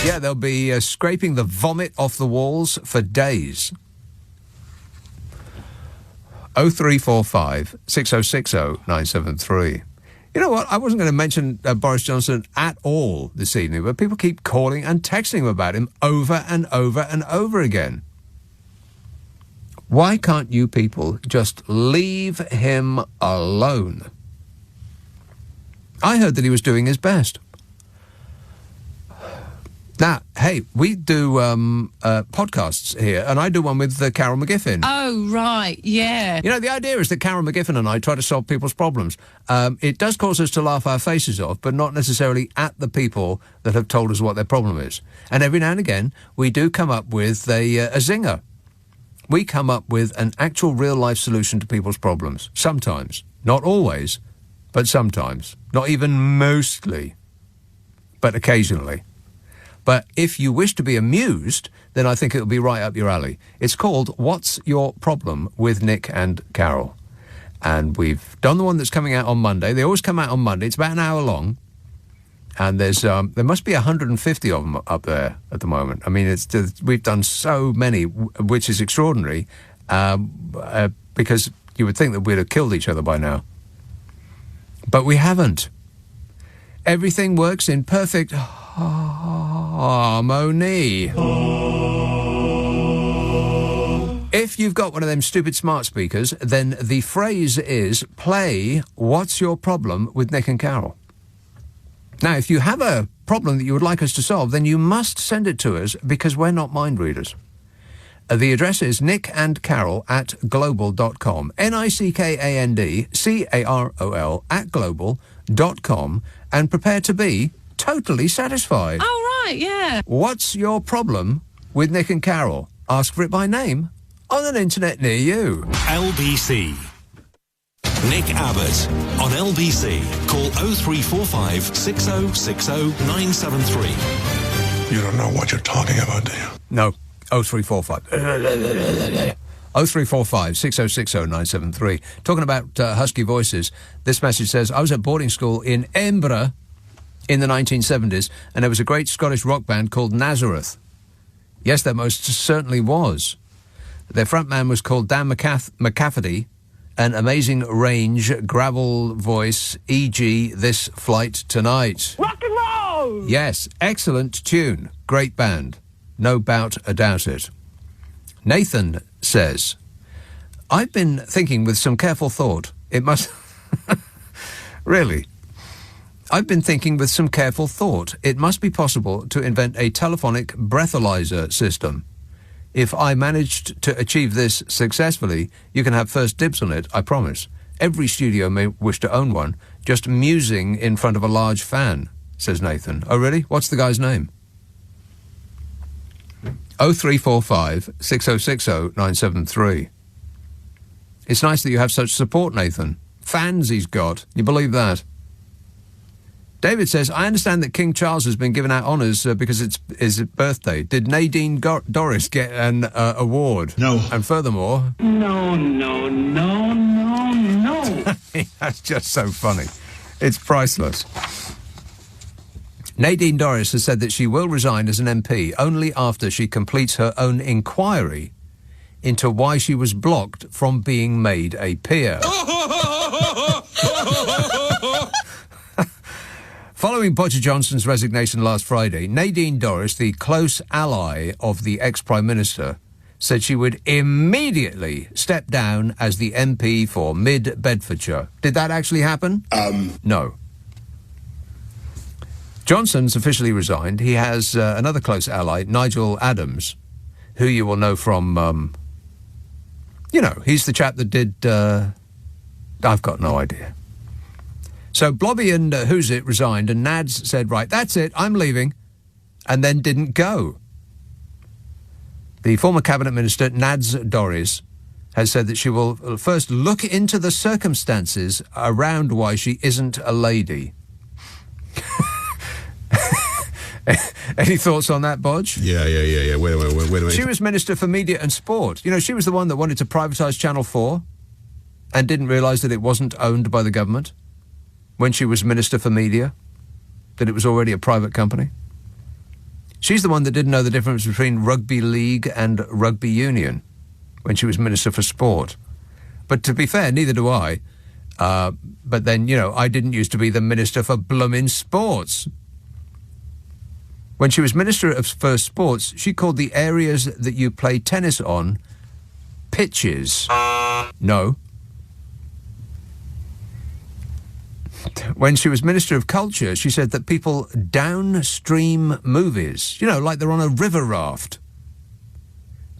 Speaker 2: Yeah, they'll be scraping the vomit off the walls for days. 0345 6060 973. You know what? I wasn't going to mention Boris Johnson at all this evening, but people keep calling and texting him about him over and over and over again. Why can't you people just leave him alone? I heard that he was doing his best. Now, hey, we do podcasts here, and I do one with Carol McGiffin.
Speaker 20: Oh, right, yeah.
Speaker 2: You know, the idea is that Carol McGiffin and I try to solve people's problems. It does cause us to laugh our faces off, but not necessarily at the people that have told us what their problem is. And every now and again, we do come up with a zinger. We come up with an actual real-life solution to people's problems. Sometimes. Not always, but sometimes. Not even mostly, but occasionally. But if you wish to be amused, then I think it'll be right up your alley. It's called What's Your Problem with Nick and Carol. And we've done the one that's coming out on Monday. They always come out on Monday. It's about an hour long. And there must be 150 of them up there at the moment. I mean, we've done so many, which is extraordinary, because you would think that we'd have killed each other by now. But we haven't. Everything works in perfect harmony. If you've got one of them stupid smart speakers, then the phrase is, play What's Your Problem with Nick and Carol. Now, if you have a problem that you would like us to solve, then you must send it to us, because we're not mind readers. The address is nickandcarol@global.com. NICKANDCAROL @global.com, and prepare to be totally satisfied.
Speaker 20: Oh, right, yeah.
Speaker 2: What's your problem with Nick and Carol? Ask for it by name on an internet near you.
Speaker 3: LBC. Nick Abbott on LBC. Call 0345 6060 973.
Speaker 11: You don't know what you're talking about, do you?
Speaker 2: No. 0345. 0345 6060 973. Talking about husky voices, this message says, I was at boarding school in Edinburgh in the 1970s, and there was a great Scottish rock band called Nazareth. Yes, there most certainly was. Their frontman was called Dan McCafferty, an amazing range, gravel voice, e.g. This Flight Tonight.
Speaker 20: Rock and roll!
Speaker 2: Yes, excellent tune. Great band. No doubt about it. Nathan says, I've been thinking with some careful thought. It must... Really? I've been thinking with some careful thought. It must be possible to invent a telephonic breathalyzer system. If I managed to achieve this successfully, you can have first dibs on it, I promise. Every studio may wish to own one, just musing in front of a large fan, says Nathan. Oh, really? What's the guy's name? 0345 6060 973. It's nice that you have such support, Nathan. Fans he's got. You believe that? David says, I understand that King Charles has been given out honours because it's his birthday. Did Nadine Dorries get an award?
Speaker 11: No.
Speaker 2: And furthermore...
Speaker 6: No.
Speaker 2: That's just so funny. It's priceless. Nadine Dorries has said that she will resign as an MP only after she completes her own inquiry into why she was blocked from being made a peer. Following Boris Johnson's resignation last Friday, Nadine Dorries, the close ally of the ex-Prime Minister, said she would immediately step down as the MP for Mid Bedfordshire. Did that actually happen? No. Johnson's officially resigned. He has another close ally, Nigel Adams, who you will know from, he's the chap that did... I've got no idea. So Blobby and Who's It resigned, and Nads said, right, that's it, I'm leaving, and then didn't go. The former Cabinet Minister, Nadine Dorries, has said that she will first look into the circumstances around why she isn't a lady. Any thoughts on that, Bodge?
Speaker 1: Yeah. Wait a minute.
Speaker 2: She was Minister for Media and Sport. You know, she was the one that wanted to privatise Channel 4 and didn't realise that it wasn't owned by the government when she was Minister for Media, that it was already a private company. She's the one that didn't know the difference between rugby league and rugby union when she was Minister for Sport. But to be fair, neither do I. But then, I didn't used to be the Minister for bloomin' Sports. When she was Minister for Sports, she called the areas that you play tennis on pitches. No. When she was Minister of Culture, she said that people downstream movies, like they're on a river raft.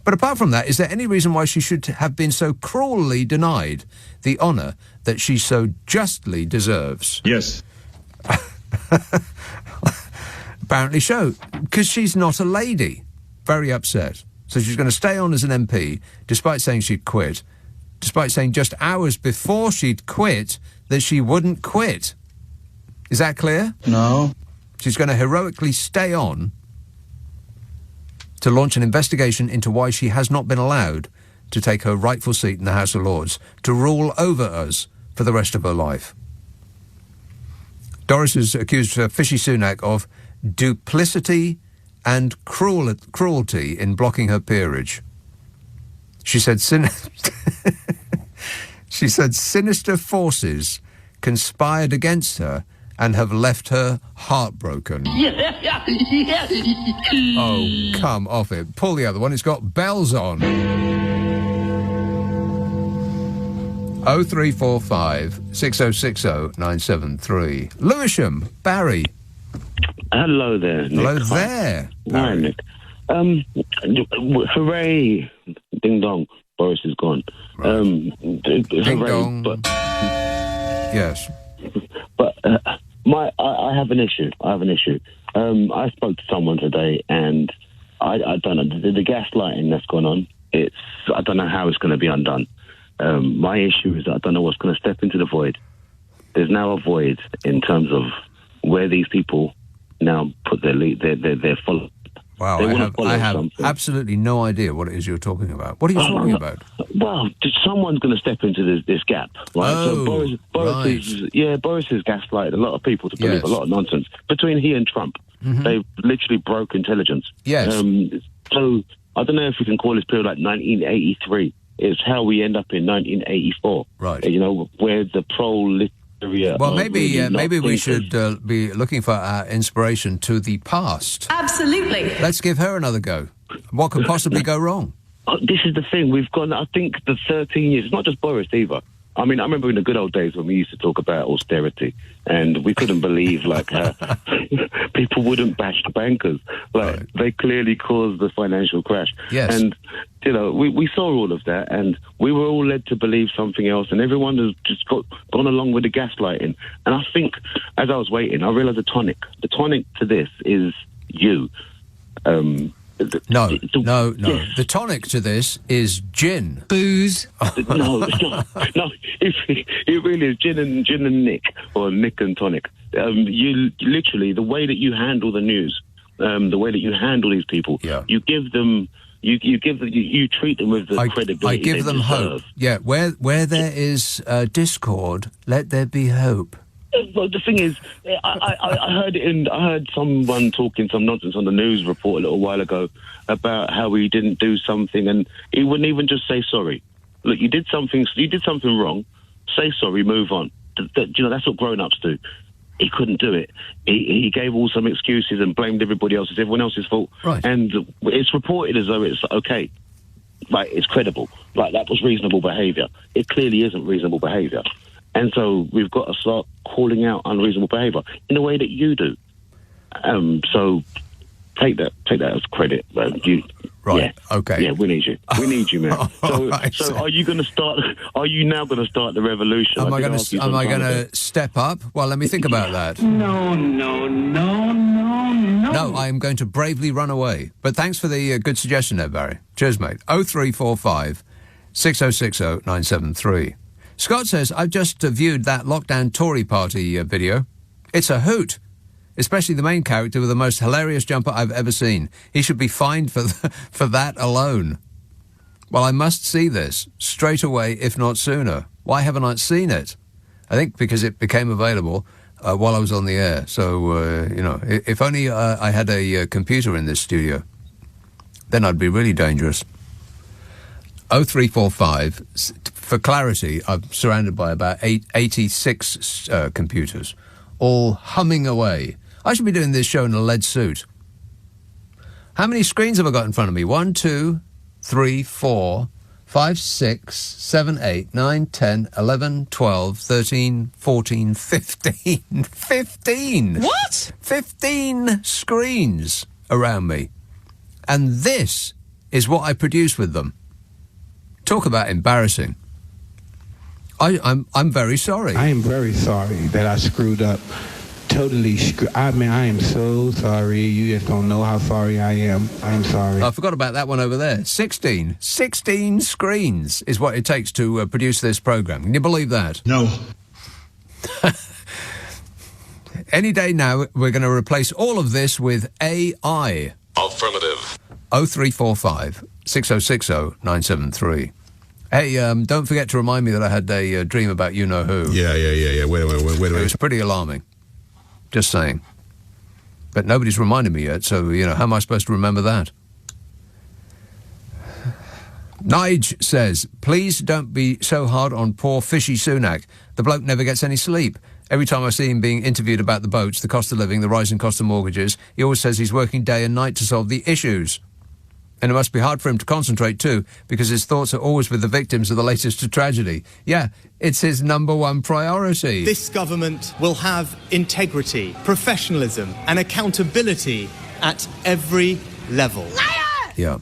Speaker 2: But apart from that, is there any reason why she should have been so cruelly denied the honour that she so justly deserves?
Speaker 1: Yes.
Speaker 2: Apparently so, because she's not a lady. Very upset. So she's going to stay on as an MP, despite saying she'd quit, despite saying just hours before she'd quit that she wouldn't quit. Is that clear?
Speaker 13: No.
Speaker 2: She's going to heroically stay on to launch an investigation into why she has not been allowed to take her rightful seat in the House of Lords, to rule over us for the rest of her life. Dorries has accused Fishy Sunak of duplicity and cruelty in blocking her peerage. She said sinister forces conspired against her and have left her heartbroken. Oh, come off it. Pull the other one. It's got bells on. 0345 6060 973. Lewisham, Barry.
Speaker 7: Hello there, Nick.
Speaker 2: Hello there.
Speaker 7: Hi, Nick. Hooray. Ding dong. Boris is gone.
Speaker 2: Right.
Speaker 7: Ding
Speaker 2: dong.
Speaker 7: But,
Speaker 2: yes.
Speaker 7: But I have an issue. I spoke to someone today, and I don't know, the gaslighting that's gone on, I don't know how it's going to be undone. My issue is that I don't know what's going to step into the void. There's now a void in terms of where these people now put their follow.
Speaker 2: Wow, I have absolutely no idea what it is you're talking about. What are you talking about?
Speaker 7: Well, someone's going to step into this gap, right?
Speaker 2: Oh,
Speaker 7: so Boris has gaslighted a lot of people to believe a lot of nonsense. Between he and Trump, they literally broke intelligence.
Speaker 2: Yes.
Speaker 7: So I don't know if we can call this period like 1983. It's how we end up in 1984.
Speaker 2: Right.
Speaker 7: Where the
Speaker 2: well, maybe we should be looking for our inspiration to the past.
Speaker 16: Absolutely.
Speaker 2: Let's give her another go. What could possibly go wrong?
Speaker 7: This is the thing. We've gone, I think, the 13 years. It's not just Boris either. I mean, I remember in the good old days when we used to talk about austerity, and we couldn't believe, people wouldn't bash the bankers. They clearly caused the financial crash.
Speaker 2: Yes.
Speaker 7: And, we saw all of that, and we were all led to believe something else, and everyone has just gone along with the gaslighting. And I think, as I was waiting, I realised the tonic to this is you.
Speaker 2: No. The tonic to this is gin.
Speaker 20: Booze.
Speaker 7: No, it's not. No, it really is gin and Nick, or Nick and tonic. You literally, the way that you handle the news, the way that you handle these people, you give them, you treat them with the credibility
Speaker 2: I give them hope. Yeah, where there is discord, let there be hope.
Speaker 7: Well, the thing is, I heard someone talking some nonsense on the news report a little while ago about how he didn't do something, and he wouldn't even just say sorry. Look, you did something wrong. Say sorry, move on. That's what grown-ups do. He couldn't do it. He gave all some excuses and blamed everybody else as everyone else's fault.
Speaker 2: Right.
Speaker 7: And it's reported as though it's okay. It's credible. That was reasonable behaviour. It clearly isn't reasonable behaviour. And so we've got to start calling out unreasonable behaviour in a way that you do. So take that as credit.
Speaker 2: Right.
Speaker 7: Yeah.
Speaker 2: Okay.
Speaker 7: Yeah, we need you. We need you, man. So,
Speaker 2: Right,
Speaker 7: so are you going to start? Are you now going to start the revolution?
Speaker 2: Am I going to step up? Well, let me think about that.
Speaker 6: No.
Speaker 2: No, I am going to bravely run away. But thanks for the good suggestion there, Barry. Cheers, mate. 0345 6060 973. Scott says, I've just viewed that lockdown Tory party video. It's a hoot. Especially the main character with the most hilarious jumper I've ever seen. He should be fined for that alone. Well, I must see this straight away, if not sooner. Why haven't I seen it? I think because it became available while I was on the air. So, if only I had a computer in this studio, then I'd be really dangerous. 0345, for clarity, I'm surrounded by about 86 computers, all humming away. I should be doing this show in a lead suit. How many screens have I got in front of me? 1, 2, 3, 4, 5, 6, 7, 8, 9, 10, 11, 12, 13, 14, 15. 15!
Speaker 20: What?
Speaker 2: 15 screens around me. And this is what I produce with them. Talk about embarrassing. I'm very sorry.
Speaker 10: I am very sorry that I screwed up. Totally I am so sorry. You just don't know how sorry I am. I'm sorry.
Speaker 2: I forgot about that one over there. 16 screens is what it takes to produce this program. Can you believe that?
Speaker 10: No.
Speaker 2: Any day now, we're going to replace all of this with AI.
Speaker 3: Affirmative.
Speaker 2: 0345 6060 973. Hey, don't forget to remind me that I had a dream about you-know-who.
Speaker 1: Yeah. Wait a minute.
Speaker 2: It was pretty alarming. Just saying. But nobody's reminded me yet, so, how am I supposed to remember that? Nige says, please don't be so hard on poor fishy Sunak. The bloke never gets any sleep. Every time I see him being interviewed about the boats, the cost of living, the rising cost of mortgages, he always says he's working day and night to solve the issues. And it must be hard for him to concentrate too, because his thoughts are always with the victims of the latest tragedy. Yeah, it's his number one priority.
Speaker 14: This government will have integrity, professionalism and accountability at every level.
Speaker 2: Yeah.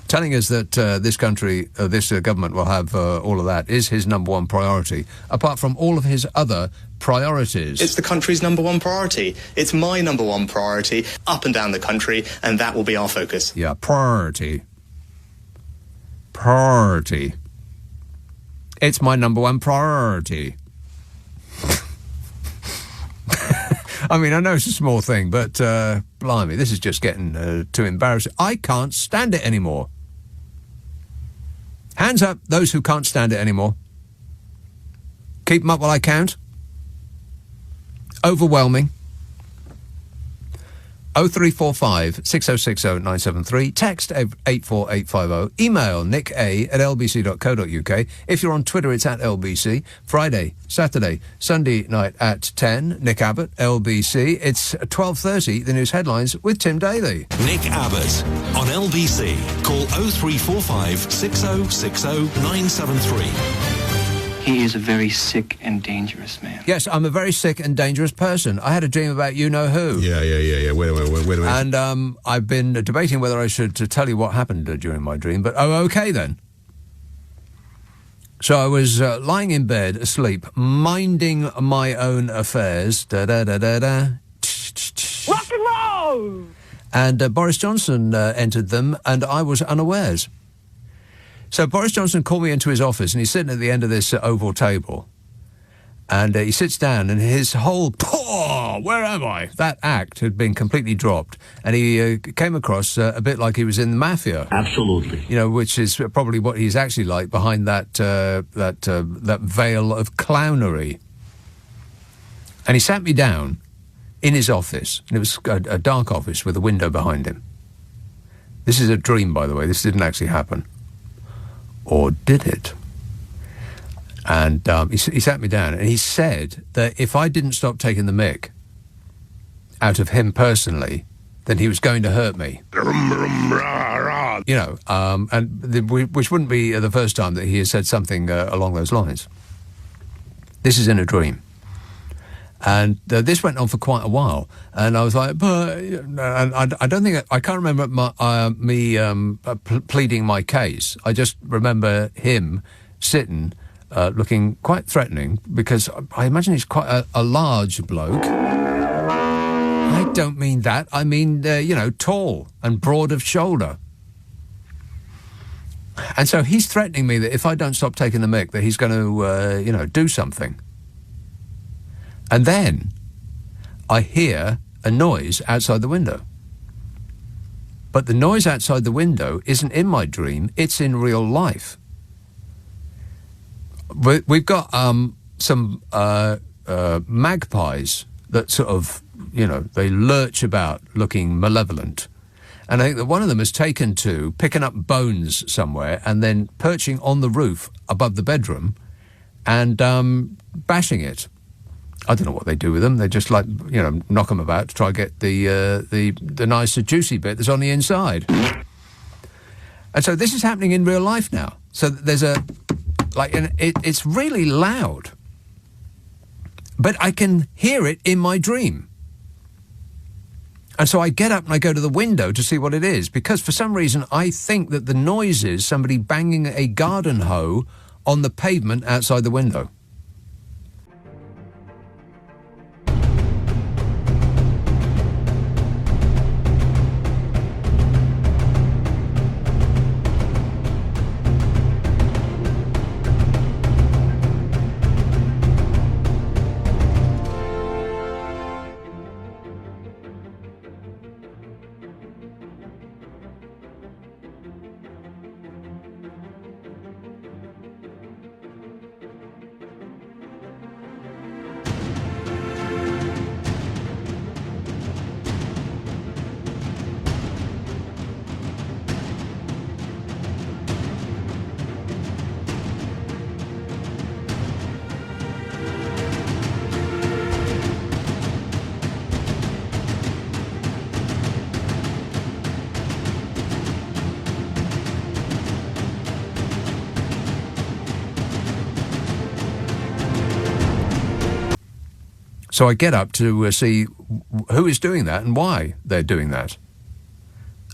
Speaker 2: Telling us that this country, this government will have all of that is his number one priority, apart from all of his other priorities.
Speaker 14: It's the country's number one priority. It's my number one priority up and down the country, and that will be our focus.
Speaker 2: Yeah, priority. Priority. It's my number one priority. I mean, I know it's a small thing, but blimey, this is just getting too embarrassing. I can't stand it anymore. Hands up, those who can't stand it anymore. Keep them up while I count. Overwhelming. 0345 6060 973. Text 84850. Email nicka@lbc.co.uk. If you're on Twitter, it's at LBC. Friday, Saturday, Sunday night at 10. Nick Abbott, LBC. It's 12:30, the news headlines with Tim Daly.
Speaker 3: Nick Abbott on LBC. Call 0345 6060 973.
Speaker 21: He is a very sick and dangerous man.
Speaker 2: Yes, I'm a very sick and dangerous person. I had a dream about you-know-who.
Speaker 1: Yeah. Wait a minute.
Speaker 2: And I've been debating whether I should tell you what happened during my dream, but okay then. So I was lying in bed, asleep, minding my own affairs. Da-da-da-da-da.
Speaker 20: Rock and roll!
Speaker 2: And Boris Johnson entered them, and I was unawares. So Boris Johnson called me into his office, and he's sitting at the end of this oval table. And he sits down, and his whole, where am I? That act had been completely dropped. And he came across a bit like he was in the mafia.
Speaker 21: Absolutely.
Speaker 2: Which is probably what he's actually like behind that veil of clownery. And he sat me down in his office, and it was a dark office with a window behind him. This is a dream, by the way. This didn't actually happen. Or did it? And he sat me down, and he said that if I didn't stop taking the mick out of him personally, then he was going to hurt me. Which wouldn't be the first time that he has said something along those lines. This is in a dream. And this went on for quite a while. And I was like, but and I don't think I can't remember me pleading my case. I just remember him sitting, looking quite threatening, because I imagine he's quite a large bloke. I don't mean that. I mean, tall and broad of shoulder. And so he's threatening me that if I don't stop taking the mick, that he's going to, do something. And then I hear a noise outside the window. But the noise outside the window isn't in my dream, it's in real life. We've got some magpies that sort of, they lurch about looking malevolent. And I think that one of them has taken to picking up bones somewhere and then perching on the roof above the bedroom and bashing it. I don't know what they do with them. They just knock them about to try and get the nice juicy bit that's on the inside. And so this is happening in real life now. So there's it's really loud. But I can hear it in my dream. And so I get up and I go to the window to see what it is, because for some reason I think that the noise is somebody banging a garden hoe on the pavement outside the window. So I get up to see who is doing that and why they're doing that.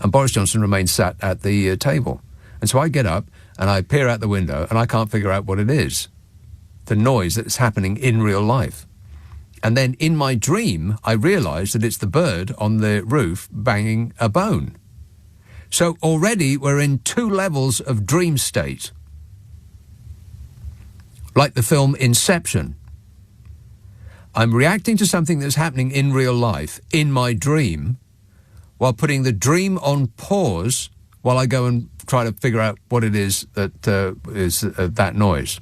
Speaker 2: And Boris Johnson remains sat at the table. And so I get up and I peer out the window and I can't figure out what it is. The noise that's happening in real life. And then in my dream, I realise that it's the bird on the roof banging a bone. So already we're in 2 levels of dream state. Like the film Inception. I'm reacting to something that's happening in real life, in my dream, while putting the dream on pause while I go and try to figure out what it is that is that noise.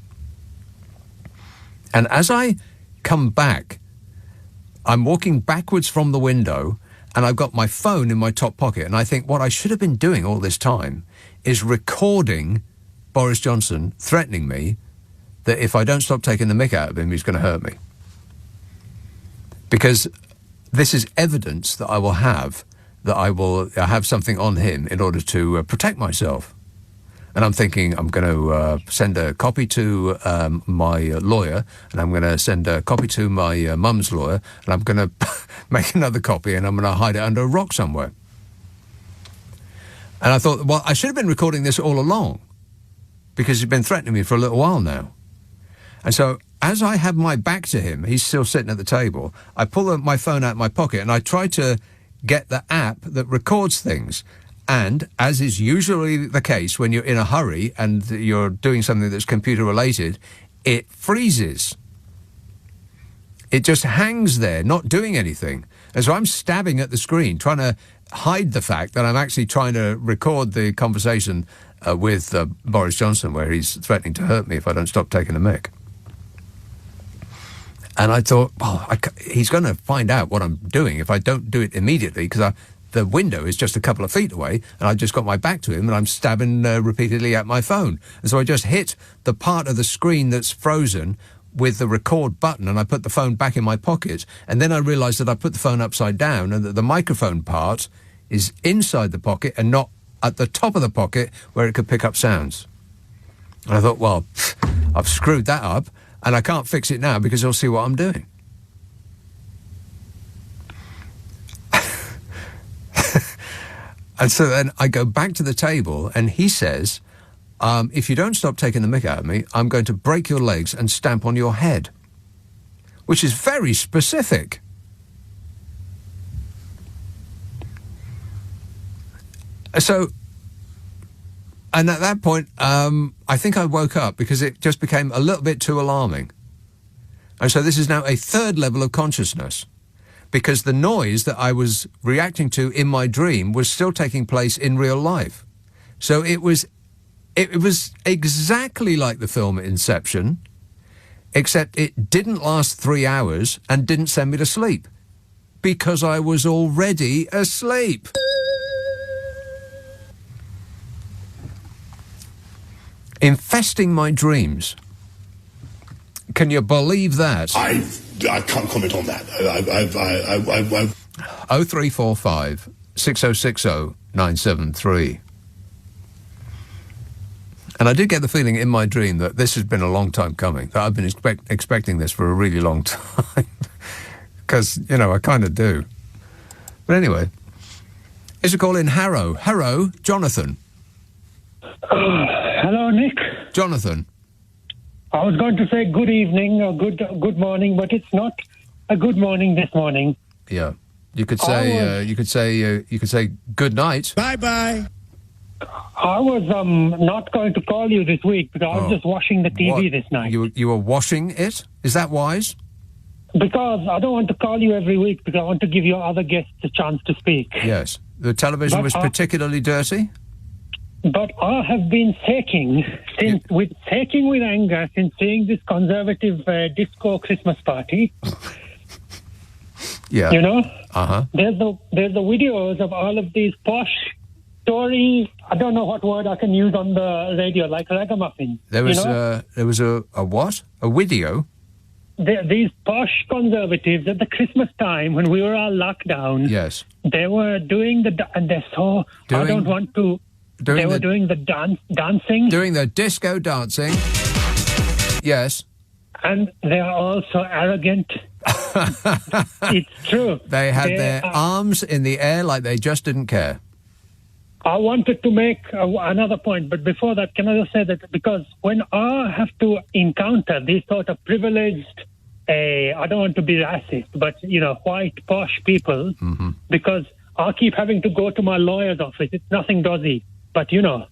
Speaker 2: And as I come back, I'm walking backwards from the window and I've got my phone in my top pocket, and I think what I should have been doing all this time is recording Boris Johnson threatening me that if I don't stop taking the mick out of him, he's going to hurt me. Because this is evidence that I will have something on him in order to protect myself. And I'm thinking I'm going to send a copy to my lawyer, and I'm going to send a copy to my mum's lawyer, and I'm going to make another copy, and I'm going to hide it under a rock somewhere. And I thought, well, I should have been recording this all along, because he's been threatening me for a little while now. And so as I have my back to him, he's still sitting at the table, I pull my phone out of my pocket and I try to get the app that records things. And, as is usually the case when you're in a hurry and you're doing something that's computer-related, it freezes. It just hangs there, not doing anything. And so I'm stabbing at the screen, trying to hide the fact that I'm actually trying to record the conversation with Boris Johnson, where he's threatening to hurt me if I don't stop taking the mick. And I thought, well, he's going to find out what I'm doing if I don't do it immediately, because the window is just a couple of feet away, and I've just got my back to him, and I'm stabbing repeatedly at my phone. And so I just hit the part of the screen that's frozen with the record button, and I put the phone back in my pocket. And then I realised that I put the phone upside down, and that the microphone part is inside the pocket and not at the top of the pocket where it could pick up sounds. And I thought, well, I've screwed that up. And I can't fix it now because he'll see what I'm doing. And so then I go back to the table and he says, if you don't stop taking the mick out of me, I'm going to break your legs and stamp on your head. Which is very specific. So, and at that point, I think I woke up because it just became a little bit too alarming. And so this is now a third level of consciousness, because the noise that I was reacting to in my dream was still taking place in real life. So it was exactly like the film Inception, except it didn't last 3 hours and didn't send me to sleep, because I was already asleep. Infesting my dreams. Can you believe that?
Speaker 11: I can't comment on that.
Speaker 2: 0345 6060 973. And I did get the feeling in my dream that this has been a long time coming, that I've been expecting this for a really long time. Because, you know, I kind of do. But anyway, here's a call in Harrow. Harrow, Jonathan.
Speaker 6: Hello, Nick.
Speaker 2: Jonathan.
Speaker 6: I was going to say good evening or good morning, but it's not a good morning this morning.
Speaker 2: Yeah, you could say you could say good night.
Speaker 6: Bye. I was not going to call you this week because I was just washing the TV this night.
Speaker 2: You were washing it? Is that wise?
Speaker 6: Because I don't want to call you every week because I want to give your other guests a chance to speak.
Speaker 2: Yes. The television was particularly dirty?
Speaker 6: But I have been shaking with anger since seeing this conservative disco Christmas party.
Speaker 2: Yeah.
Speaker 6: You know?
Speaker 2: Uh-huh.
Speaker 6: There's the videos of all of these posh Tory, I don't know what word I can use on the radio, like ragamuffin.
Speaker 2: There was a what? A video?
Speaker 6: These posh conservatives at the Christmas time when we were all locked down.
Speaker 2: Yes.
Speaker 6: They were doing and they're so, I don't want to... They were doing the dancing.
Speaker 2: Doing the disco dancing. Yes.
Speaker 6: And they are also arrogant. It's true.
Speaker 2: They had their arms in the air like they just didn't care.
Speaker 6: I wanted to make another point, but before that, can I just say that because when I have to encounter these sort of privileged, I don't want to be racist, but, you know, white, posh people, because I keep having to go to my lawyer's office. It's nothing dodgy. But, you know,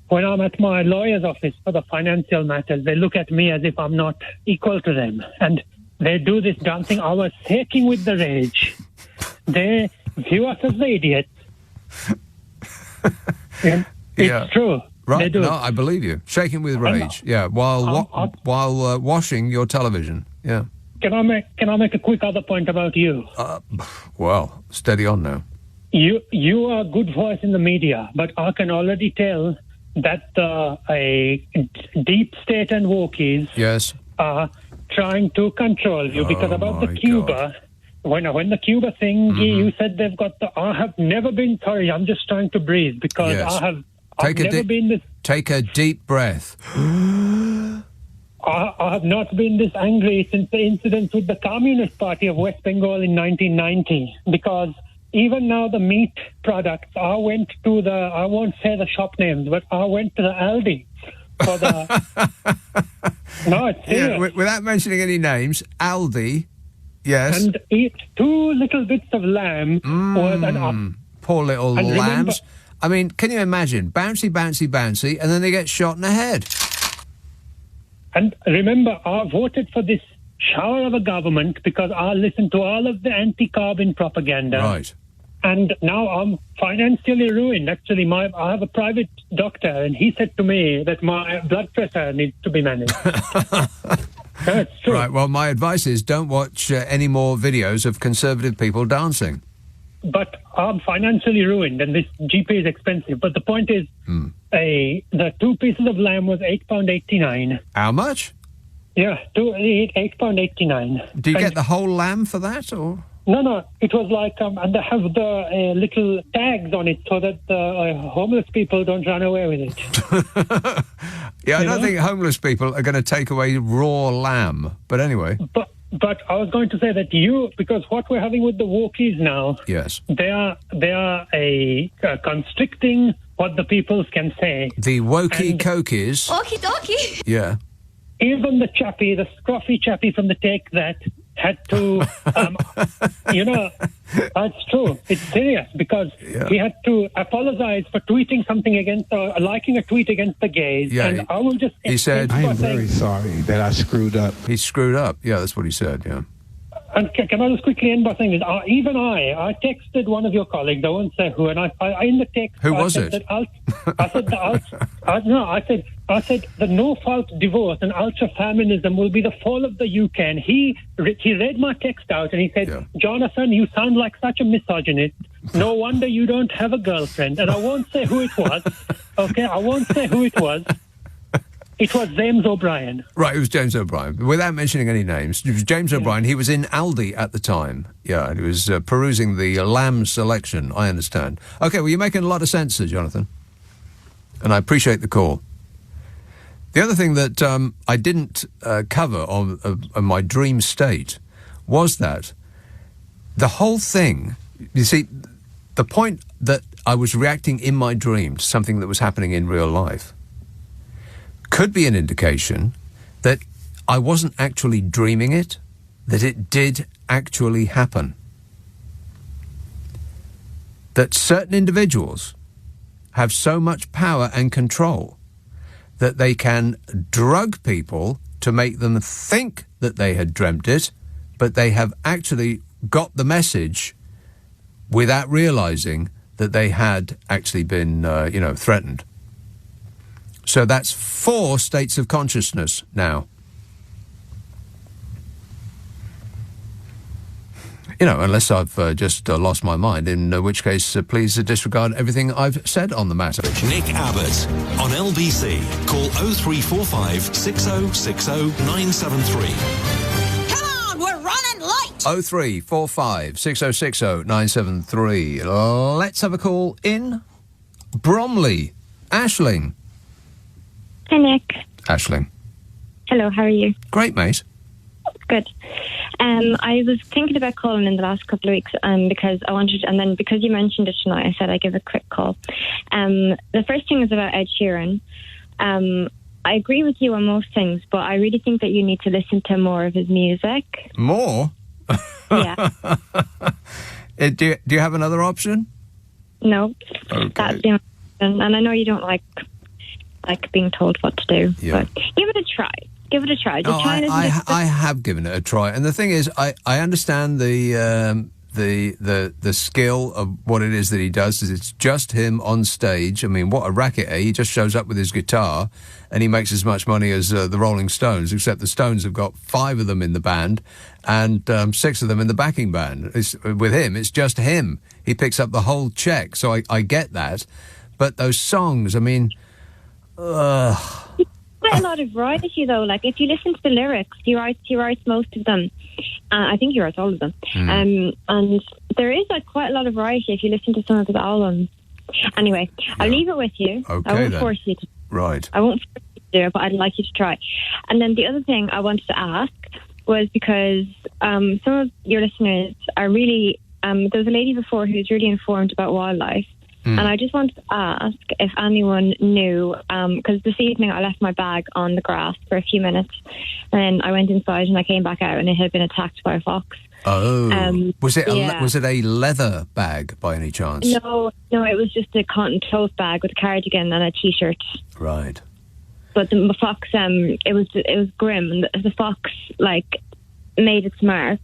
Speaker 6: when I'm at my lawyer's office for the financial matters, they look at me as if I'm not equal to them. And they do this dancing. I was shaking with the rage. They view us as the idiots. It's true.
Speaker 2: Right.
Speaker 6: They do.
Speaker 2: No, I believe you. Shaking with rage. Yeah. While washing your television. Yeah.
Speaker 6: Can I make a quick other point about you?
Speaker 2: Well, steady on now.
Speaker 6: You are a good voice in the media, but I can already tell that a deep state and wokies are trying to control you because about the Cuba. When the Cuba thing, you said they've got I have never been, sorry, I'm just trying to breathe because I've never been this...
Speaker 2: Take a deep breath.
Speaker 6: I have not been this angry since the incident with the Communist Party of West Bengal in 1990 because even now the meat products, I went to I won't say the shop names, but I went to the Aldi for the... No, it's serious.
Speaker 2: Yeah, without mentioning any names, Aldi... Yes.
Speaker 6: And eat 2 little bits of lamb was an up.
Speaker 2: Poor little lambs. I mean, can you imagine? Bouncy, bouncy, bouncy, and then they get shot in the head.
Speaker 6: And remember, I voted for this shower of a government because I listened to all of the anti-carbon propaganda.
Speaker 2: Right.
Speaker 6: And now I'm financially ruined. Actually, I have a private doctor, and he said to me that my blood pressure needs to be managed. That's true.
Speaker 2: Right, well, my advice is don't watch any more videos of conservative people dancing.
Speaker 6: But I'm financially ruined, and this GP is expensive. But the point is, the 2 pieces of lamb was £8.89.
Speaker 2: How much?
Speaker 6: Yeah, £8.89.
Speaker 2: Do you get the whole lamb for that, or...?
Speaker 6: No, it was like, and they have the little tags on it so that homeless people don't run away with it.
Speaker 2: Yeah, I don't think homeless people are going to take away raw lamb, but anyway.
Speaker 8: But I was going to say that because what we're having with the wokies now,
Speaker 2: yes,
Speaker 8: they are constricting what the peoples can say.
Speaker 2: The wokey-cokies.
Speaker 12: Okie dokie.
Speaker 2: Yeah.
Speaker 8: Even the scruffy chappie from the Take That had to, it's true. It's serious because he had to apologize for tweeting something against, liking a tweet against the gays.
Speaker 2: Yeah,
Speaker 8: and I will just...
Speaker 2: He said...
Speaker 10: I am very sorry that I screwed up.
Speaker 2: He screwed up. Yeah, that's what he said, yeah.
Speaker 8: And can I just quickly end by saying this? I texted one of your colleagues, I won't say who, and I in the text...
Speaker 2: Who was it?
Speaker 8: I said the no-fault divorce and ultra-feminism will be the fall of the UK. And he read my text out and he said, Jonathan, you sound like such a misogynist. No wonder you don't have a girlfriend. And I won't say who it was. Okay, I won't say who it was. It was James O'Brien.
Speaker 2: Right, it was James O'Brien. Without mentioning any names, it was James O'Brien. He was in Aldi at the time. Yeah, he was perusing the lamb selection, I understand. OK, well, you're making a lot of sense, Sir Jonathan. And I appreciate the call. The other thing that I didn't cover on my dream state was that the whole thing, you see, the point that I was reacting in my dream to something that was happening in real life could be an indication that I wasn't actually dreaming it, that it did actually happen. That certain individuals have so much power and control that they can drug people to make them think that they had dreamt it, but they have actually got the message without realizing that they had actually been, threatened. So that's 4 states of consciousness now. Unless I've just lost my mind, in which case please disregard everything I've said on the matter.
Speaker 3: Nick Abbott on LBC. Call 0345 6060 973.
Speaker 12: Come on, we're running late.
Speaker 2: 0345 6060 973. Let's have a call in Bromley. Aisling.
Speaker 17: Hi, Nick.
Speaker 2: Aisling.
Speaker 17: Hello, how are you?
Speaker 2: Great, mate.
Speaker 17: Good. I was thinking about calling in the last couple of weeks because I wanted, and then because you mentioned it tonight, I said I'd give a quick call. The first thing is about Ed Sheeran. I agree with you on most things, but I really think that you need to listen to more of his music.
Speaker 2: More?
Speaker 17: Yeah.
Speaker 2: Do you have another option?
Speaker 17: No.
Speaker 2: Okay.
Speaker 17: That's the only option. And I know you don't like being told what to do, but give it a try. Give it a try. Just try and
Speaker 2: I have given it a try, and the thing is, I understand the skill of what it is that he does. It's just him on stage. I mean, what a racket! He just shows up with his guitar, and he makes as much money as the Rolling Stones. Except the Stones have got 5 of them in the band, and 6 of them in the backing band. With him, it's just him. He picks up the whole check. So I get that, but those songs, I mean.
Speaker 17: Quite a lot of variety, though. Like, if you listen to the lyrics, he writes most of them. I think he writes all of them. And there is quite a lot of variety if you listen to some of his albums. Anyway, I'll leave it with you.
Speaker 2: Okay,
Speaker 17: I won't force you to.
Speaker 2: Right.
Speaker 17: I won't force you to do it, but I'd like you to try. And then the other thing I wanted to ask was because some of your listeners are really. There was a lady before who's really informed about wildlife. And I just wanted to ask if anyone knew, because this evening I left my bag on the grass for a few minutes, and I went inside and I came back out and it had been attacked by a fox.
Speaker 2: Oh, was it a leather bag by any chance?
Speaker 17: No, it was just a cotton tote bag with a cardigan and a t-shirt.
Speaker 2: Right.
Speaker 17: But the fox, it was grim. The fox made its mark.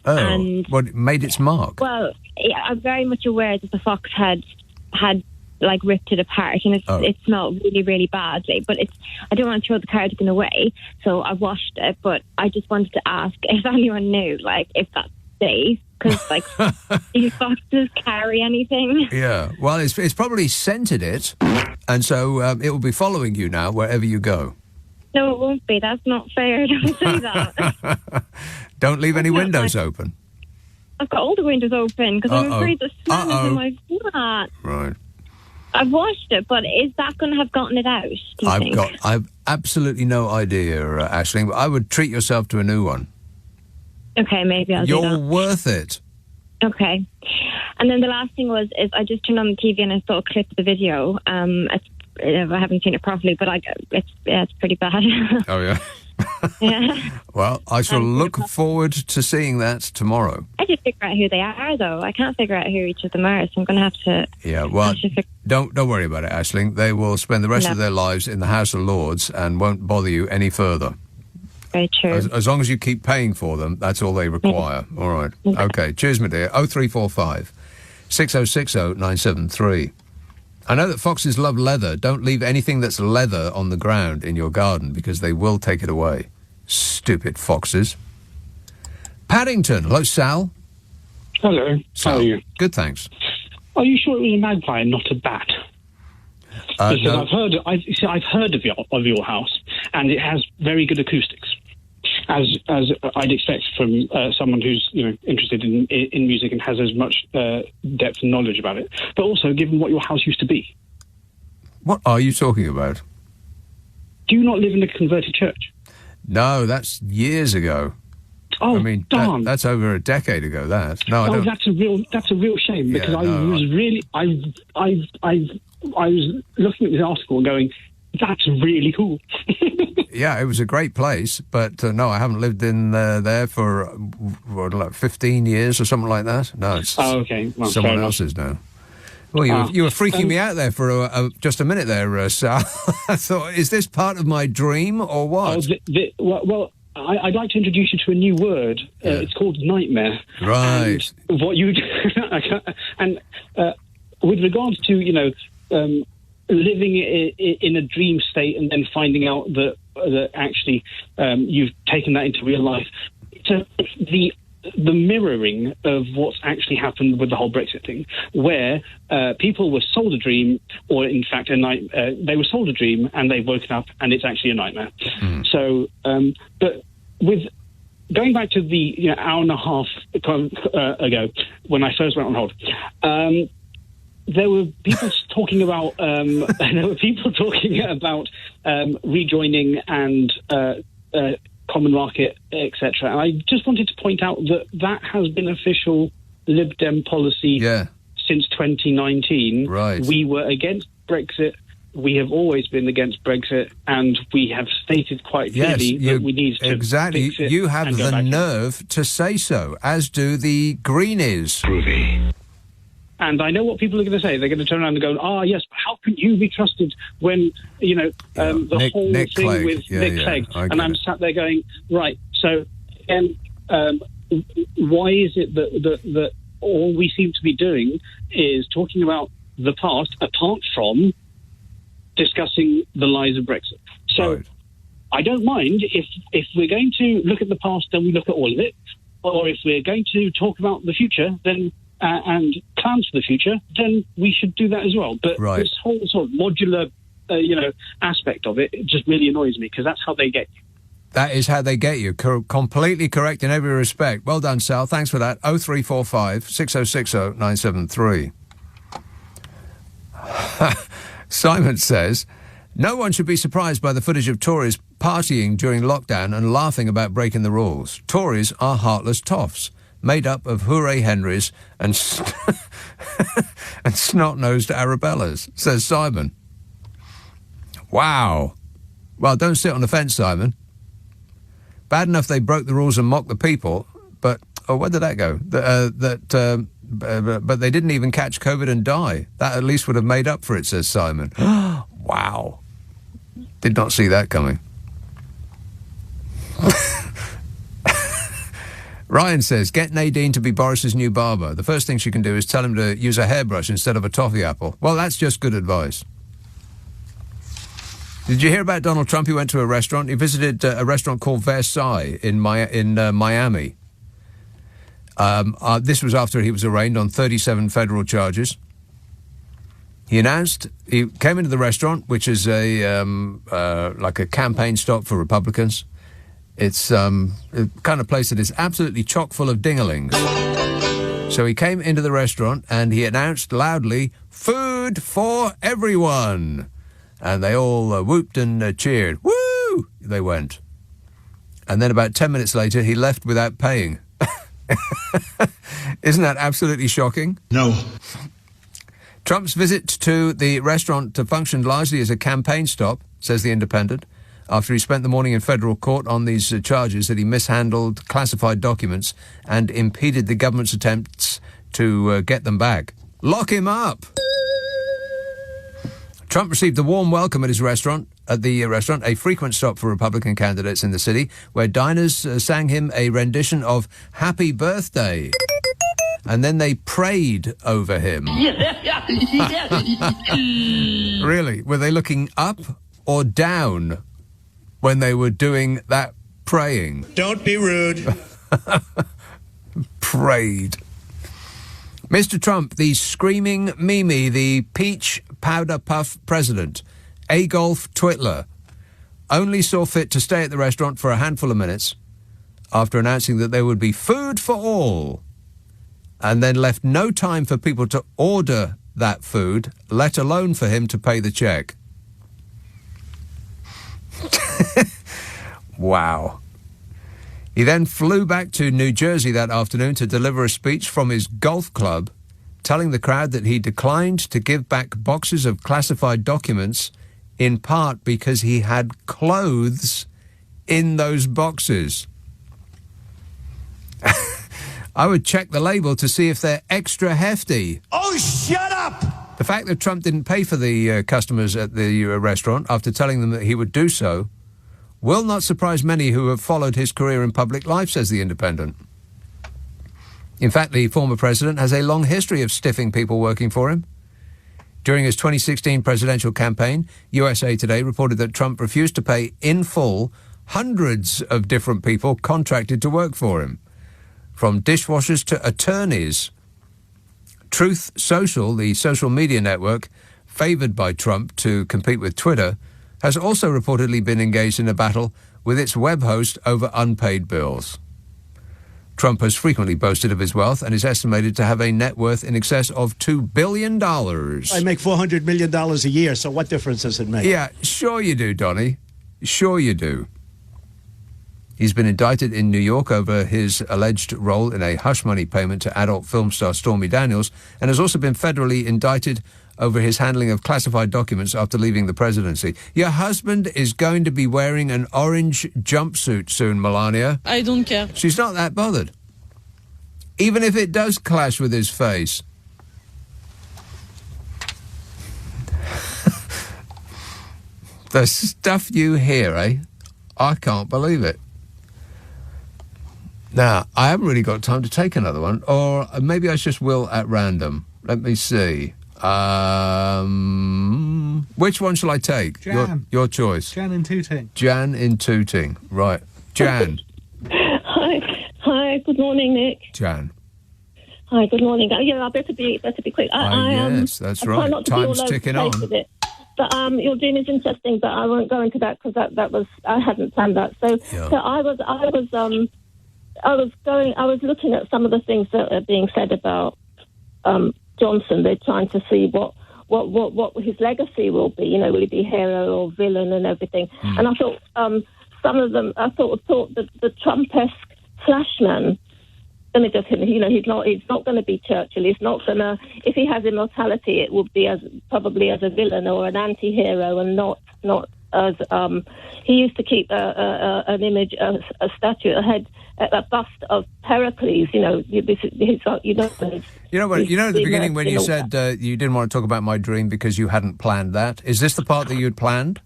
Speaker 2: Oh,
Speaker 17: and
Speaker 2: what made its mark?
Speaker 17: Well, yeah, I'm very much aware that the fox had ripped it apart, and it smelled really, really badly. But I don't want to throw the cardigan away, so I washed it. But I just wanted to ask if anyone knew, if that's safe, because these foxes carry anything.
Speaker 2: Yeah, well, it's probably scented it, and so it will be following you now wherever you go.
Speaker 17: No, it won't be. That's not fair. Don't say that.
Speaker 2: Don't leave any windows open.
Speaker 17: I've got all the windows open because I'm afraid the smell is in my flat.
Speaker 2: Right.
Speaker 17: I've washed it, but is that going to have gotten it out, do you think?
Speaker 2: I've absolutely no idea, Aisling, but I would treat yourself to a new one.
Speaker 17: Okay, maybe I'll do that.
Speaker 2: You're worth it.
Speaker 17: Okay. And then the last thing is I just turned on the TV and I saw a clip of the video. I haven't seen it properly, but it's pretty bad.
Speaker 2: Oh, yeah?
Speaker 17: Yeah.
Speaker 2: Well, I shall look forward to seeing that tomorrow.
Speaker 17: I just figure out who they are, though. I can't figure out who each of them are, so I'm going to have to...
Speaker 2: Yeah, well, don't worry about it, Aisling. They will spend the rest of their lives in the House of Lords and won't bother you any further.
Speaker 17: Very true.
Speaker 2: As long as you keep paying for them, that's all they require. All right. Okay. Cheers, my dear. 0345 6060 973. I know that foxes love leather. Don't leave anything that's leather on the ground in your garden because they will take it away. Stupid foxes. Paddington. Hello, Sal.
Speaker 4: Hello.
Speaker 2: Sal.
Speaker 4: How are you?
Speaker 2: Good, thanks.
Speaker 4: Are you sure it was a magpie and not a bat? Because
Speaker 2: No.
Speaker 4: I've heard of your house, and it has very good acoustics, as I'd expect from someone who's interested in music and has as much depth and knowledge about it. But also, given what your house used to be.
Speaker 2: What are you talking about?
Speaker 4: Do you not live in a converted church?
Speaker 2: No, that's years ago.
Speaker 4: Oh,
Speaker 2: I mean,
Speaker 4: darn.
Speaker 2: that's over a decade ago. That no, I don't.
Speaker 4: That's a real shame because I was looking at this article and going, that's really cool.
Speaker 2: Yeah, it was a great place, but no, I haven't lived in there for like 15 years or something like that. No, it's
Speaker 4: okay. Well,
Speaker 2: someone else's now. Well, you were freaking me out there for just a minute there, Sal. I thought, is this part of my dream or what?
Speaker 4: Well, I'd like to introduce you to a new word. It's called nightmare.
Speaker 2: Right.
Speaker 4: And what you and with regards to living in a dream state and then finding out that actually you've taken that into real life, the mirroring of what's actually happened with the whole Brexit thing, where people were sold a dream, or in fact they were sold a dream and they've woken up and it's actually a nightmare. So, but with going back to the hour and a half ago when I first went on hold, there were people talking about rejoining and common market, etc. And I just wanted to point out that has been official Lib Dem policy since 2019.
Speaker 2: Right.
Speaker 4: We were against Brexit. We have always been against Brexit, and we have stated quite clearly that we need to fix it.
Speaker 2: You have the nerve to say so, as do the Greenies. Groovy.
Speaker 4: And I know what people are going to say. They're going to turn around and go, yes, but how can you be trusted when, the whole
Speaker 2: Nick
Speaker 4: thing
Speaker 2: Clegg.
Speaker 4: with
Speaker 2: Yeah,
Speaker 4: Nick Clegg. And I'm sat there going, right, so why is it that all we seem to be doing is talking about the past, apart from discussing the lies of Brexit? So I don't mind if we're going to look at the past, then we look at all of it. Or if we're going to talk about the future, then and plans for the future, then we should do that as well. But this whole sort of modular, aspect of it just really annoys me because that's how they get you.
Speaker 2: That is how they get you. Completely correct in every respect. Well done, Sal. Thanks for that. 0345 6060 973. Simon says, no one should be surprised by the footage of Tories partying during lockdown and laughing about breaking the rules. Tories are heartless toffs, made up of hooray Henrys and and snot-nosed Arabellas, says Simon. Wow. Well, don't sit on the fence, Simon. Bad enough they broke the rules and mocked the people, but where did that go? But they didn't even catch COVID and die. That at least would have made up for it, says Simon. Wow. Did not see that coming. Ryan says, get Nadine to be Boris's new barber. The first thing she can do is tell him to use a hairbrush instead of a toffee apple. Well, that's just good advice. Did you hear about Donald Trump? He went to a restaurant. He visited a restaurant called Versailles in Miami. This was after he was arraigned on 37 federal charges. He came into the restaurant, which is like a campaign stop for Republicans. It's a kind of place that is absolutely chock full of dingalings. So he came into the restaurant and he announced loudly, "Food for everyone." And they all whooped and cheered. Woo! They went. And then about 10 minutes later, he left without paying. Isn't that absolutely shocking?
Speaker 13: No.
Speaker 2: Trump's visit to the restaurant functioned largely as a campaign stop, says The Independent, after he spent the morning in federal court on these charges that he mishandled classified documents and impeded the government's attempts to get them back. Lock him up! Trump received a warm welcome at the restaurant, a frequent stop for Republican candidates in the city, where diners sang him a rendition of Happy Birthday. And then they prayed over him. Really? Were they looking up or down when they were doing that praying?
Speaker 13: Don't be rude.
Speaker 2: Prayed. Mr. Trump, the screaming Mimi, the peach powder puff president, Agolf Twitler, only saw fit to stay at the restaurant for a handful of minutes after announcing that there would be food for all, and then left no time for people to order that food, let alone for him to pay the check. Wow. He then flew back to New Jersey that afternoon to deliver a speech from his golf club, telling the crowd that he declined to give back boxes of classified documents, in part because he had clothes in those boxes. I would check the label to see if they're extra hefty.
Speaker 13: Oh, shut up!
Speaker 2: The fact that Trump didn't pay for the customers at the restaurant after telling them that he would do so will not surprise many who have followed his career in public life, says The Independent. In fact, the former president has a long history of stiffing people working for him. During his 2016 presidential campaign, USA Today reported that Trump refused to pay in full hundreds of different people contracted to work for him, from dishwashers to attorneys. Truth Social, the social media network favoured by Trump to compete with Twitter, has also reportedly been engaged in a battle with its web host over unpaid bills. Trump has frequently boasted of his wealth and is estimated to have a net worth in excess of $2 billion.
Speaker 13: I make $400 million a year, so what difference does it make?
Speaker 2: Yeah, sure you do, Donnie. Sure you do. He's been indicted in New York over his alleged role in a hush money payment to adult film star Stormy Daniels, and has also been federally indicted over his handling of classified documents after leaving the presidency. Your husband is going to be wearing an orange jumpsuit soon, Melania.
Speaker 9: I don't care.
Speaker 2: She's not that bothered. Even if it does clash with his face. The stuff you hear, eh? I can't believe it. Now, I haven't really got time to take another one, or maybe I just will at random. Let me see. Which one shall I take?
Speaker 22: Jan.
Speaker 2: Your choice.
Speaker 22: Jan in Tooting.
Speaker 2: Jan in Tooting. Right. Jan.
Speaker 23: Hi. Good morning, Nick.
Speaker 2: Jan.
Speaker 23: Hi. Good morning. Yeah, I better be quick.
Speaker 2: Yes, that's right. Time's ticking on.
Speaker 23: But your dream is interesting, but I won't go into that because that was I hadn't planned that. So I was looking at some of the things that are being said about Johnson. They're trying to see what his legacy will be. You know, will he be hero or villain and everything? And I thought some of them. I thought that the Trump-esque flashman image of him. You know, he's not going to be Churchill. He's not going to. If he has immortality, it would be probably as a villain or an anti-hero, and not as. He used to keep an image, a statue, a bust of Pericles. You know, at
Speaker 2: the beginning when you said you didn't want to talk about my dream because you hadn't planned that. Is this the part that you'd planned?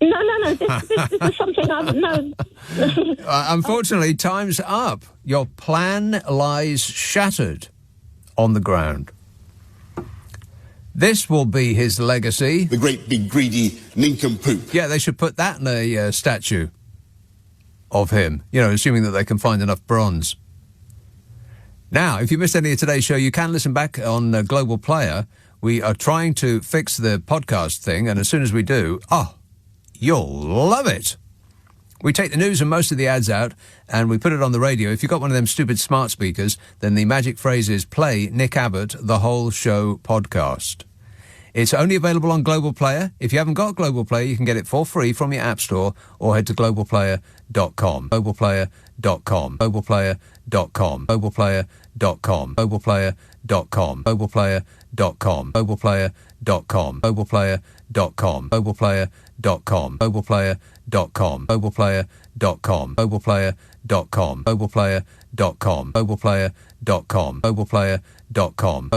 Speaker 23: No. This is something I don't know.
Speaker 2: Unfortunately, time's up. Your plan lies shattered on the ground. This will be his legacy.
Speaker 11: The great big greedy nincompoop.
Speaker 2: Yeah, they should put that in a statue of him, you know, assuming that they can find enough bronze. Now, if you missed any of today's show, you can listen back on Global Player. We are trying to fix the podcast thing, and as soon as we do, you'll love it. We take the news and most of the ads out, and we put it on the radio. If you've got one of them stupid smart speakers, then the magic phrase is play Nick Abbot, the whole show podcast. It's only available on Global Player. If you haven't got Global Player, you can get it for free from your App Store or head to globalplayer.com. globalplayer.com. globalplayer.com. globalplayer.com. globalplayer.com. globalplayer.com. globalplayer.com. globalplayer.com. globalplayer.com. globalplayer.com. globalplayer.com. globalplayer.com. globalplayer.com. globalplayer.com. globalplayer.com. globalplayer.com.